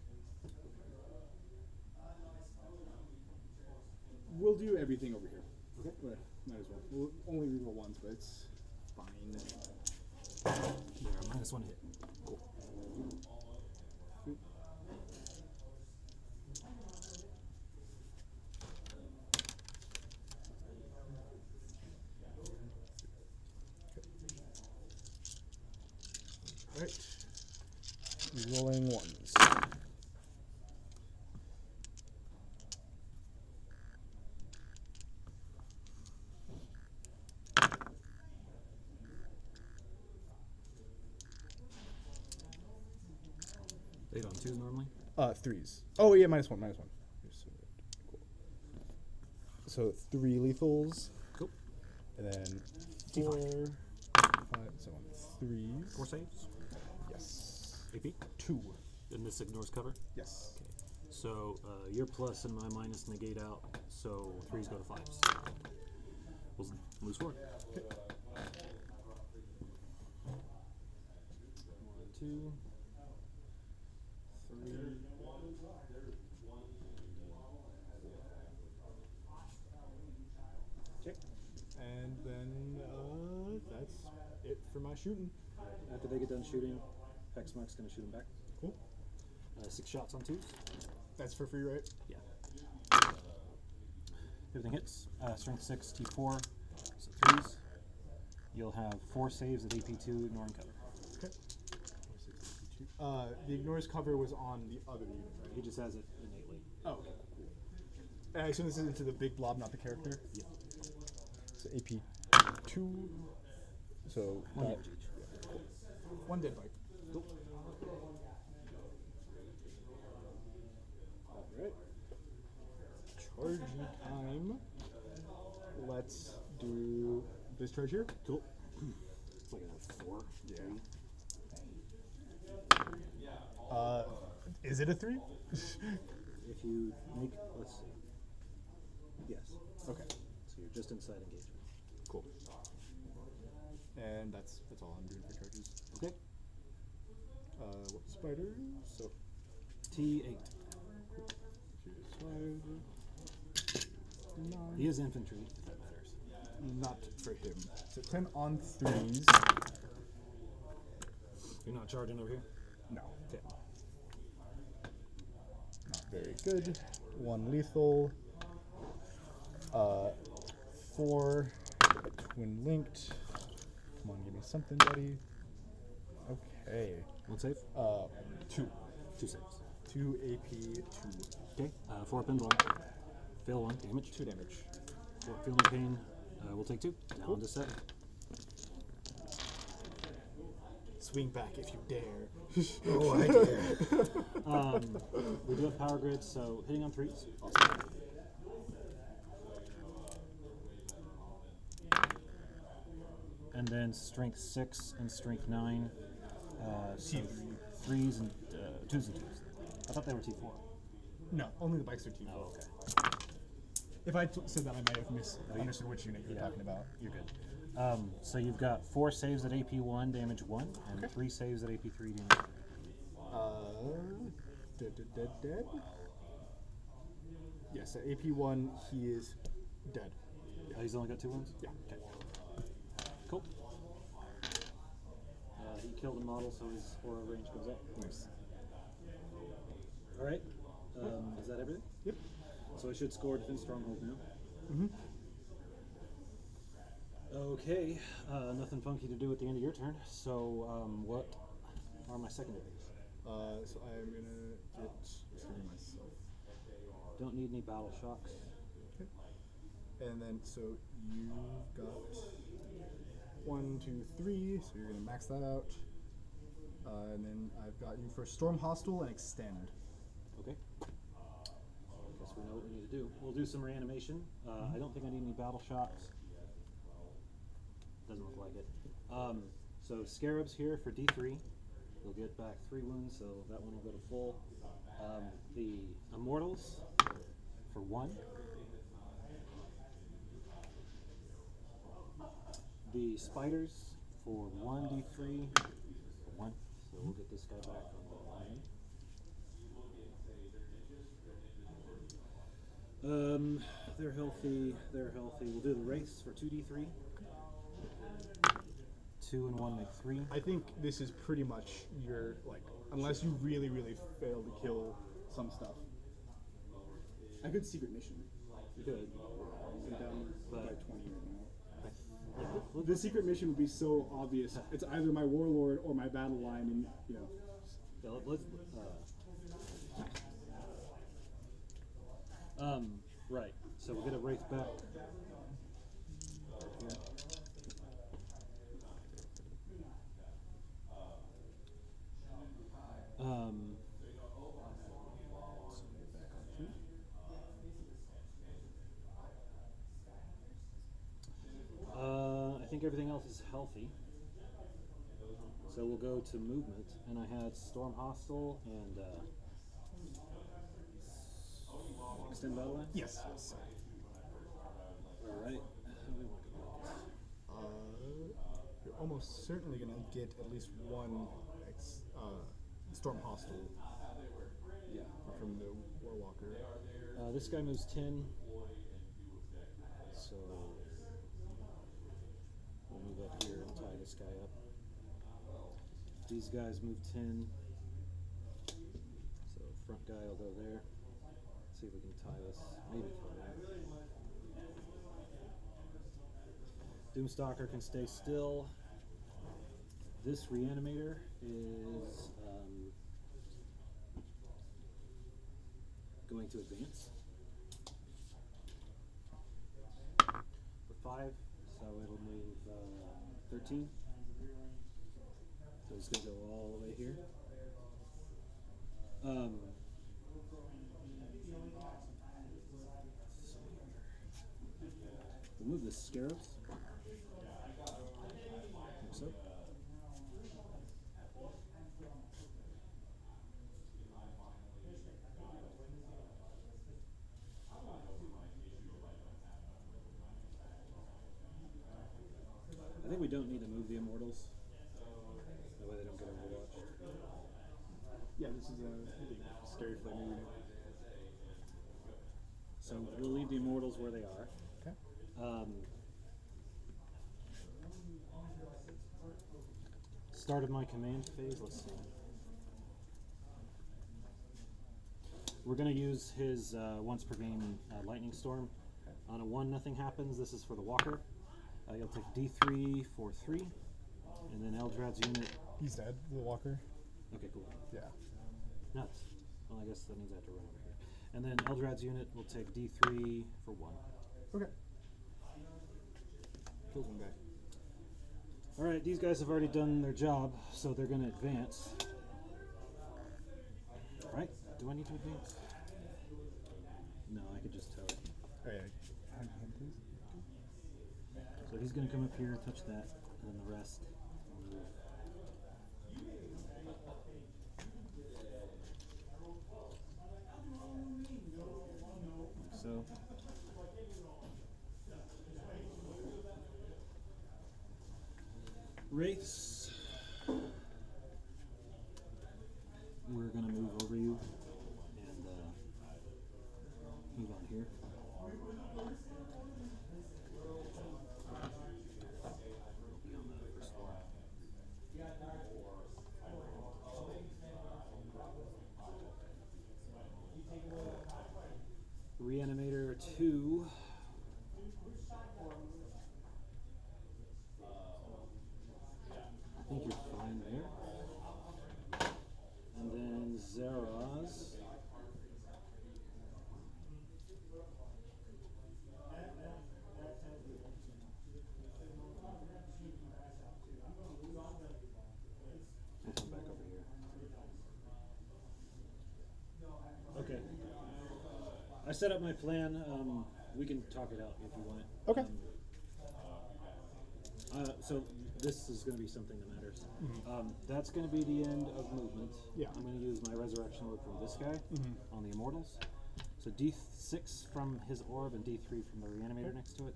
Speaker 2: We'll do everything over here. Okay. But might as well. We'll only reroll once, but it's fine.
Speaker 1: There, -1 hit. Cool.
Speaker 2: Alright. Rolling ones.
Speaker 1: Eight on 2s normally.
Speaker 2: 3s. Oh yeah, -1. Cool. So 3 lethals.
Speaker 1: Cool.
Speaker 2: And then
Speaker 1: T5.
Speaker 2: 4, 5, so on 3s.
Speaker 1: 4 saves.
Speaker 2: Yes.
Speaker 1: AP.
Speaker 2: 2.
Speaker 1: And this ignores cover.
Speaker 2: Yes.
Speaker 1: Okay. So your plus and my minus negate out. So 3s go to 5s. We'll lose 4.
Speaker 2: Okay.
Speaker 1: 1, 2, 3. Okay.
Speaker 2: And then that's it for my shooting.
Speaker 1: After they get done shooting, Hexmark's gonna shoot them back.
Speaker 2: Cool.
Speaker 1: 6 shots on 2s.
Speaker 2: That's for free, right?
Speaker 1: Yeah. Everything hits. Strength 6, T4, so 3s. You'll have 4 saves at AP2, ignoring cover.
Speaker 2: Okay. The ignores cover was on the other unit, right?
Speaker 1: He just has it innately.
Speaker 2: Oh, okay. Cool. And I assume this is into the big blob, not the character?
Speaker 1: Yep.
Speaker 2: So AP2. So
Speaker 1: 1 damage each.
Speaker 2: 1 dead bite.
Speaker 1: Cool.
Speaker 2: Alright. Charging time. Let's do this charge here.
Speaker 1: Cool. It's like a 4.
Speaker 2: Yeah. Is it a 3?
Speaker 1: If you make, let's see. Yes.
Speaker 2: Okay.
Speaker 1: So you're just inside engagement.
Speaker 2: Cool. And that's all I'm doing for charges.
Speaker 1: Okay.
Speaker 2: What spider? So
Speaker 1: T8.
Speaker 2: here's 5. 9.
Speaker 1: He is infantry, if that matters.
Speaker 2: Not for him. So 10 on 3s.
Speaker 1: You're not charging over here?
Speaker 2: No.
Speaker 1: Okay.
Speaker 2: Not very good. 1 lethal. 4 twin linked. Come on, give me something, buddy. Okay.
Speaker 1: 1 save?
Speaker 2: 2.
Speaker 1: 2 saves.
Speaker 2: 2 AP 2.
Speaker 1: Okay. 4 pendulum. Fail 1. Damage.
Speaker 2: 2 damage.
Speaker 1: Feel No Pain. We'll take 2. Down to 7.
Speaker 2: Sweet. Swing back if you dare.
Speaker 8: Oh, I dare.
Speaker 1: We do have power grid, so hitting on 3s. And then strength 6 and strength 9. So 3s and 2s and 2s. I thought they were T4.
Speaker 2: No, only the bikes are T4.
Speaker 1: Oh, okay.
Speaker 2: If I said that, I might have misunderstood which unit you're talking about.
Speaker 1: You're good. So you've got 4 saves at AP 1, damage 1, and 3 saves at AP 3, damage 3.
Speaker 2: Dead. Yes, at AP1, he is dead.
Speaker 1: Oh, he's only got 2 wounds?
Speaker 2: Yeah.
Speaker 1: Okay. Cool. He killed a model, so his aura range goes up.
Speaker 2: Nice.
Speaker 1: Alright. Is that everything?
Speaker 2: Yep.
Speaker 1: So I should score defense stronghold now.
Speaker 2: Mm-hmm.
Speaker 1: Okay. Nothing funky to do at the end of your turn. So what are my secondaries?
Speaker 2: So I'm gonna get screwing myself.
Speaker 1: Don't need any battle shocks.
Speaker 2: Okay. And then so you've got 1, 2, 3. So you're gonna max that out. And then I've got you for Storm Hostile and Extend.
Speaker 1: Okay. Guess we know what we need to do. We'll do some reanimation. I don't think I need any battle shocks. Doesn't look like it. So Scarabs here for D3. You'll get back 3 wounds, so that one will go to full. The Immortals for 1. The Spiders for 1 D3 for 1. So we'll get this guy back from the line. They're healthy. They're healthy. We'll do the Wraiths for 2 D3. 2 and 1 make 3.
Speaker 2: I think this is pretty much your, like, unless you really, really fail to kill some stuff.
Speaker 7: I could secret mission.
Speaker 1: You could.
Speaker 7: I'm down by
Speaker 1: But-
Speaker 7: 20 right now.
Speaker 1: Like,
Speaker 7: The secret mission would be so obvious. It's either my warlord or my battle line, and you know.
Speaker 1: yeah, right. So we'll get a Wraith back. Here. I think everything else is healthy. So we'll go to movement, and I had Storm Hostile and Extend Battle Line?
Speaker 2: Yes.
Speaker 1: Alright.
Speaker 2: You're almost certainly gonna get at least one Storm Hostile.
Speaker 1: Yeah.
Speaker 2: From the Warwalker.
Speaker 1: This guy moves 10. So we'll move up here and tie this guy up. These guys move 10. So front guy will go there. See if we can tie this. Maybe tie that. Doomstalker can stay still. This Reanimator is going to advance for 5, so it'll move 13. So it's going to go all the way here. We'll move the Scarabs. Like so. I think we don't need to move the Immortals. That way they don't get overwatched.
Speaker 2: Yeah, this is a big scary flame unit.
Speaker 1: So we'll leave the Immortals where they are.
Speaker 2: Okay.
Speaker 1: Start of my command phase, let's see. We're going to use his once per game Lightning Storm. On a 1, nothing happens. This is for the Walker. You'll take D3 for 3. And then Eldrad's unit.
Speaker 2: He's dead, the Walker.
Speaker 1: Okay, cool.
Speaker 2: Yeah.
Speaker 1: Nuts. Well, I guess that means I have to run over here. And then Eldrad's unit will take D3 for 1.
Speaker 2: Okay. Kills one guy.
Speaker 1: Alright, these guys have already done their job, so they're gonna advance. Right? Do I need to advance? No, I could just tell it.
Speaker 2: Oh, yeah. Hand, please.
Speaker 1: So he's gonna come up here, touch that, and then the rest will move. Like so. Wraiths. We're gonna move over you and move on here. We'll be on the first floor. Reanimator 2. I think you're fine there. And then Zeraz. I'll come back over here. Okay. I set up my plan. We can talk it out if you want.
Speaker 2: Okay.
Speaker 1: So this is going to be something that matters. That's going to be the end of movement.
Speaker 2: Yeah.
Speaker 1: I'm going to use my resurrection orb from this guy on the immortals. So D6 from his orb and D3 from the reanimator next to it.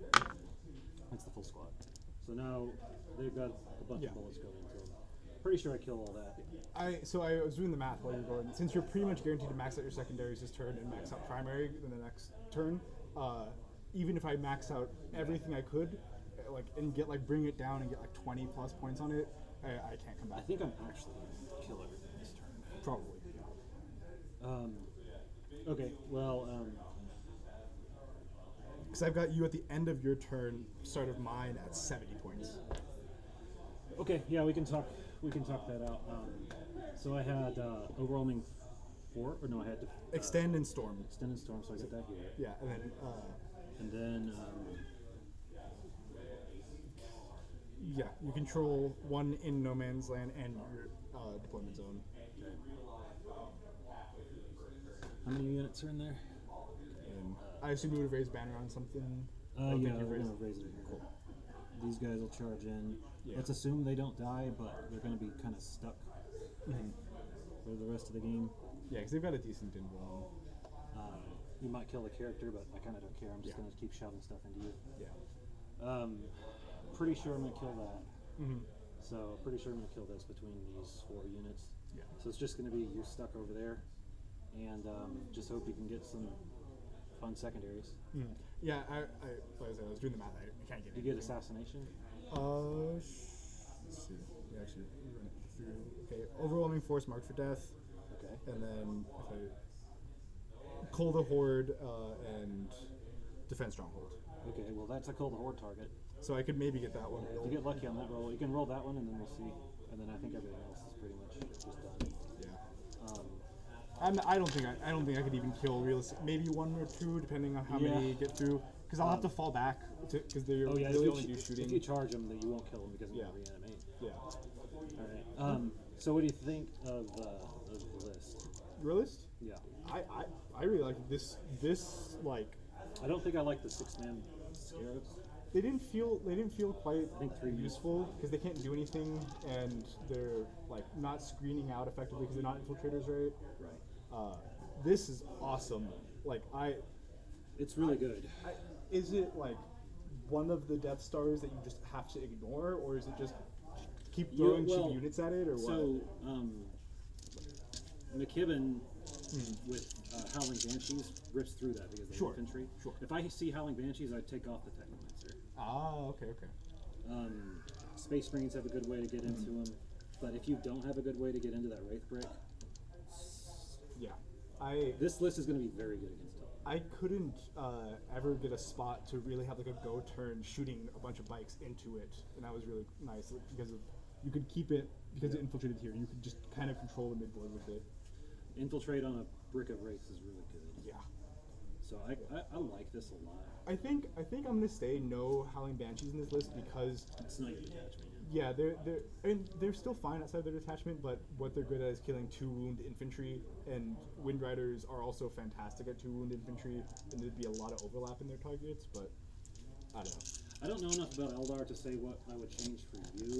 Speaker 1: That's the full squad. So now they've got a bunch of bullets going into them. Pretty sure I kill all that.
Speaker 2: I was doing the math while you were going. Since you're pretty much guaranteed to max out your secondaries this turn and max out primary in the next turn, even if I max out everything I could, and get bring it down and get 20 plus points on it, I can't come back.
Speaker 1: I think I'm actually going to kill everything this turn.
Speaker 2: Probably.
Speaker 1: Okay, well,
Speaker 2: Because I've got you at the end of your turn, start of mine at 70 points.
Speaker 1: okay, yeah, we can talk that out. So I had overwhelming 4, or no, I had
Speaker 2: Extend and storm.
Speaker 1: extend and storm, so I get that here.
Speaker 2: Yeah, and then yeah, you control one in no man's land and your deployment zone.
Speaker 1: okay. How many units are in there?
Speaker 2: And I assume you would have raised banner on something.
Speaker 1: Yeah,
Speaker 2: you've
Speaker 1: we're
Speaker 2: raised
Speaker 1: gonna
Speaker 2: it.
Speaker 1: raise it here. Cool. These guys will charge in.
Speaker 2: Yeah.
Speaker 1: Let's assume they don't die, but they're gonna be kind of stuck for the rest of the game.
Speaker 2: Yeah, because they've got a decent invuln.
Speaker 1: You might kill the character, but I kind of don't care. I'm just
Speaker 2: Yeah.
Speaker 1: gonna keep shoving stuff into you.
Speaker 2: Yeah.
Speaker 1: Pretty sure I'm gonna kill that.
Speaker 2: Mm-hmm.
Speaker 1: So pretty sure I'm gonna kill this between these 4 units.
Speaker 2: Yeah.
Speaker 1: So it's just gonna be you're stuck over there, and just hope you can get some fun secondaries.
Speaker 2: Mm. Yeah, like I said, I was doing the math. I can't get
Speaker 1: You
Speaker 2: it.
Speaker 1: get assassination.
Speaker 2: Let's see. We actually run it through. Okay, overwhelming force marked for death,
Speaker 1: Okay.
Speaker 2: and then if I Cull the Horde and defend stronghold.
Speaker 1: Okay. Well, that's a kill the horde target.
Speaker 2: So I could maybe get that one.
Speaker 1: If you get lucky on that roll, you can roll that one, and then we'll see. And then I think everything else is pretty much just done.
Speaker 2: Yeah. I don't think I could even kill realistic. Maybe 1 or 2, depending on how many get through. Because I'll have to fall back because they
Speaker 1: Oh yeah.
Speaker 2: really
Speaker 1: if
Speaker 2: only
Speaker 1: you,
Speaker 2: do shooting.
Speaker 1: if you charge them, then you won't kill them because
Speaker 2: Yeah.
Speaker 1: they'll reanimate.
Speaker 2: Yeah.
Speaker 1: All right. So what do you think of the list?
Speaker 2: Your list?
Speaker 1: Yeah.
Speaker 2: I really like this.
Speaker 1: I don't think I like the 6-man scarabs.
Speaker 2: They didn't feel quite
Speaker 1: I think 3
Speaker 2: useful because they can't do anything and they're not screening out effectively because they're not infiltrators, right?
Speaker 1: Right.
Speaker 2: This is awesome.
Speaker 1: It's really good.
Speaker 2: Is it one of the Death Stars that you just have to ignore, or is it just keep throwing cheap units at it, or what?
Speaker 1: So McKibben with Howling Banshees rips through that because they're infantry.
Speaker 2: Sure.
Speaker 1: If I see Howling Banshees, I take off the Technomancer.
Speaker 2: Ah, okay.
Speaker 1: Space Marines have a good way to get into them, but if you don't have a good way to get into that Wraith Brick,
Speaker 2: Yeah.
Speaker 1: this list is going to be very good against it.
Speaker 2: I couldn't ever get a spot to really have a go turn shooting a bunch of bikes into it, and that was really nice because you could keep it because it infiltrated here. You could just kind of control the midboard with it.
Speaker 1: Infiltrate on a brick of Wraiths is really good.
Speaker 2: Yeah.
Speaker 1: So I like this a lot.
Speaker 2: I think I'm gonna stay no Howling Banshees in this list because
Speaker 1: It's not your detachment.
Speaker 2: yeah, they're still fine outside their detachment, but what they're good at is killing 2-wound infantry, and Windriders are also fantastic at 2-wound infantry, and there'd be a lot of overlap in their targets, but I don't know.
Speaker 1: I don't know enough about Eldar to say what I would change for you.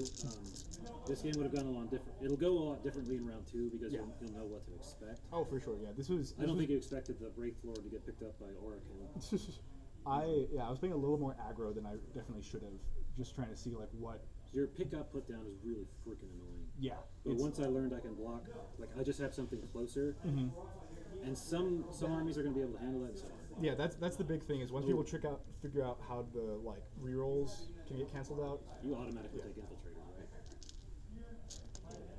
Speaker 1: This game would have gone a lot different. It'll go a lot differently in round 2 because
Speaker 2: Yeah.
Speaker 1: you'll know what to expect.
Speaker 2: Oh, for sure, yeah.
Speaker 1: I don't think you expected the Break Floor to get picked up by Oracle.
Speaker 2: I was playing a little more aggro than I definitely should have, just trying to see like what.
Speaker 1: Your pick-up put down is really freaking annoying.
Speaker 2: Yeah.
Speaker 1: But
Speaker 2: it's-
Speaker 1: once I learned I can block, like I just have something closer,
Speaker 2: Mhm.
Speaker 1: and some armies are going to be able to handle that. So
Speaker 2: Yeah, that's the big thing is once people figure out how the like rerolls can get canceled out.
Speaker 1: you automatically take infiltrators, right?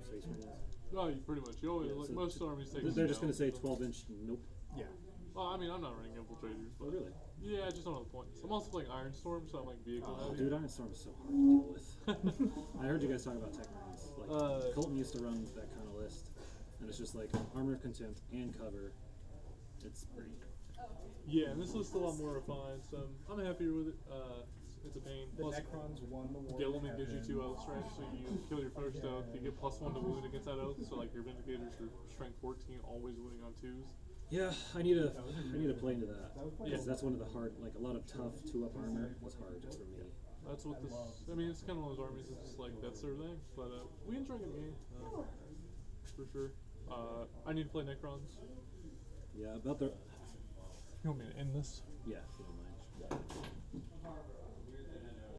Speaker 1: Space Marines.
Speaker 4: No, you pretty much. You always
Speaker 1: Yeah,
Speaker 4: like
Speaker 1: so
Speaker 4: most armies take.
Speaker 1: They're just going to say
Speaker 4: so-
Speaker 1: 12-inch. Nope.
Speaker 2: Yeah.
Speaker 4: Well, I mean, I'm not running infiltrators,
Speaker 1: Oh,
Speaker 4: but
Speaker 1: really?
Speaker 4: yeah, I just don't know the points. I'm also playing Ironstorm, so I'm like vehicle
Speaker 1: Oh,
Speaker 4: heavy.
Speaker 1: dude, Ironstorm is so hard to deal with. I heard you guys talk about Tech Marines. Like Colton used to run that kind of list, and it's just like armor of contempt and cover. It's pretty.
Speaker 4: Yeah, and this list's a lot more refined, so I'm happier with it. It's a pain.
Speaker 2: The
Speaker 4: Plus,
Speaker 2: Necrons won the war.
Speaker 4: Gilliman gives you 2 oaths, right? So you kill your first oath, you get +1 to wound against that oath. So like your Vindicators are strength 14, always wounding on 2s.
Speaker 1: Yeah, I need to play into that.
Speaker 4: Yeah.
Speaker 1: Because that's one of the hard, like a lot of tough 2-up armor was hard for me.
Speaker 4: That's what this. I mean, it's kind of one of those armies that's just like that's their thing. But we enjoy the game for sure. I need to play Necrons.
Speaker 1: Yeah, about the.
Speaker 4: You want me to end this?
Speaker 1: Yeah, if you don't mind.